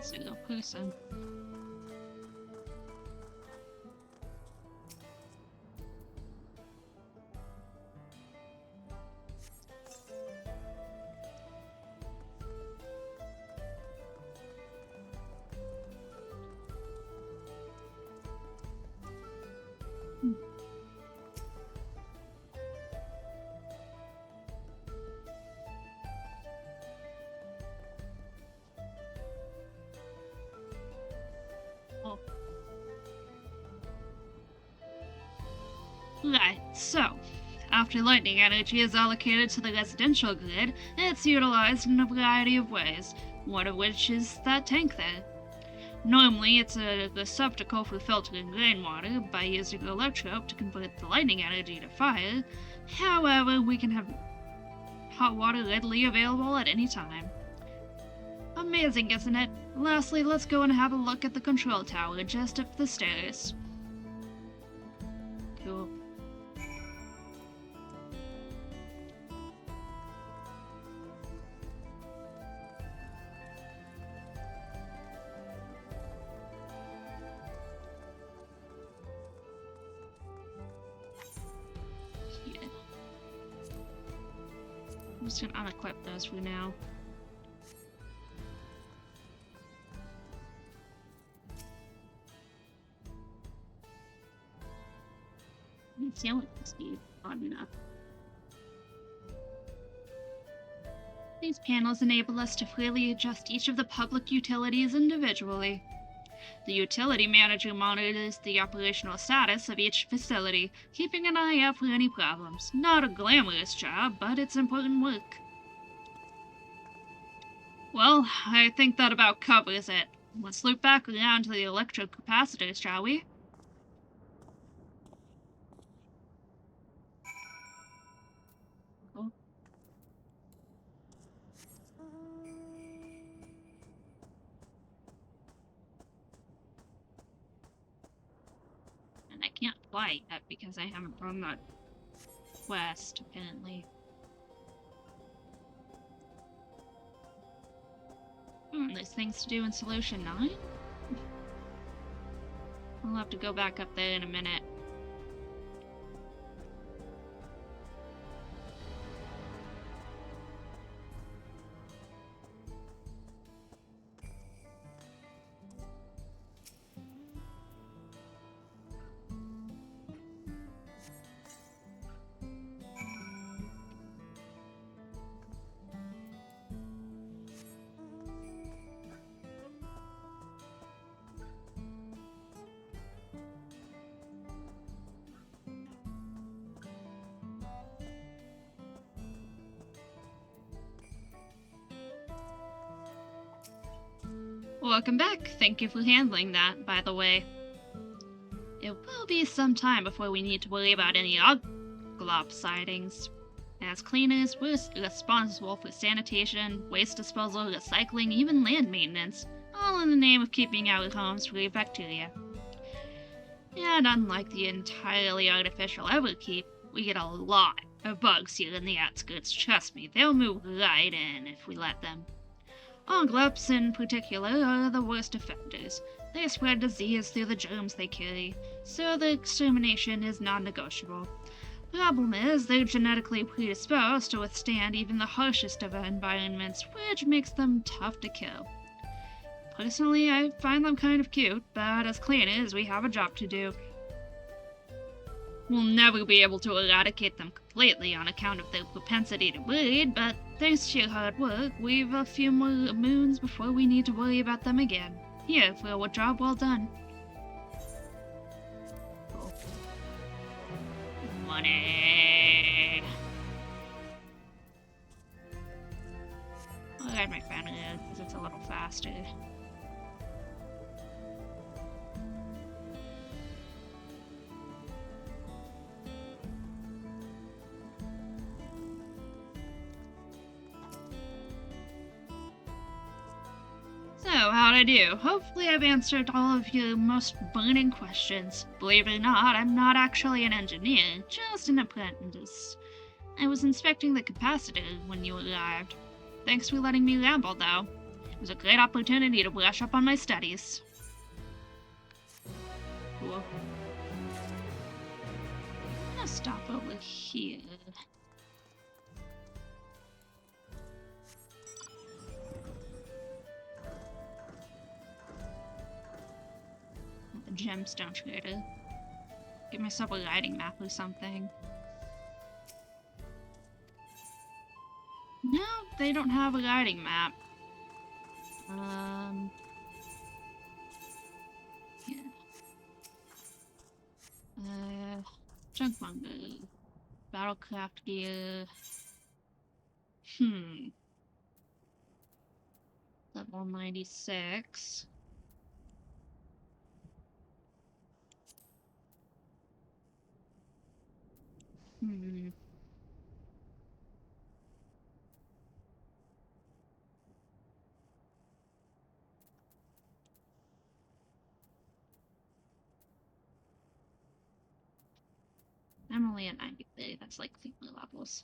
[SPEAKER 1] That's a real person. Oh. Right, so, after lightning energy is allocated to the residential grid, it's utilized in a variety of ways, one of which is that tank there. Normally, it's a receptacle for filtering rainwater by using an electrode to convert the lightning energy to fire. However, we can have hot water readily available at any time. Amazing, isn't it? Lastly, let's go and have a look at the control tower just up the stairs. Cool. Yeah. I'm just gonna unequip those for now. Sailing speed on enough. These panels enable us to freely adjust each of the public utilities individually. The utility manager monitors the operational status of each facility, keeping an eye out for any problems. Not a glamorous job, but it's important work. Well, I think that about covers it. Let's loop back around to the electrocapacitors, shall we? Cool. And I can't fly yet because I haven't done that quest, apparently. There's things to do in Solution 9? I'll have to go back up there in a minute. Welcome back. Thank you for handling that, by the way. It will be some time before we need to worry about any Oglop sightings. As cleaners, we're responsible for sanitation, waste disposal, recycling, even land maintenance, all in the name of keeping our homes free of bacteria. And unlike the entirely artificial Everkeep, we get a lot of bugs here in the outskirts. Trust me, they'll move right in if we let them. Oglops, in particular, are the worst offenders. They spread disease through the germs they carry, so the extermination is non-negotiable. Problem is, they're genetically predisposed to withstand even the harshest of environments, which makes them tough to kill. Personally, I find them kind of cute, but as cleaners, we have a job to do. We'll never be able to eradicate them completely on account of their propensity to breed, but thanks to your hard work, we've a few more moons before we need to worry about them again. Here, for a job well done. Cool. Money! I'll ride my fan in because it's a little faster. So, how'd I do? Hopefully I've answered all of your most burning questions. Believe it or not, I'm not actually an engineer, just an apprentice. I was inspecting the capacitor when you arrived. Thanks for letting me ramble, though. was a great opportunity to brush up on my studies. Cool. I'm gonna stop over here. The gemstone trader. Get myself a riding map or something. No, they don't have a riding map. Yeah. Junk bunga. Battlecraft gear. Level 96. I'm only at 93. That's like 3 levels.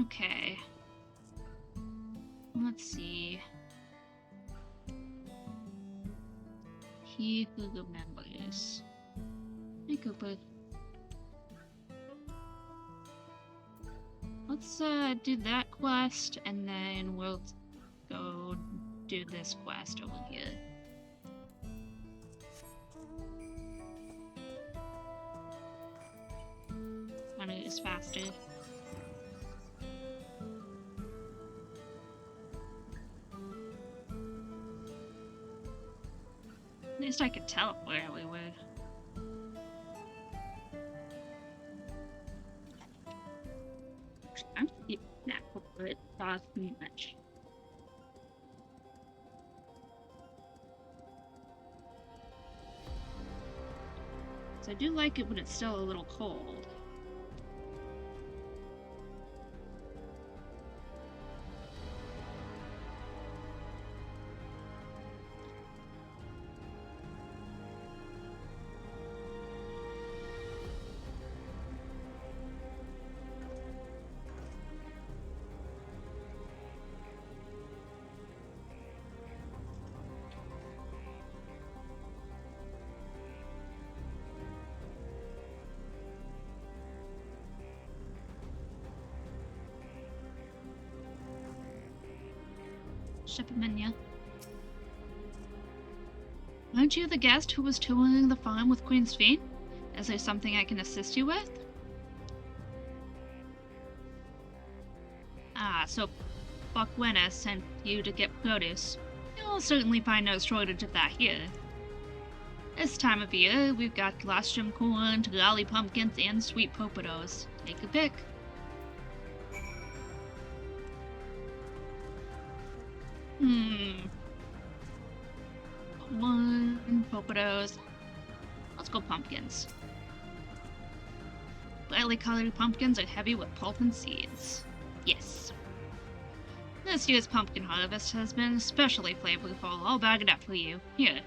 [SPEAKER 1] Okay. Let's see. He who remembers. Hey, Cooper. Let's do that quest, and then we'll go do this quest over here. Wanna do this faster. At least I could tell where we were. I'm keeping that before it costs me much. So I do like it when it's still a little cold. Shipmania. Aren't you the guest who was touring the farm with Queen's Feet? Is there something I can assist you with? Ah, so Buckwena sent you to get produce. You'll certainly find no shortage of that here. This time of year, we've got colostrum corn, lolly pumpkins, and sweet potatoes. Take a pick. Corn, potatoes. Let's go pumpkins. Brightly colored pumpkins are heavy with pulp and seeds. Yes. This year's pumpkin harvest has been especially flavorful, all bagged up for you. Here.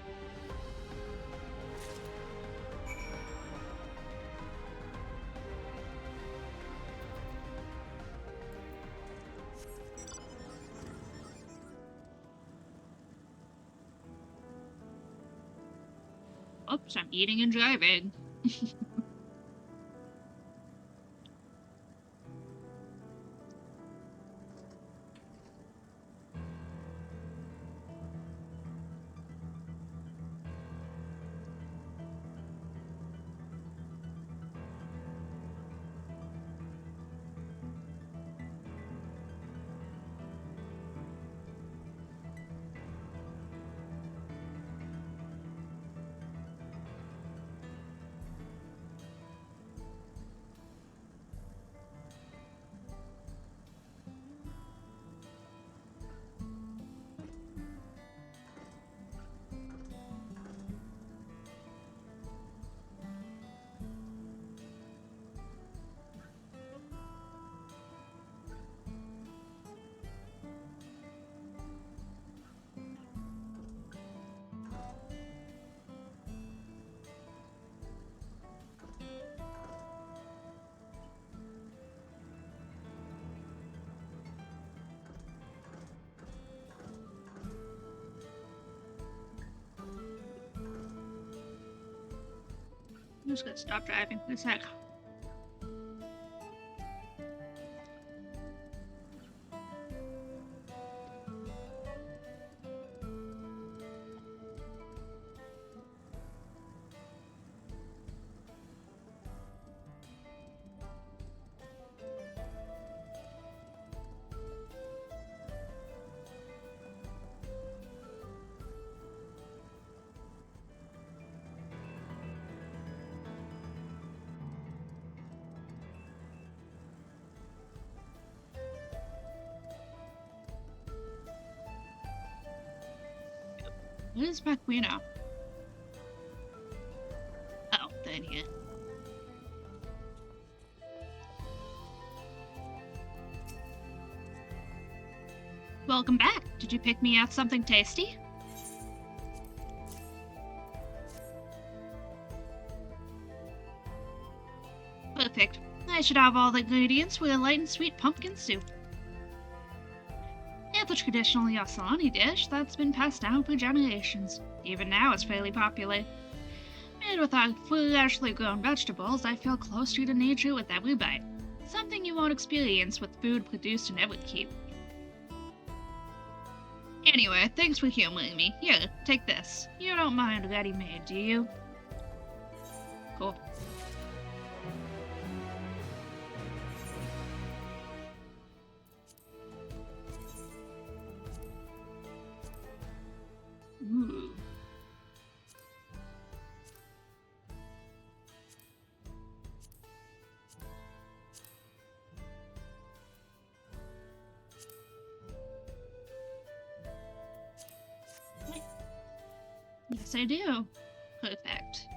[SPEAKER 1] Oops, I'm eating and driving. I'm just gonna stop driving for a sec. What is Macuino? Oh, the idiot. Welcome back. Did you pick me out something tasty? Perfect. I should have all the ingredients for a light and sweet pumpkin soup. It's a traditional Yasani dish that's been passed down for generations. Even now, it's fairly popular. Made with our freshly grown vegetables, I feel closer to nature with every bite. Something you won't experience with food produced in Everkeep. Anyway, thanks for humoring me. Here, take this. You don't mind ready-made, do you? Cool. Ooh. Yes, I do. Perfect.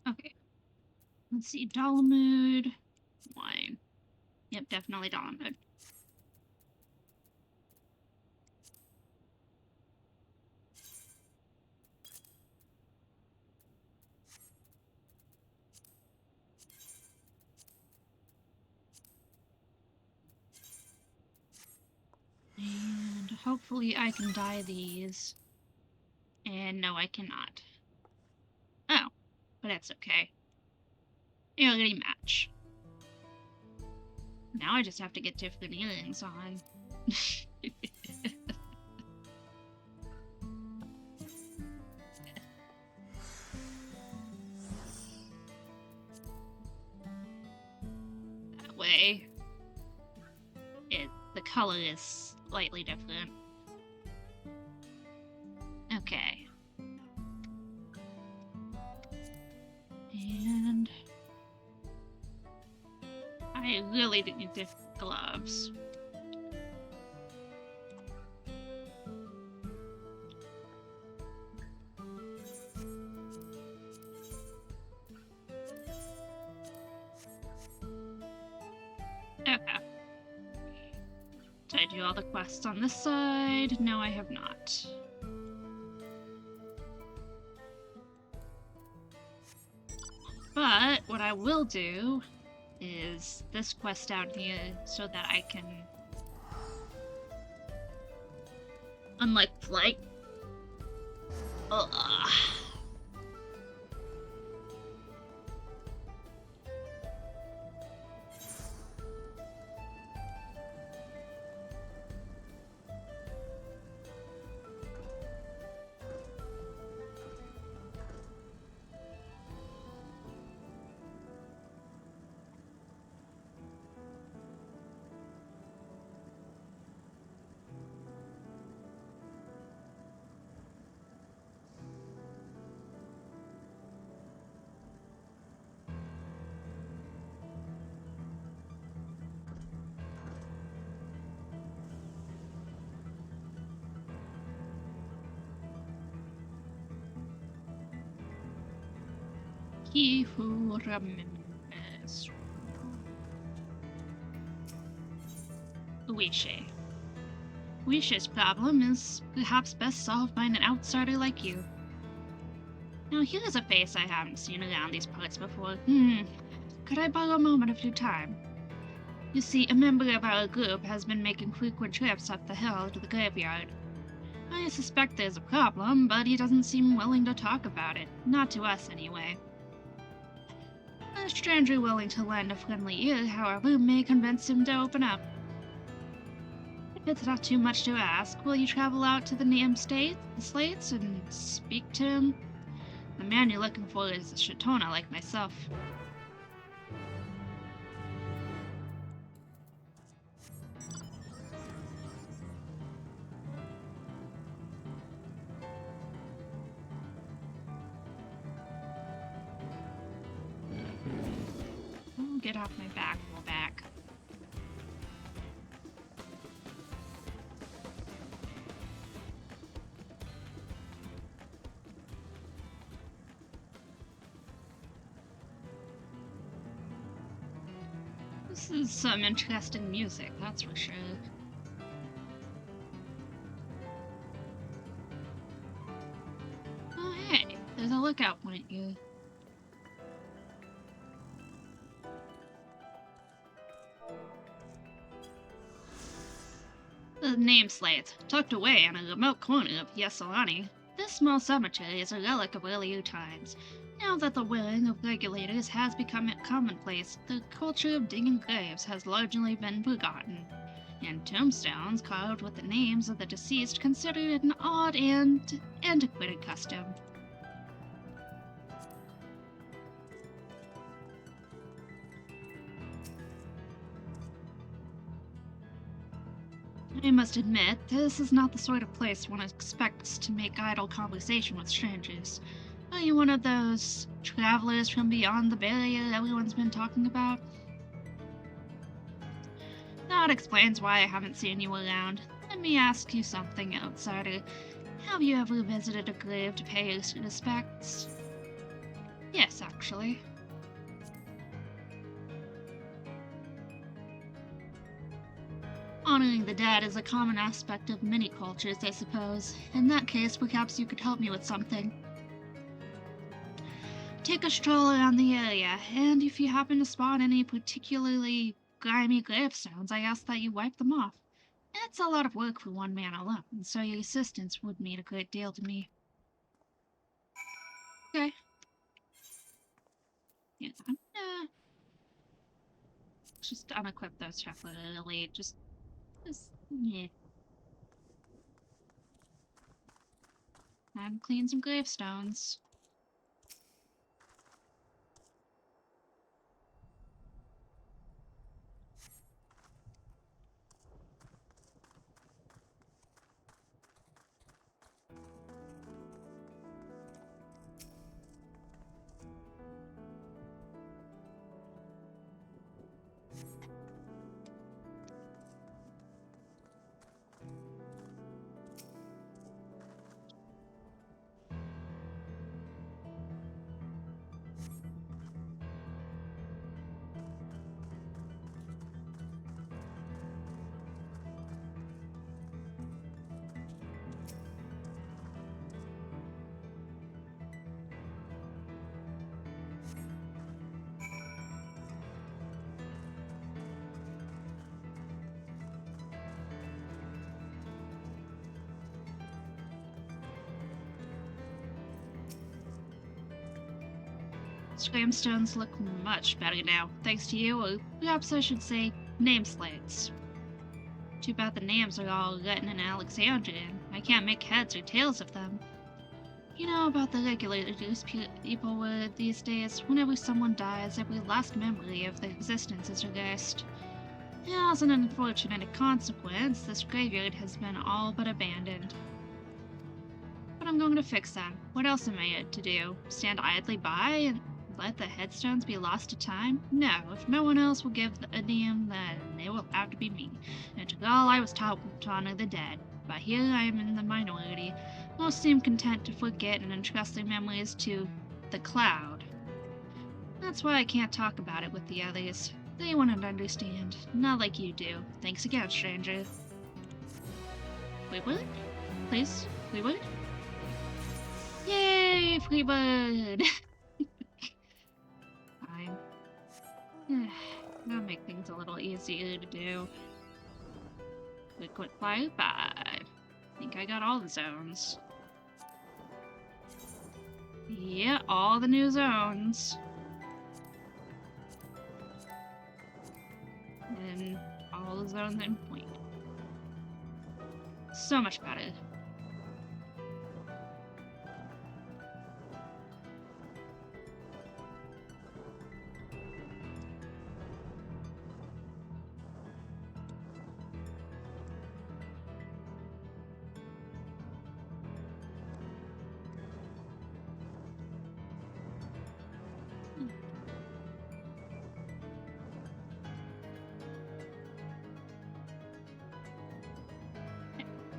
[SPEAKER 1] Okay. Let's see. Dollar mood. Wine. Yep, definitely dollar mood. And hopefully I can dye these. And no, I cannot. Oh, but that's okay. It'll really match. Now I just have to get different earrings on. That way, the color is slightly different. Okay. And I really need different gloves. Okay. Did I do all the quests on this side? No, I have not. But what I will do is this quest out here so that I can unlock flight. Ugh. He who remembers. Uiche. Wishes problem is perhaps best solved by an outsider like you. Now here's a face I haven't seen around these parts before. Could I borrow a moment of your time? You see, a member of our group has been making frequent trips up the hill to the graveyard. I suspect there's a problem, but he doesn't seem willing to talk about it. Not to us, anyway. A stranger willing to lend a friendly ear, however, may convince him to open up. If it's not too much to ask, will you travel out to the named slates and speak to him? The man you're looking for is a Shatona like myself. Oh, get off my back, go back. This is some interesting music, that's for sure. Oh hey, there's a lookout point here. The name slate, tucked away in a remote corner of Yesolani. This small cemetery is a relic of earlier times. Now that the wearing of regulators has become commonplace, the culture of digging graves has largely been forgotten, and tombstones carved with the names of the deceased considered an odd and antiquated custom. I must admit, this is not the sort of place one expects to make idle conversation with strangers. Are you one of those travelers from beyond the barrier everyone's been talking about? That explains why I haven't seen you around. Let me ask you something, outsider. Have you ever visited a grave to pay your respects? Yes, actually. Honoring the dead is a common aspect of many cultures, I suppose. In that case, perhaps you could help me with something. Take a stroll around the area, and if you happen to spot any particularly grimy gravestones, I ask that you wipe them off. It's a lot of work for one man alone, so your assistance would mean a great deal to me. Okay. Yeah, I'm gonna just unequip those temporarily. Just yeah. And clean some gravestones. Gravestones look much better now, thanks to you, or perhaps I should say name slates. Too bad the names are all written in Alexandrian. I can't make heads or tails of them. You know about the regulators people with these days. Whenever someone dies, every last memory of their existence is erased. As an unfortunate consequence, this graveyard has been all but abandoned. But I'm going to fix that. What else am I to do? Stand idly by and let the headstones be lost to time? No, if no one else will give a damn, then it will have to be me. After all, I was taught to honor the dead, but here I am in the minority. Most seem content to forget and entrust their memories to the cloud. That's why I can't talk about it with the others. They wouldn't understand. Not like you do. Thanks again, stranger. Fleetwood? Please, Fleetwood? Yay, Fleetwood! Fine. That'll make things a little easier to do. Quick fire 5. I think I got all the zones. Yeah, all the new zones. And all the zones in point. So much better.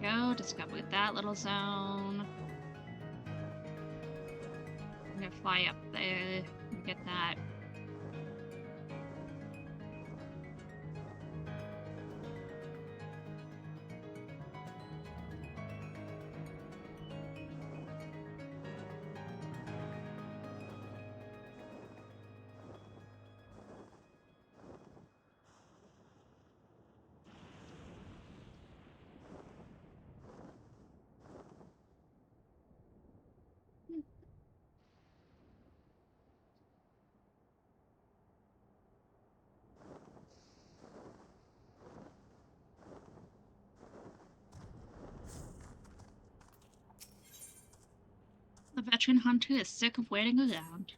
[SPEAKER 1] Go discover that little zone. I'm gonna fly up there and get that. The veteran hunter is sick of waiting around.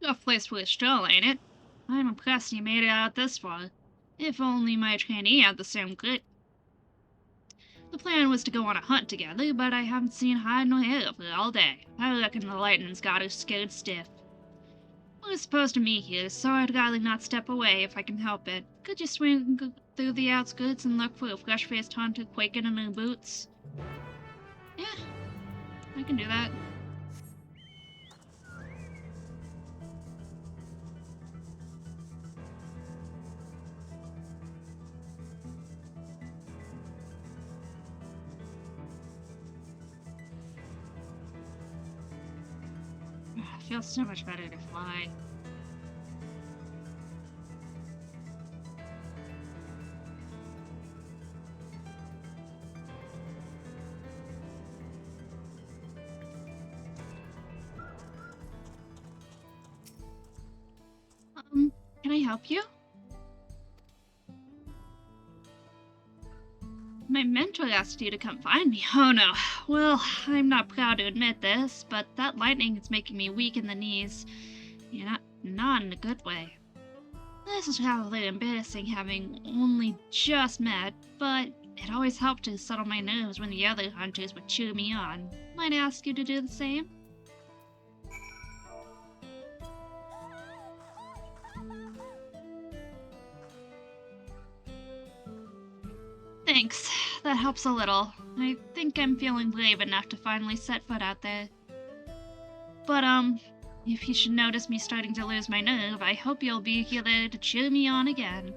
[SPEAKER 1] Tough place for a stroll, ain't it? I'm impressed you made it out this far. If only my trainee had the same grit. The plan was to go on a hunt together, but I haven't seen hide nor hair of her all day. I reckon the lightning's got her scared stiff. We're supposed to meet here, so I'd rather not step away if I can help it. Could you swing through the outskirts and look for a fresh-faced hunter quaking in her boots? Yeah, I can do that. It feels so much better to fly. Can I help you? My mentor asked you to come find me. Oh no. Well, I'm not proud to admit this, but that lightning is making me weak in the knees. Not in a good way. This is rather embarrassing having only just met, but it always helped to settle my nerves when the other hunters would cheer me on. Might I ask you to do the same? Thanks. That helps a little. I think I'm feeling brave enough to finally set foot out there. But, if you should notice me starting to lose my nerve, I hope you'll be here there to cheer me on again.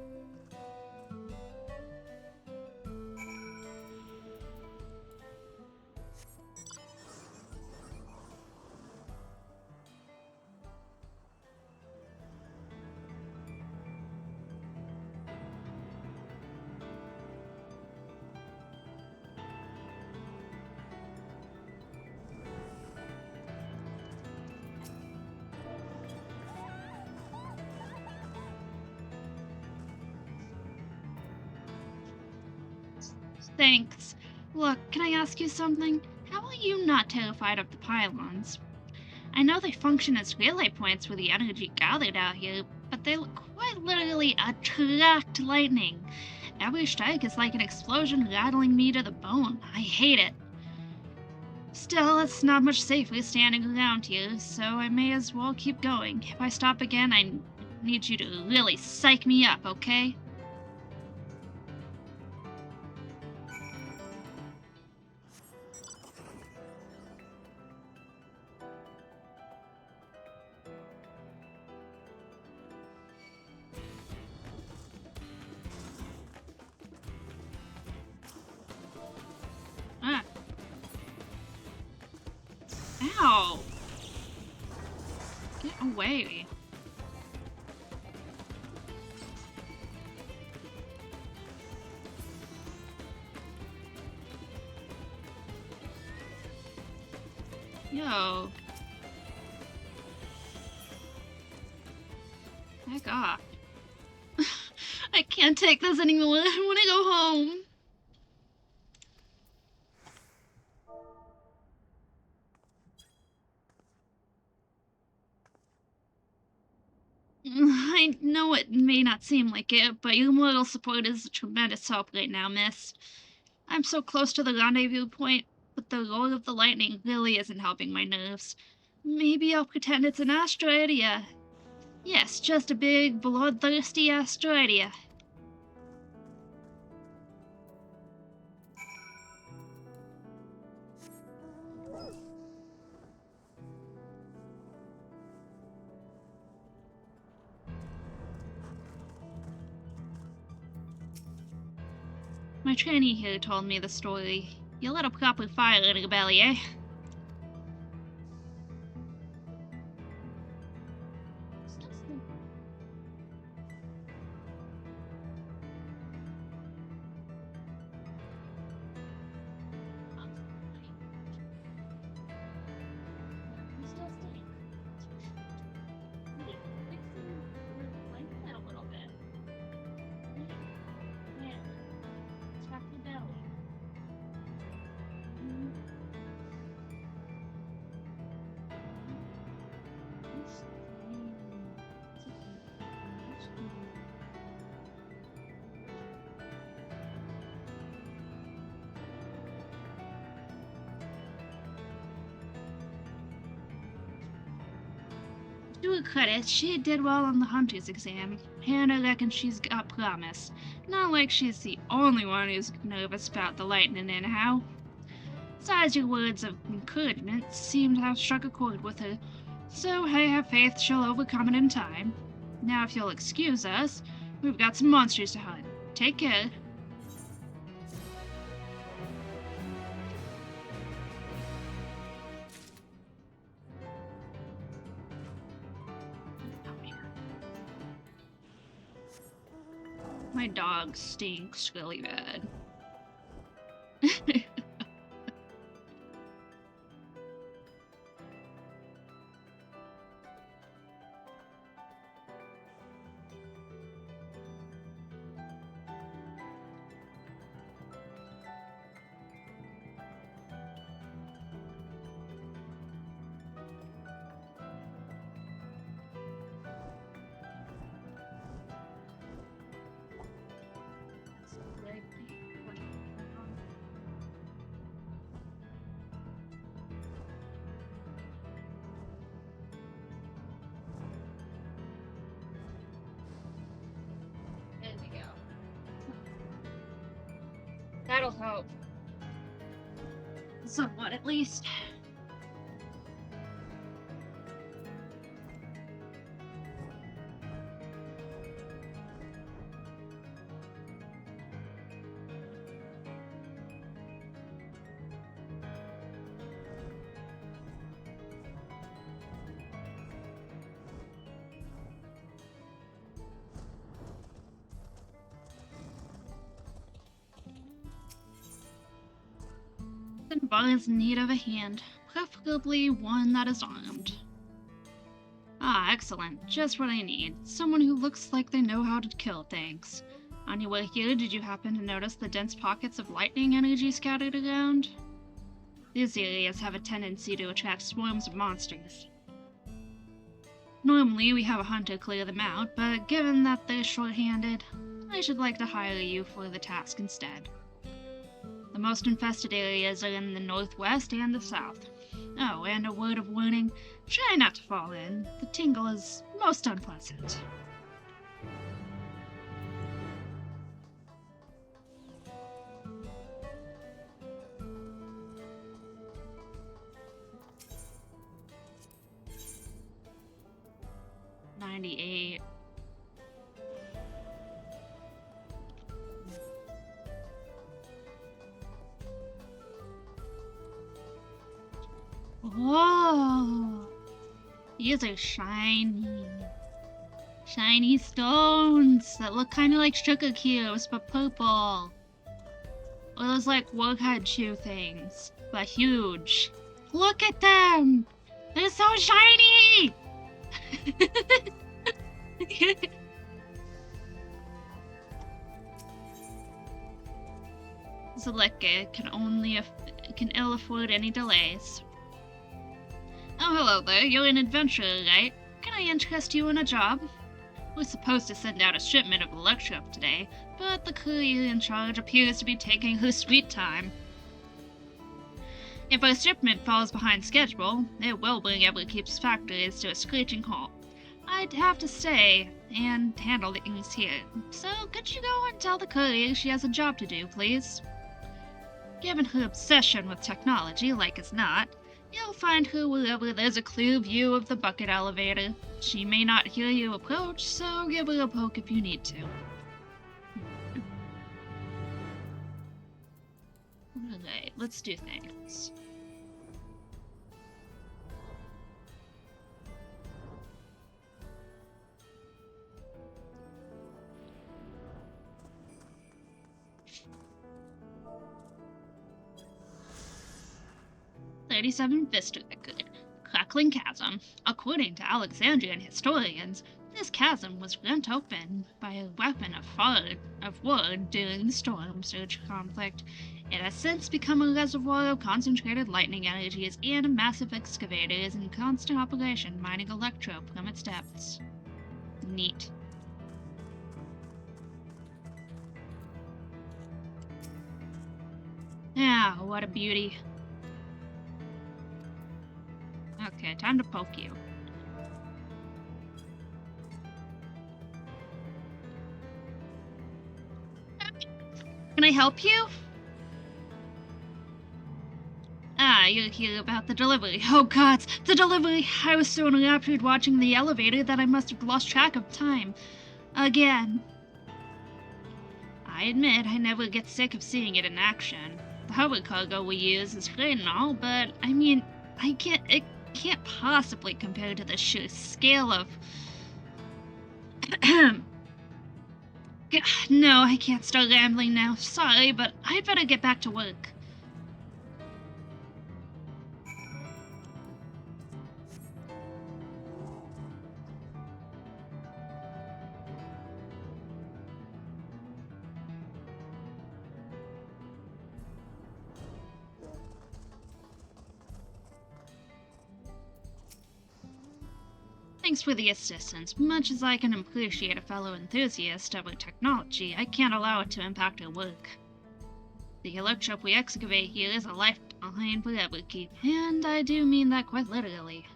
[SPEAKER 1] Thanks. Look, can I ask you something? How are you not terrified of the pylons? I know they function as relay points for the energy gathered out here, but they quite literally attract lightning. Every strike is like an explosion rattling me to the bone. I hate it. Still, it's not much safer standing around here, so I may as well keep going. If I stop again, I need you to really psych me up, okay? Ow! Get away. Yo. Back off. I can't take this anymore. I want to go home. I know it may not seem like it, but your moral support is a tremendous help right now, miss. I'm so close to the rendezvous point, but the roar of the lightning really isn't helping my nerves. Maybe I'll pretend it's an asteroid, yeah. Yes, just a big, bloodthirsty asteroid, yeah. My trainee here told me the story. You lit a proper fire in her belly, eh? To her credit, she did well on the hunter's exam, and I reckon she's got promise. Not like she's the only one who's nervous about the lightning anyhow. Besides, your words of encouragement seem to have struck a chord with her, so I have faith she'll overcome it in time. Now, if you'll excuse us, we've got some monsters to hunt. Take care. My dog stinks really bad. There we go. That'll help. Somewhat, at least. Bug is in need of a hand, preferably one that is armed. Ah, excellent. Just what I need. Someone who looks like they know how to kill things. On your way here, did you happen to notice the dense pockets of lightning energy scattered around? These areas have a tendency to attract swarms of monsters. Normally, we have a hunter clear them out, but given that they're short-handed, I should like to hire you for the task instead. The most infested areas are in the northwest and the south. Oh, and a word of warning, try not to fall in. The tingle is most unpleasant. $98. Whoa! These are shiny. Shiny stones that look kind of like sugar cubes, but purple. Or those like warhead chew things, but huge. Look at them! They're so shiny! Zaleka can ill afford any delays. Oh, hello there. You're an adventurer, right? Can I interest you in a job? We're supposed to send out a shipment of electro today, but the courier in charge appears to be taking her sweet time. If our shipment falls behind schedule, it will bring Everkeep's factories to a screeching halt. I'd have to stay and handle things here, so could you go and tell the courier she has a job to do, please? Given her obsession with technology, like as not, you'll find her wherever there's a clear view of the bucket elevator. She may not hear you approach, so give her a poke if you need to. Alright, let's do things. "37 Vista record. Crackling chasm. According to Alexandrian historians, this chasm was rent open by a weapon of war during the storm surge conflict. It has since become a reservoir of concentrated lightning energies, and a massive excavator is in constant operation mining electro from its depths." Neat. Ah, what a beauty. Okay, time to poke you. Can I help you? Ah, you're here about the delivery. Oh gods, the delivery! I was so enraptured watching the elevator that I must have lost track of time. Again. I admit I never get sick of seeing it in action. The hover cargo we use is great and all, but I mean, it can't possibly compare to the sheer scale of... No, I can't start rambling now. Sorry, but I'd better get back to work. Thanks for the assistance. Much as I can appreciate a fellow enthusiast over technology, I can't allow it to impact our work. The electrope we excavate here is a lifeline for Everkeep, and I do mean that quite literally.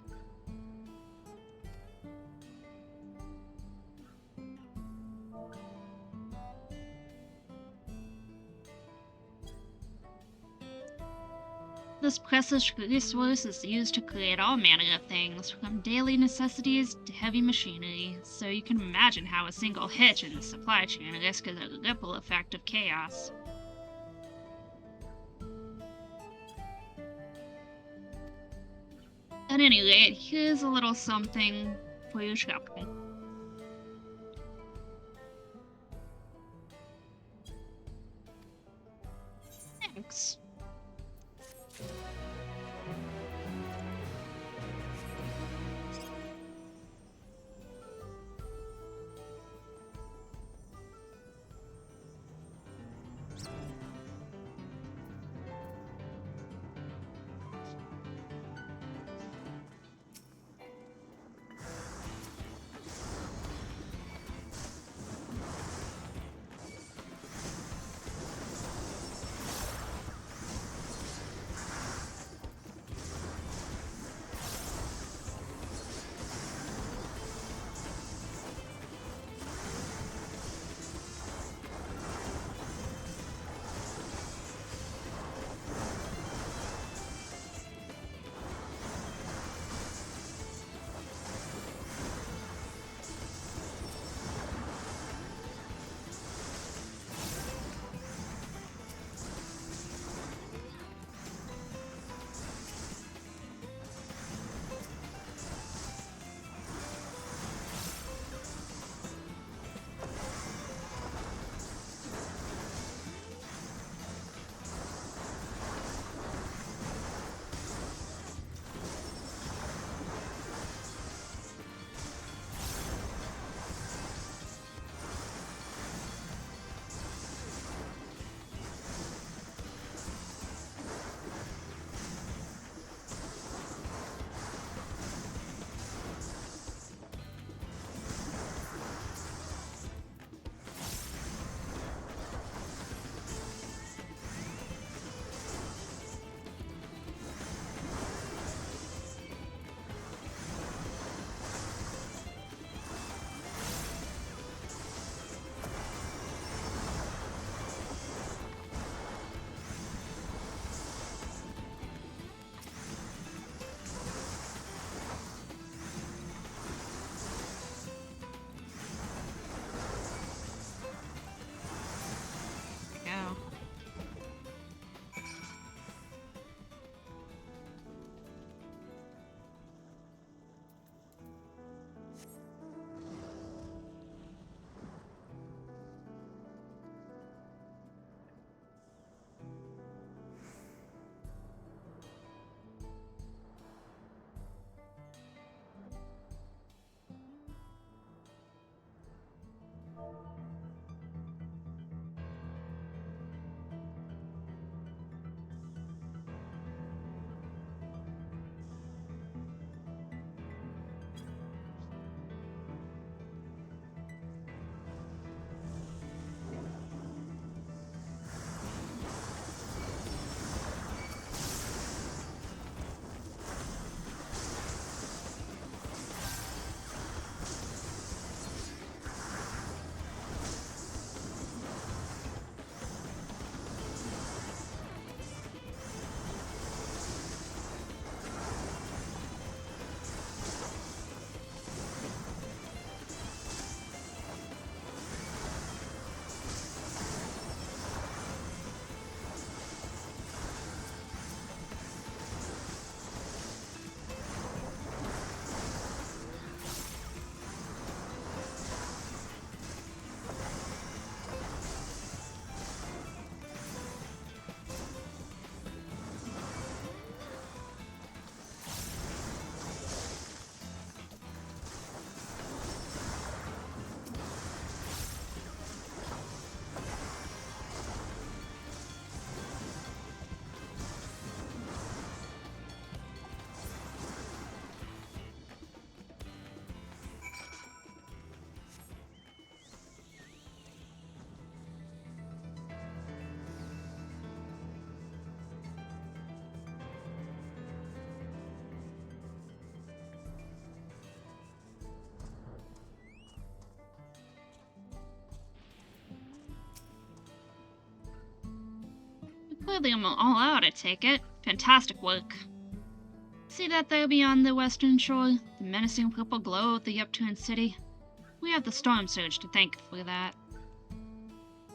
[SPEAKER 1] This precious resource is used to create all manner of things, from daily necessities to heavy machinery, so you can imagine how a single hitch in the supply chain risks a ripple effect of chaos. At any rate, here's a little something for your shopping. Thanks. Cleared them all out, I take it. Fantastic work. See that there beyond the western shore? The menacing purple glow of the upturned city? We have the storm surge to thank for that.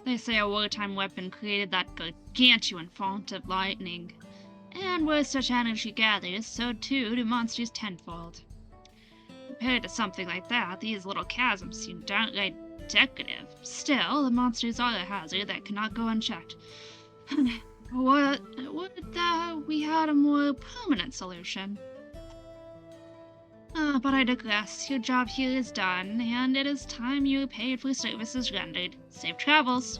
[SPEAKER 1] They say a wartime weapon created that gargantuan font of lightning. And where such energy gathers, so too do monsters tenfold. Compared to something like that, these little chasms seem downright decorative. Still, the monsters are a hazard that cannot go unchecked. Would that we had a more permanent solution. But I digress. Your job here is done, and it is time you paid for services rendered. Safe travels.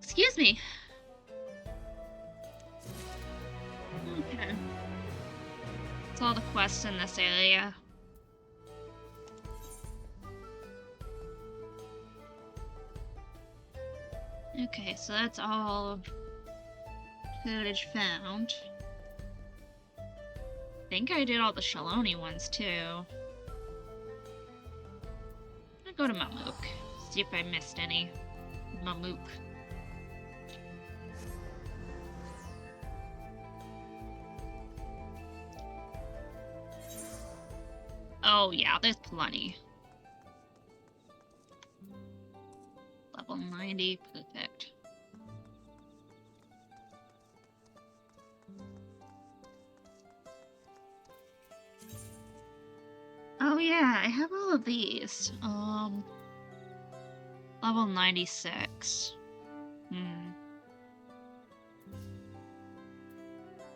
[SPEAKER 1] Excuse me. Okay. That's all the quests in this area. Okay, so that's all footage found. I think I did all the Shaloni ones too. I'm gonna go to Mamook. See if I missed any. Mamook. Oh yeah, there's plenty. Level 90, perfect. Oh yeah, I have all of these. Level 96.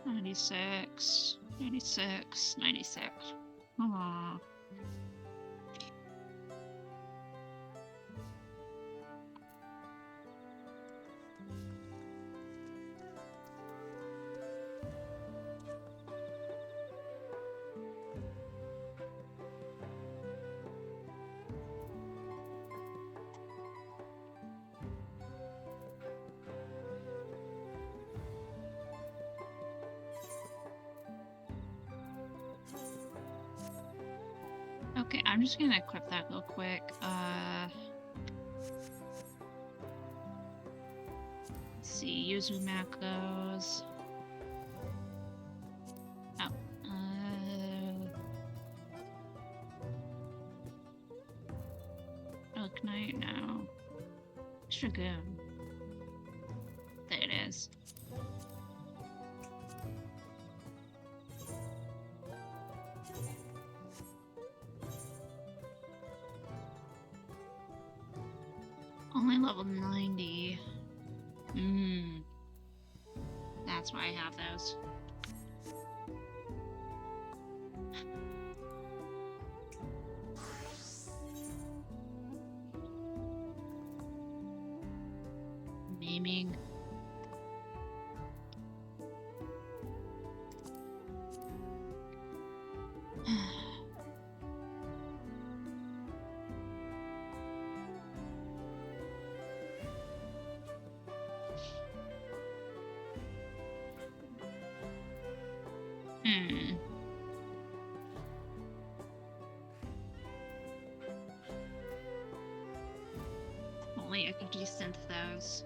[SPEAKER 1] 96, 96, 96. Aww. Okay, I'm just gonna equip that real quick. Let's see, use macros. Oh, Elk Knight, no. Dragoon. There it is. Only level 90. That's why I have those. Naming. Only I could desynth those.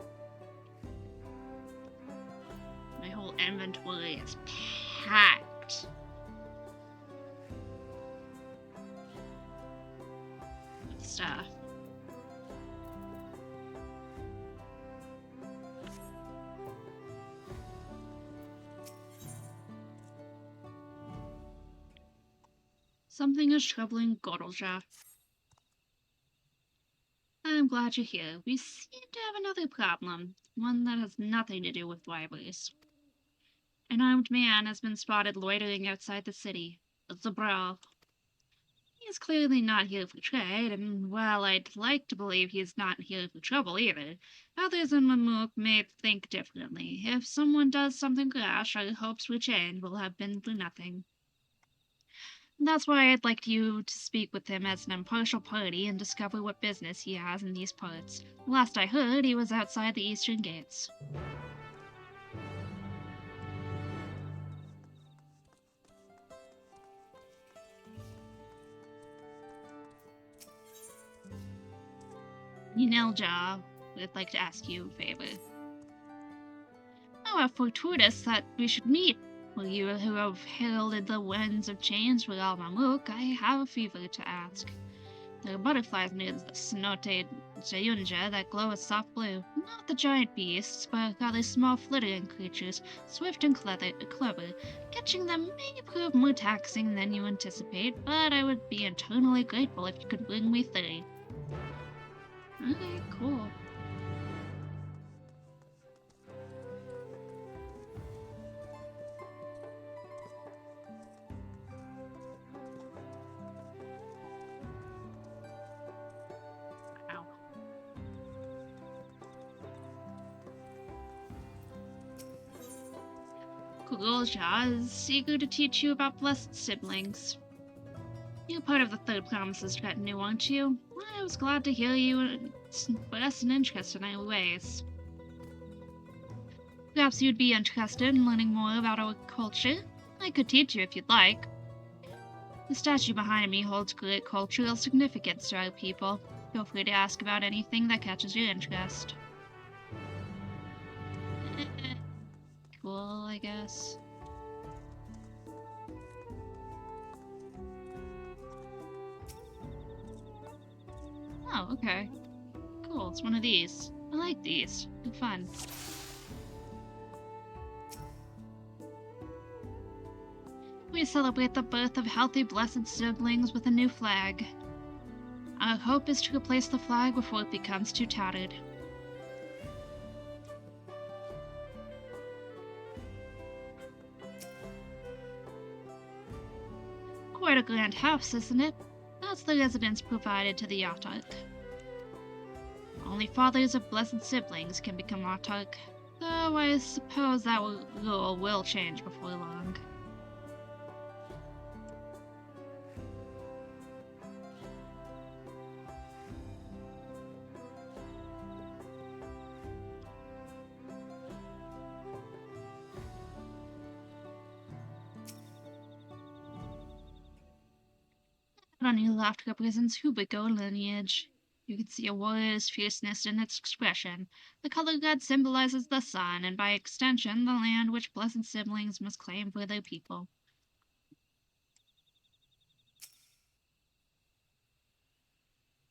[SPEAKER 1] My whole inventory is packed with stuff. Something is troubling Godolja. I'm glad you're here. We seem to have another problem, one that has nothing to do with libraries. An armed man has been spotted loitering outside the city, Zabral. He is clearly not here for trade, and while I'd like to believe he is not here for trouble either, others in Mamook may think differently. If someone does something rash, our hopes for change will have been for nothing. That's why I'd like you to speak with him as an impartial party and discover what business he has in these parts. Last I heard, he was outside the eastern gates. Yinelja would like to ask you a favor. How fortuitous that we should meet. Will you who have heralded the winds of change with Al Mamuk, I have a favor to ask. There are butterflies near the cenote Jayunja that glow a soft blue. Not the giant beasts, but rather small flittering creatures, swift and clever. Catching them may prove more taxing than you anticipate, but I would be eternally grateful if you could bring me 3. Okay, cool. Wow. Kurolja is eager to teach you about blessed siblings. You're part of the Third Promises retinue, aren't you? I was glad to hear you express an interest in our ways. Perhaps you'd be interested in learning more about our culture. I could teach you if you'd like. The statue behind me holds great cultural significance to our people. Feel free to ask about anything that catches your interest. Cool, I guess. Oh, okay. Cool, it's one of these. I like these. They're fun. We celebrate the birth of healthy, blessed siblings with a new flag. Our hope is to replace the flag before it becomes too tattered. Quite a grand house, isn't it? That's the residence provided to the autarch. Only fathers of blessed siblings can become autarch, though I suppose that rule will change before long. On your left represents Hubiko lineage. You can see a warrior's fierceness in its expression. The color red symbolizes the sun, and by extension, the land which blessed siblings must claim for their people.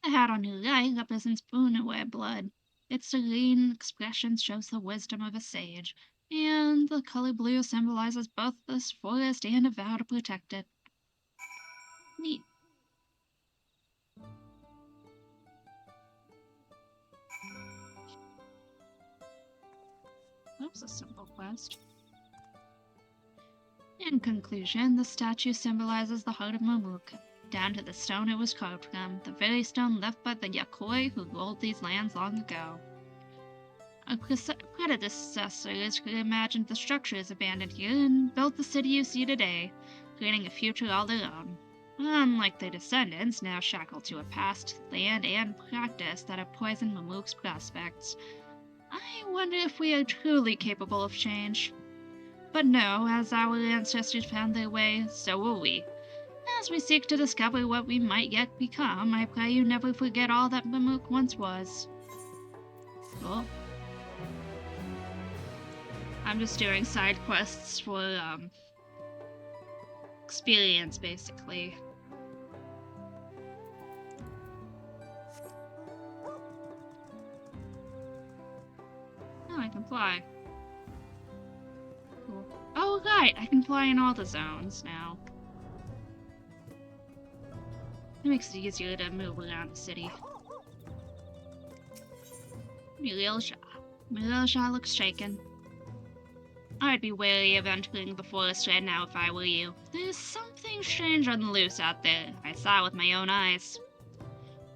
[SPEAKER 1] The hat on your right represents Bunaware blood. Its serene expression shows the wisdom of a sage, and the color blue symbolizes both this forest and a vow to protect it. Neat. That was a simple quest. In conclusion, the statue symbolizes the heart of Mamuk. Down to the stone it was carved from, the very stone left by the Yakoi who ruled these lands long ago. Our predecessors imagined the structures abandoned here and built the city you see today, creating a future all their own. Unlike their descendants, now shackled to a past, land, and practice that have poisoned Mamuk's prospects, I wonder if we are truly capable of change. But no, as our ancestors found their way, so will we. As we seek to discover what we might yet become, I pray you never forget all that Mamuk once was. Cool. I'm just doing side quests for, experience, basically. Oh, I can fly. Cool. Oh, right! I can fly in all the zones now. It makes it easier to move around the city. Mirilja looks shaken. I'd be wary of entering the forest right now if I were you. There's something strange on the loose out there. I saw it with my own eyes.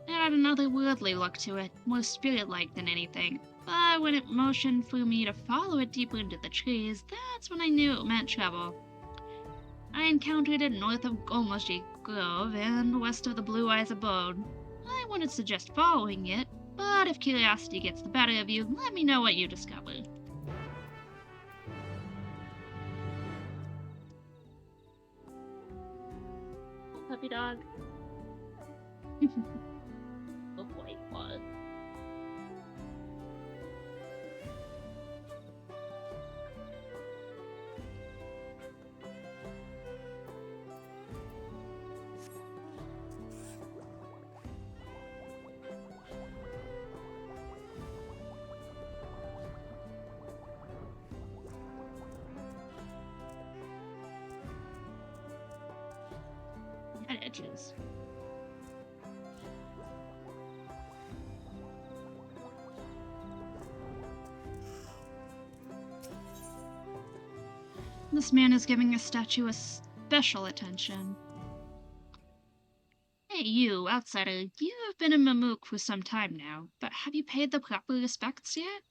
[SPEAKER 1] It had another worldly look to it, more spirit-like than anything. But when it motioned for me to follow it deeper into the trees, that's when I knew it meant trouble. I encountered it north of Golmoshi Grove and west of the Blue Eyes abode. I wouldn't suggest following it, but if curiosity gets the better of you, let me know what you discover. Puppy dog. Oh boy, what? statues. This man is giving a statue a special attention. Hey, you, outsider, you have been in Mamook for some time now, but have you paid the proper respects yet?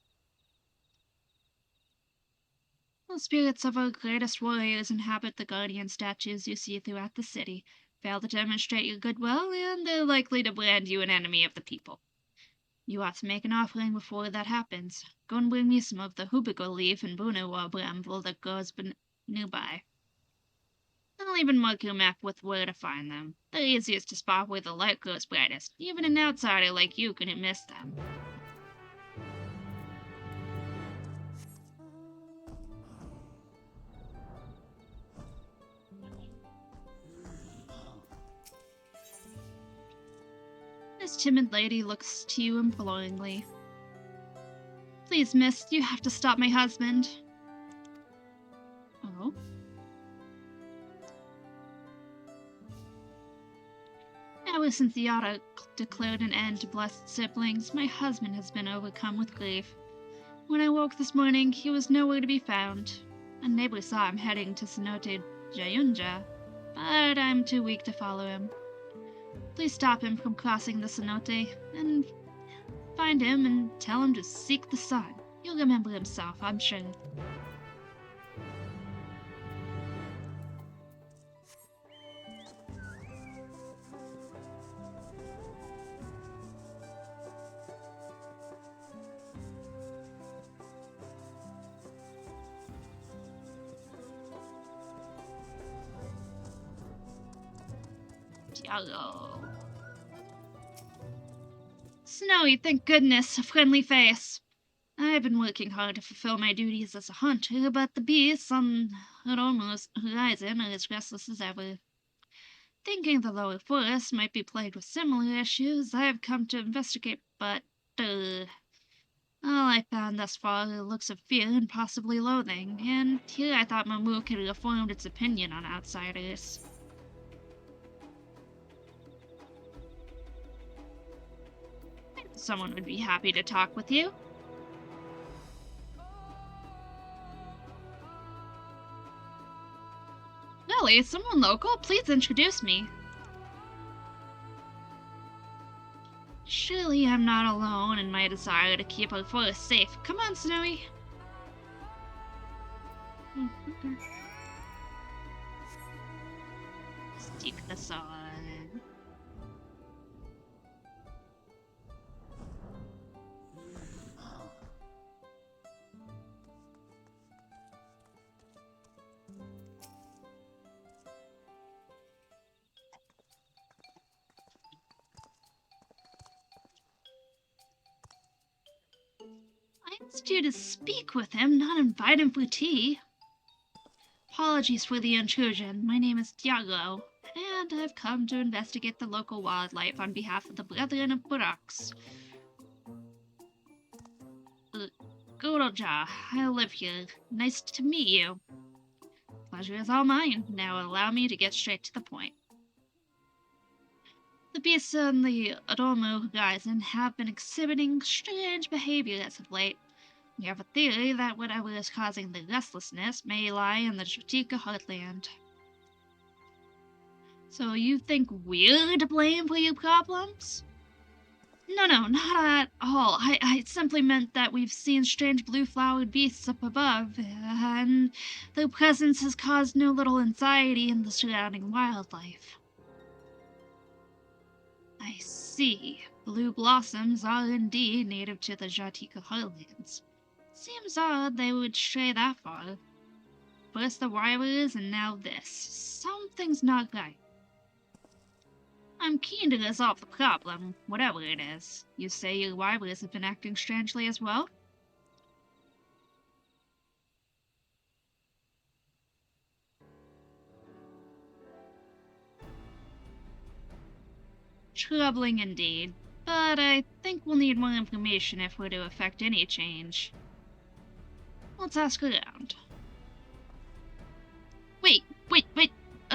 [SPEAKER 1] The spirits of our greatest warriors inhabit the guardian statues you see throughout the city. Fail to demonstrate your goodwill, and they're likely to brand you an enemy of the people. You ought to make an offering before that happens. Go and bring me some of the hubigo leaf and Bunawar bramble that grows nearby. I'll even mark your map with where to find them. They're easiest to spot where the light grows brightest. Even an outsider like you couldn't miss them. This timid lady looks to you imploringly. Please, miss, you have to stop my husband. Oh? Ever since the Yada declared an end to blessed siblings, my husband has been overcome with grief. When I woke this morning, he was nowhere to be found. A neighbor saw him heading to Cenote Jayunja, but I'm too weak to follow him. Please stop him from crossing the cenote, and find him and tell him to seek the sun. He'll remember himself, I'm sure. Yellow. Snowy, thank goodness, a friendly face. I've been working hard to fulfill my duties as a hunter, but the beasts on Hiromu's horizon are as restless as ever. Thinking the lower forest might be plagued with similar issues, I have come to investigate, but, all I found thus far are looks of fear and possibly loathing, and here I thought Mamook had reformed its opinion on outsiders. Someone would be happy to talk with you. Really? Someone local? Please introduce me. Surely I'm not alone in my desire to keep our forest safe. Come on, Snowy. Stick this on. I asked you to speak with him, not invite him for tea. Apologies for the intrusion. My name is Tiago, and I've come to investigate the local wildlife on behalf of the Brethren of Buraks. Goroja, I live here. Nice to meet you. Pleasure is all mine. Now allow me to get straight to the point. The beasts on the Adomu horizon have been exhibiting strange behavior as of late. We have a theory that whatever is causing the restlessness may lie in the Jatika heartland. So you think we're to blame for your problems? No, not at all. I simply meant that we've seen strange blue-flowered beasts up above, and their presence has caused no little anxiety in the surrounding wildlife. I see. Blue blossoms are indeed native to the Jatika heartlands. Seems odd they would stray that far. First the wyvers and now this. Something's not right. I'm keen to resolve the problem, whatever it is. You say your wyvers have been acting strangely as well? Troubling indeed, but I think we'll need more information if we're to effect any change. Let's ask around. Wait.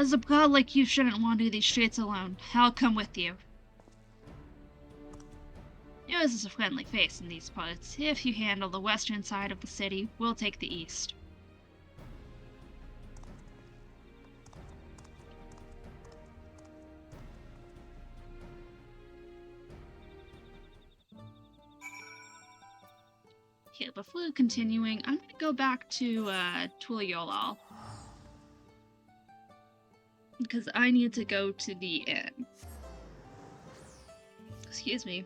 [SPEAKER 1] As a god like you shouldn't wander these streets alone. I'll come with you. Yours is a friendly face in these parts. If you handle the western side of the city, we'll take the east. Okay, before continuing, I'm gonna go back to Tuliolal. Because I need to go to the inn. Excuse me.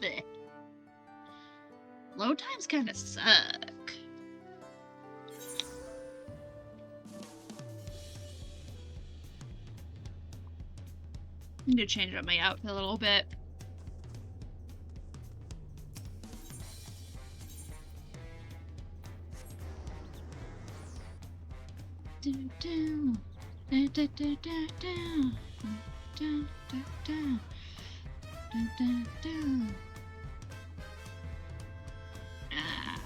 [SPEAKER 1] Blech. Load times kind of suck. I need to change up my outfit a little bit. Ah.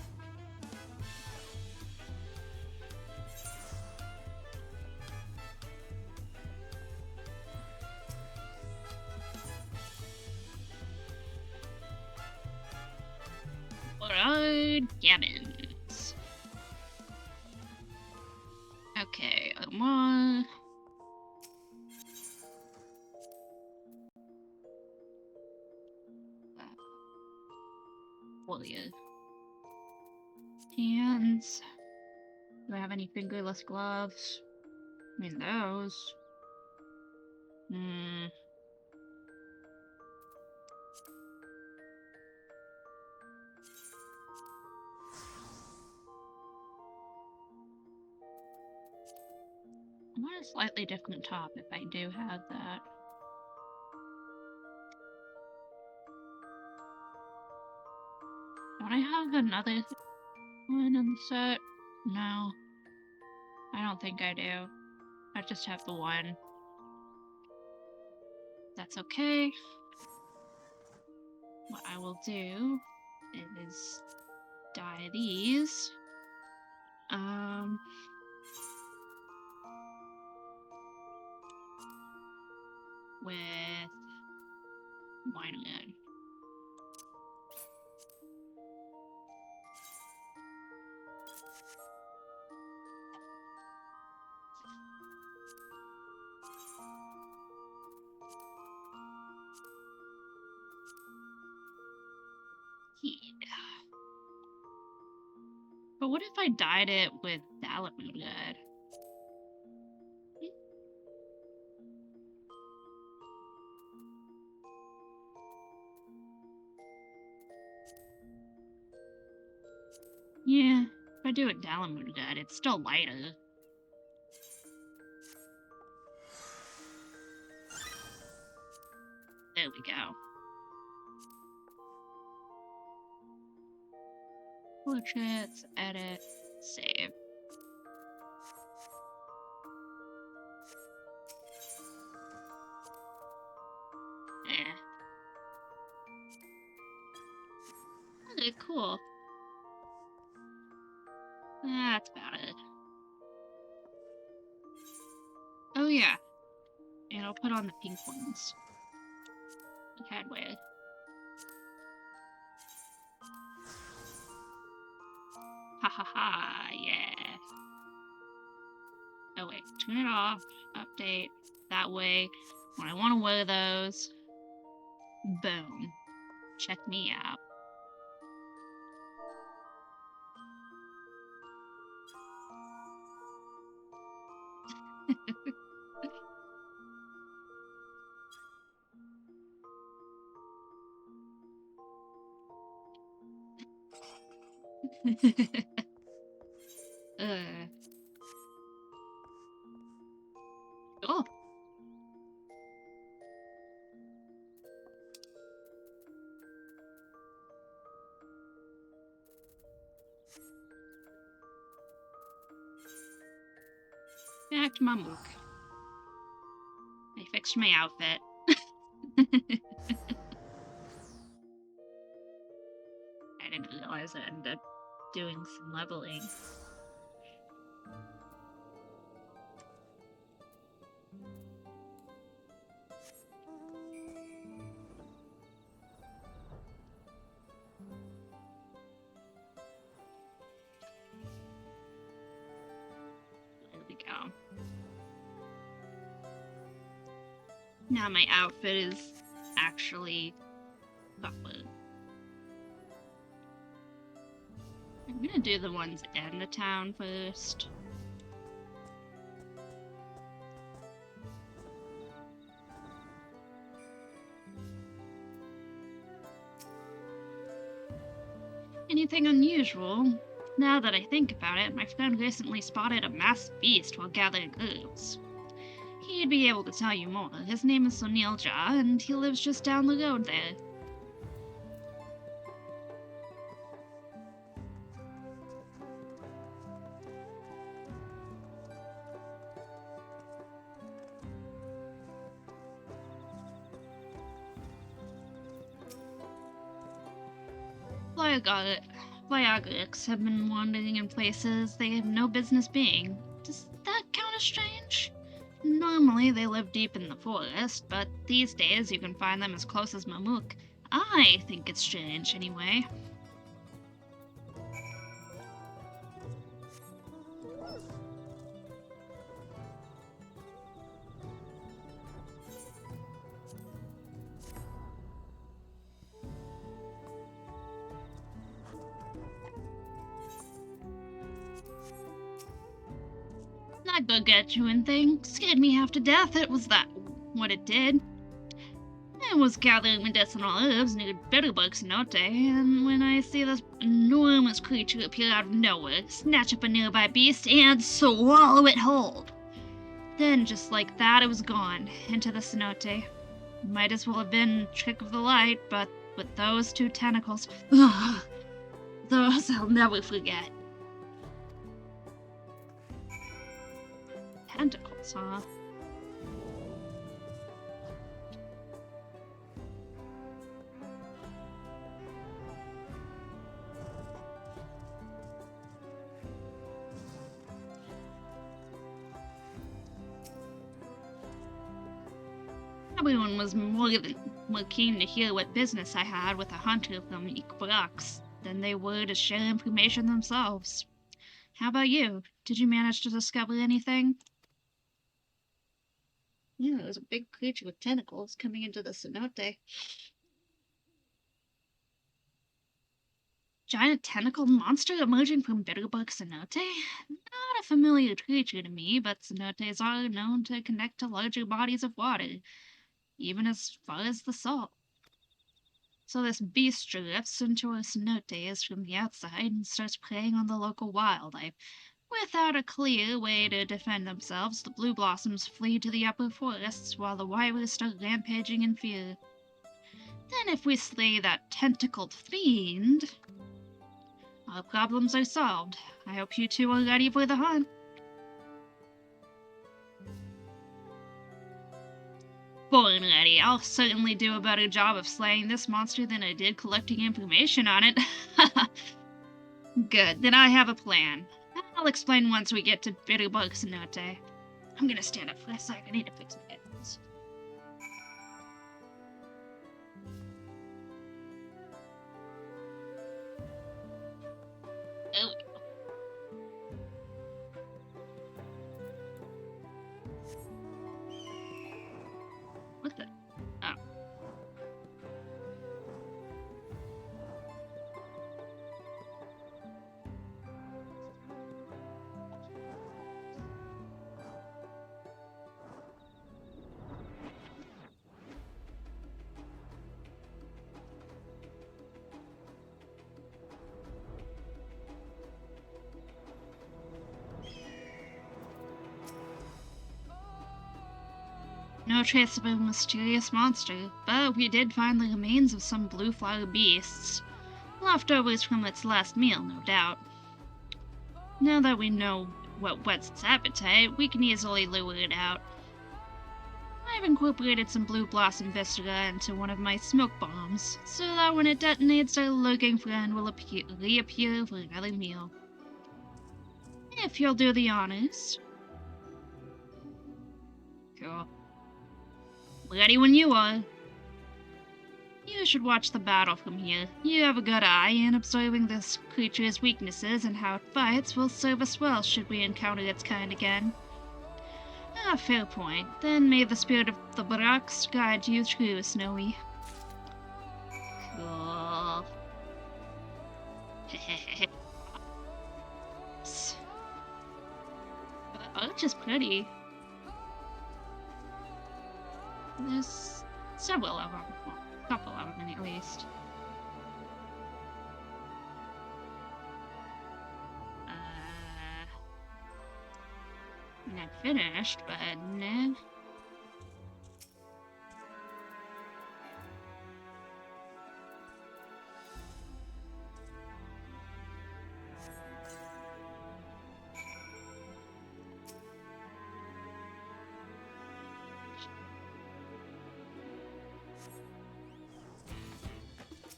[SPEAKER 1] Alright, cabins. Okay, more. Warrior. Hands. Do I have any fingerless gloves? I mean, those. I want a slightly different top if I do have that. Don't I have another one in the set? No. I don't think I do. I just have the one. That's okay. What I will do is dye these. With wine red. Yeah. But what if I dyed it with Dalamud red? Yeah, if I do it Dalamud red, it's still lighter. There we go. Portraits, edit, save. Okay, cool. That's about it. Oh yeah, and I'll put on the pink ones. The headwear. Ha ha ha, yeah. Oh wait, turn it off, update. That way, when I want to wear those, boom. Check me out. Oh. act Mamuk. I fixed my outfit. I didn't realize I ended up doing some leveling. There we go. Now my outfit is actually proper. I'm gonna do the ones in the town first. Anything unusual? Now that I think about it, my friend recently spotted a masked beast while gathering herbs. He'd be able to tell you more. His name is Sunil Jha, and he lives just down the road there. Viagrics have been wandering in places they have no business being. Does that count as strange? Normally they live deep in the forest, but these days you can find them as close as Mamuk. I think it's strange anyway. That gargantuan thing scared me half to death. It was that what it did. I was gathering medicinal herbs near Bitterbug Cenote, and when I see this enormous creature appear out of nowhere, snatch up a nearby beast, and swallow it whole. Then, just like that, it was gone, into the cenote. Might as well have been trick of the light, but with those two tentacles, ugh, those I'll never forget. Tentacles, huh? Everyone was more keen to hear what business I had with a hunter from Equinox than they were to share information themselves. How about you? Did you manage to discover anything? Yeah, there's a big creature with tentacles coming into the cenote. Giant tentacle monster emerging from Bitterbug Cenote? Not a familiar creature to me, but cenotes are known to connect to larger bodies of water, even as far as the salt. So this beast drifts into a cenote from the outside and starts preying on the local wildlife. Without a clear way to defend themselves, the blue blossoms flee to the upper forests while the wyvers start rampaging in fear. Then if we slay that tentacled fiend, our problems are solved. I hope you two are ready for the hunt. Born ready. I'll certainly do a better job of slaying this monster than I did collecting information on it. Good, then I have a plan. I'll explain once we get to Bitterbug Cenote. I'm gonna stand up for a sec. I need to fix my headphones. There we go. What the? Oh. No trace of a mysterious monster, but we did find the remains of some blue flower beasts. Leftovers from its last meal, no doubt. Now that we know what what's its appetite, we can easily lure it out. I've incorporated some blue blossom viscera into one of my smoke bombs, so that when it detonates, our lurking friend will reappear for another meal. If you'll do the honors. Cool. Ready when you are. You should watch the battle from here. You have a good eye, and observing this creature's weaknesses and how it fights will serve us well should we encounter its kind again. Ah, fair point. Then may the spirit of the Baraks guide you through, Snowy. Cool. The arch is pretty. There's several of them. Well, a couple of them at least. Not finished, but nah.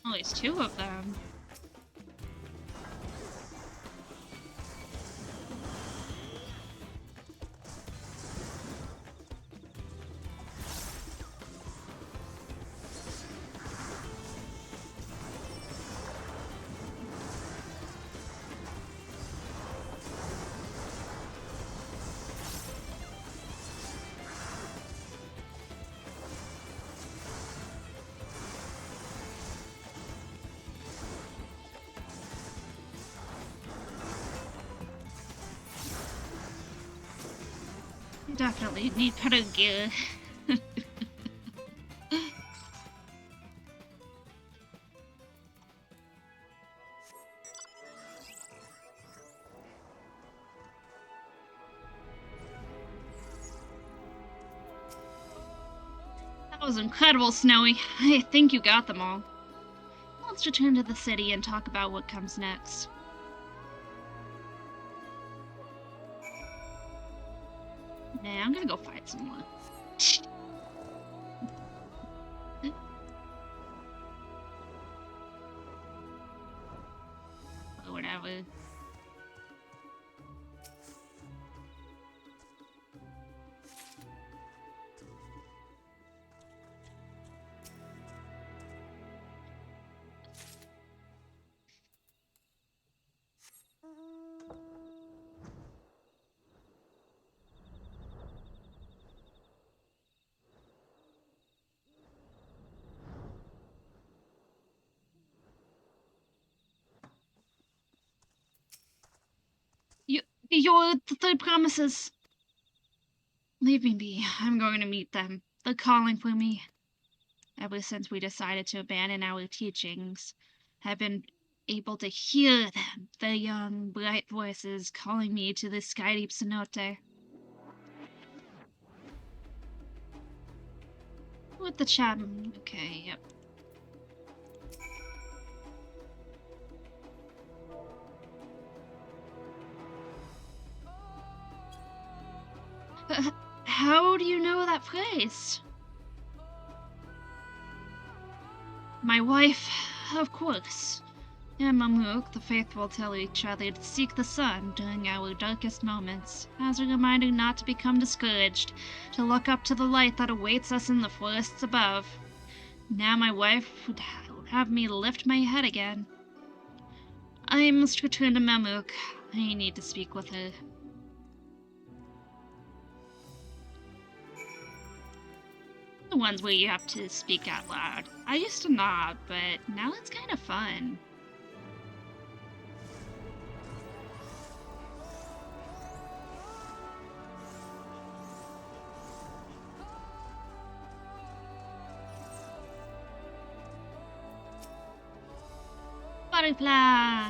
[SPEAKER 1] Oh, there's two of them. Definitely need better gear. That was incredible, Snowy. I think you got them all. Let's return to the city and talk about what comes next. Nah, I'm gonna go fight someone. Or whatever. Your third promises. Leave me be. I'm going to meet them. They're calling for me. Ever since we decided to abandon our teachings, I've been able to hear them, their young, bright voices calling me to the sky deep cenote. With the cham. Okay, yep. How do you know that place? My wife, of course. And Mamuk, the faithful tell each other to seek the sun during our darkest moments, as a reminder not to become discouraged, to look up to the light that awaits us in the forests above. Now my wife would have me lift my head again. I must return to Mamuk. I need to speak with her. The ones where you have to speak out loud. I used to not, but now it's kind of fun. Butterfly!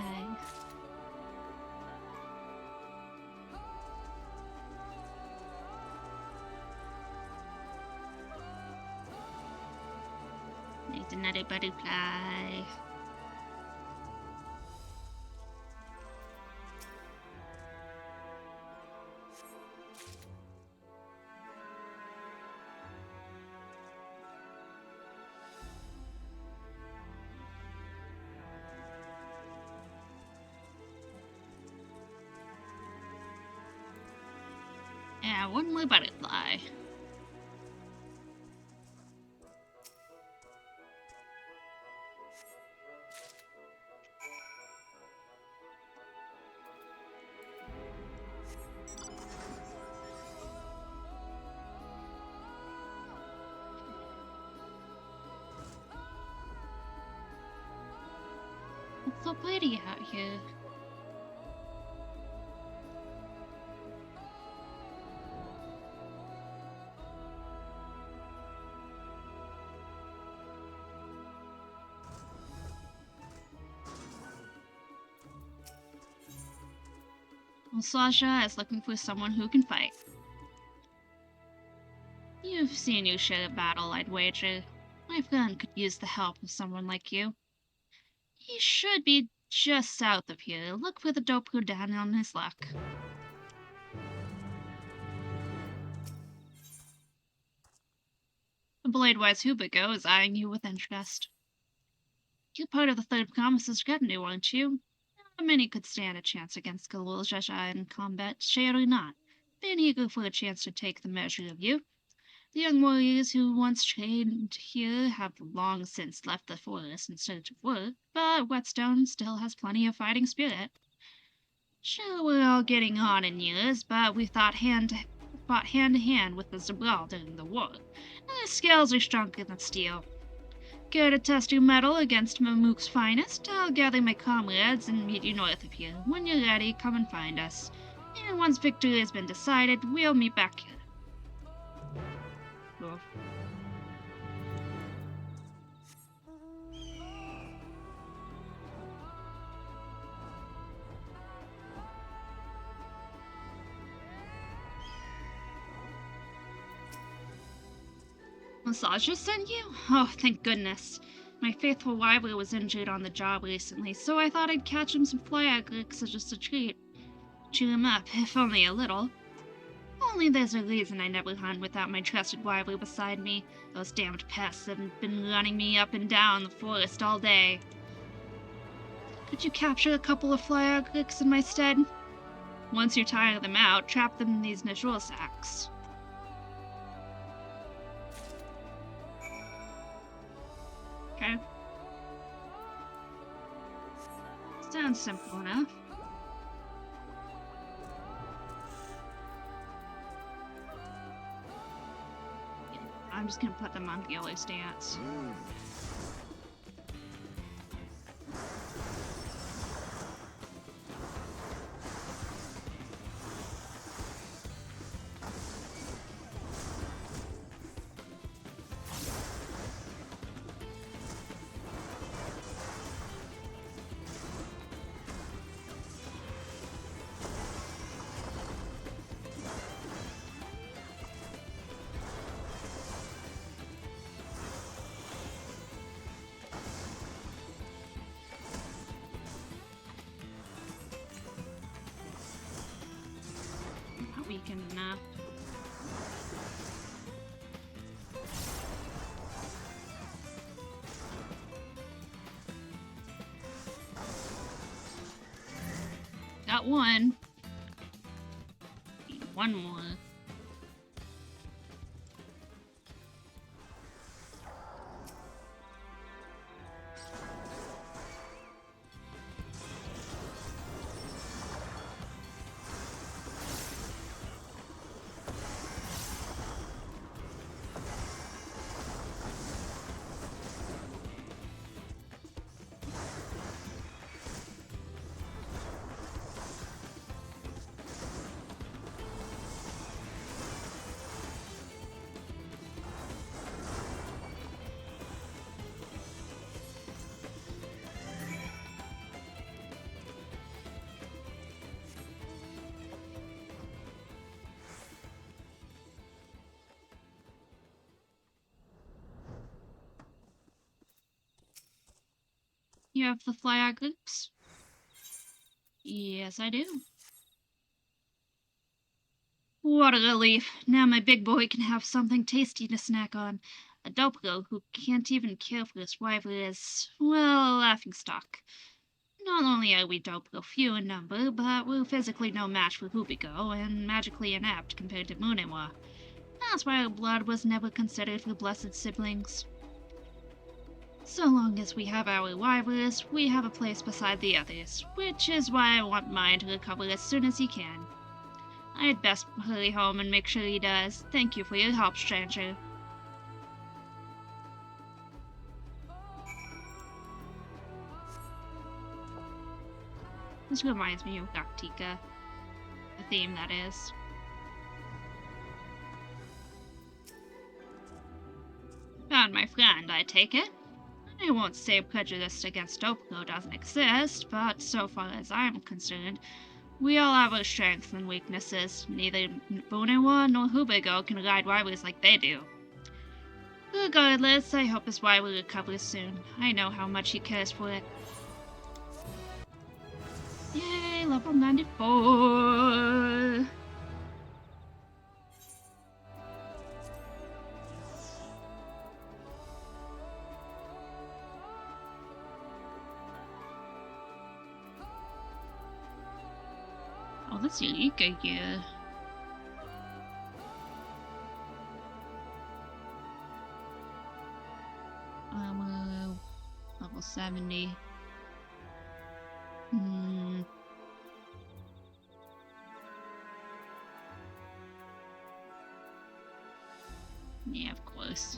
[SPEAKER 1] There's another butterfly. Yeah, one more butterfly. It's so pretty out here. Well, Sasha is looking for someone who can fight. You've seen your share of battle, I'd wager. My friend could use the help of someone like you. He should be just south of here. Look for the dope go down on his luck. The blade-wise Hubigo is eyeing you with interest. You're part of the Third Promise's retinue, aren't you? Not many could stand a chance against Galul Jaja in combat, share or not. Been eager for a chance to take the measure of you. The young warriors who once trained here have long since left the forest in search of work, but Whetstone still has plenty of fighting spirit. Sure, we're all getting on in years, but we fought hand to hand with the Zabral during the war, and their scales are stronger than steel. Care to test your mettle against Mamook's finest? I'll gather my comrades and meet you north of here. When you're ready, come and find us. And once victory has been decided, we'll meet back here. Cool. Massager sent you? Oh, thank goodness. My faithful rival was injured on the job recently, so I thought I'd catch him some fly agrics as just a treat. Cheer him up, if only a little. Only there's a reason I never hunt without my trusted rival beside me. Those damned pests have been running me up and down the forest all day. Could you capture a couple of fly agrics in my stead? Once you tire them out, trap them in these natural sacks. Okay. Sounds simple enough. I'm just gonna put them on yellow stance. Weakened enough. Got one. Need one more. You have the fly agrics? Yes, I do. What a relief. Now my big boy can have something tasty to snack on. A dope girl who can't even care for his rival is, well, a laughingstock. Not only are we doubly few in number, but we're physically no match for Hubigo and magically inept compared to Munewa. That's why our blood was never considered for blessed siblings. So long as we have our rivals, we have a place beside the others, which is why I want mine to recover as soon as he can. I'd best hurry home and make sure he does. Thank you for your help, stranger. This reminds me of Gaktika. The theme, that is. Found my friend, I take it? I won't say prejudice against Oppo doesn't exist, but so far as I'm concerned, we all have our strengths and weaknesses. Neither Bonewa nor Hubigo can ride rivals like they do. Regardless, I hope his rival recovers soon. I know how much he cares for it. Yay, level 94! Oh, that's Eureka gear. Level 70. Yeah, of course.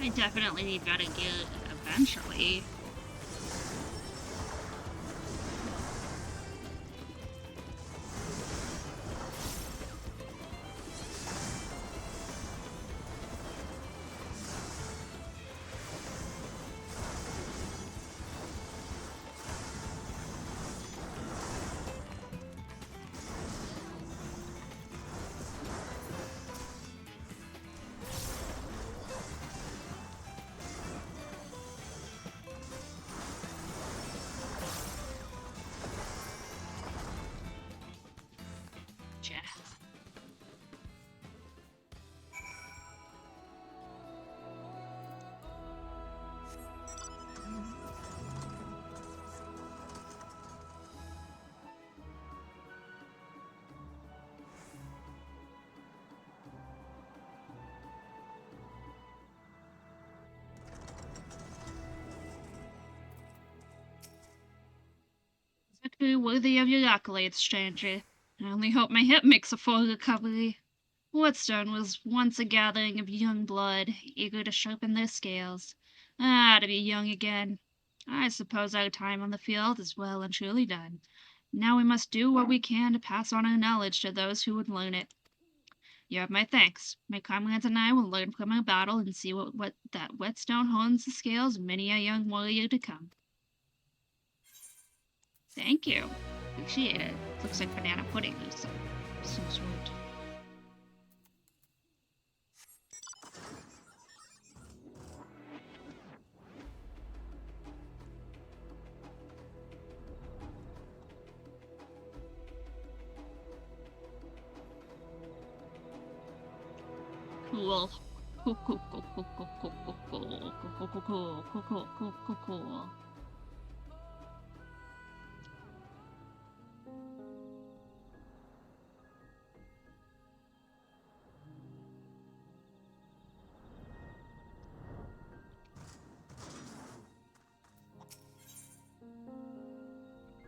[SPEAKER 1] I definitely need better gear eventually. Exactly worthy of your accolades, stranger. I only hope my hip makes a full recovery. Whetstone was once a gathering of young blood, eager to sharpen their scales. To be young again. I suppose our time on the field is well and truly done. Now we must do what we can to pass on our knowledge to those who would learn it. You have my thanks. My comrades and I will learn from our battle and see what that Whetstone hones the scales of many a young warrior to come. Thank you. Appreciate it. Looks like banana pudding or some sort. Cool. Cool.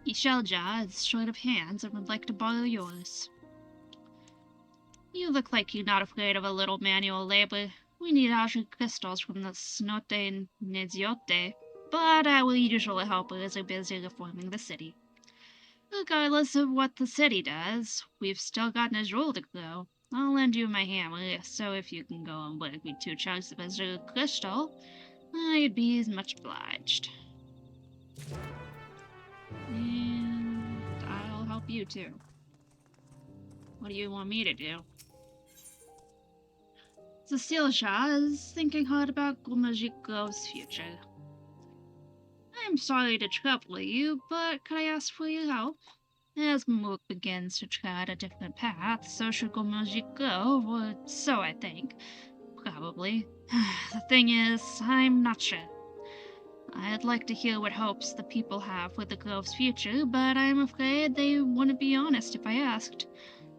[SPEAKER 1] Ishelja is short of hands and would like to borrow yours. You look like you're not afraid of a little manual labor. We need Azure crystals from the Cenote and Neziote, but our usual helpers are busy reforming the city. Regardless of what the city does, we've still got Azure to grow. I'll lend you my hammer, so if you can go and work me 2 chunks of Azure crystal, I'd be much obliged. And I'll help you too. What do you want me to do? Cecile Shah is thinking hard about Gulmajik Grove's future. I'm sorry to trouble you, but could I ask for your help? As Mook begins to tread a different path, so should Gulmajik Grove, or so I think. Probably. The thing is, I'm not sure. I'd like to hear what hopes the people have for the Grove's future, but I'm afraid they wouldn't be honest if I asked.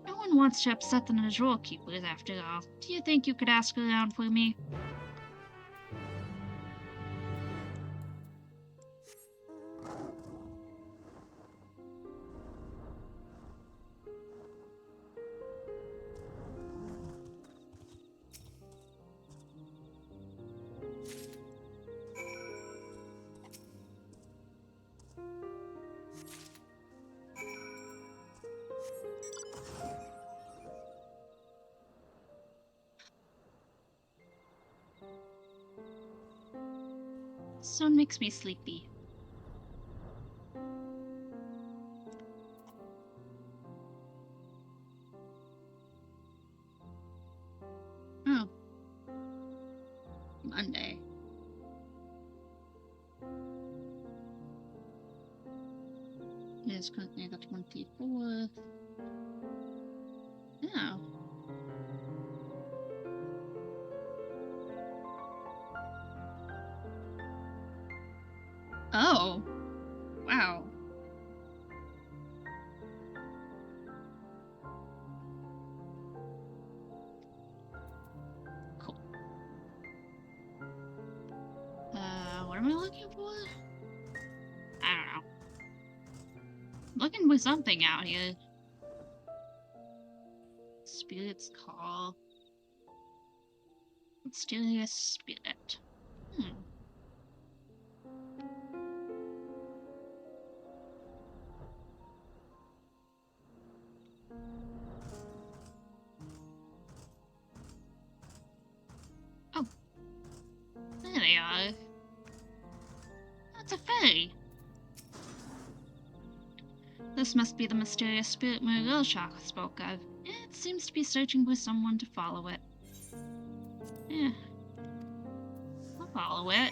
[SPEAKER 1] No one wants to upset the Najor keepers, after all. Do you think you could ask around for me? This one makes me sleepy. Oh. Monday. It is currently the 24th. Oh. Oh. Wow. Cool. What am I looking for? I don't know. Looking for something out here. Spirit's call. Mysterious spirit. Oh. There they are. That's a fairy. This must be the mysterious spirit Murilshach spoke of. It seems to be searching for someone to follow it. Yeah. I'll follow it.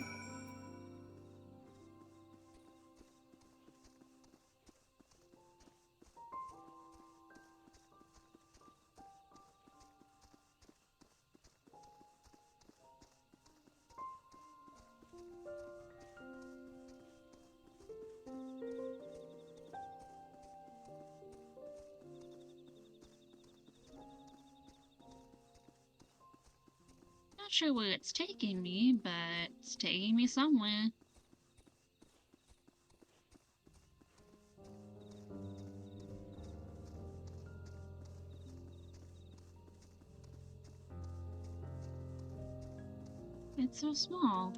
[SPEAKER 1] Not sure where it's taking me, but it's taking me somewhere. It's so small.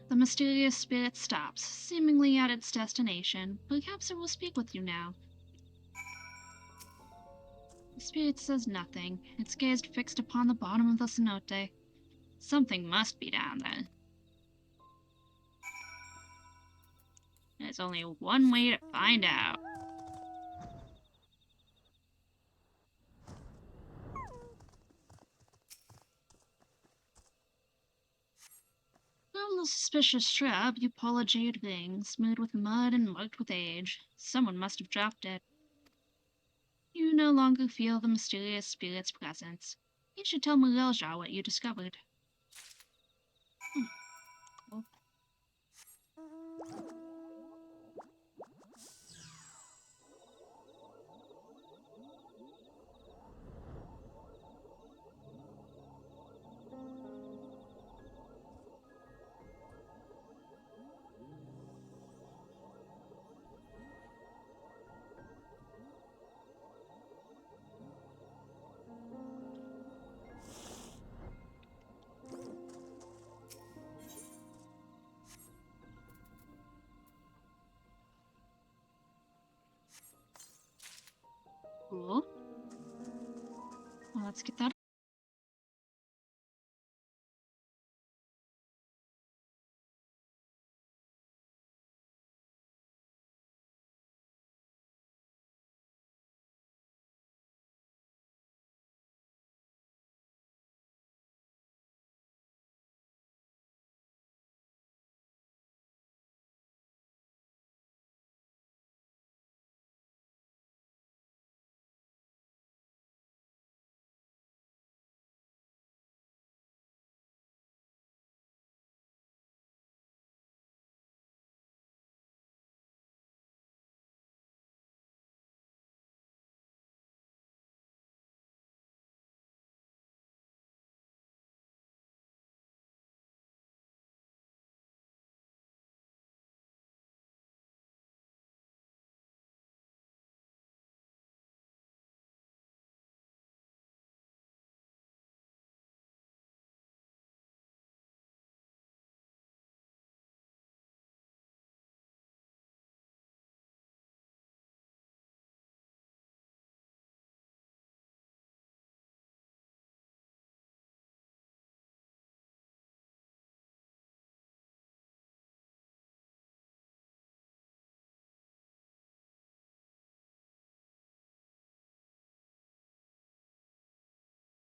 [SPEAKER 1] The mysterious spirit stops, seemingly at its destination. Perhaps it will speak with you now. The spirit says nothing, its gaze fixed upon the bottom of the cenote. Something must be down there. There's only one way to find out. From the suspicious shrub, you pull a jade ring, smeared with mud and marked with age. Someone must have dropped it. You no longer feel the mysterious spirit's presence. You should tell Murelja what you discovered. Cool. let's get that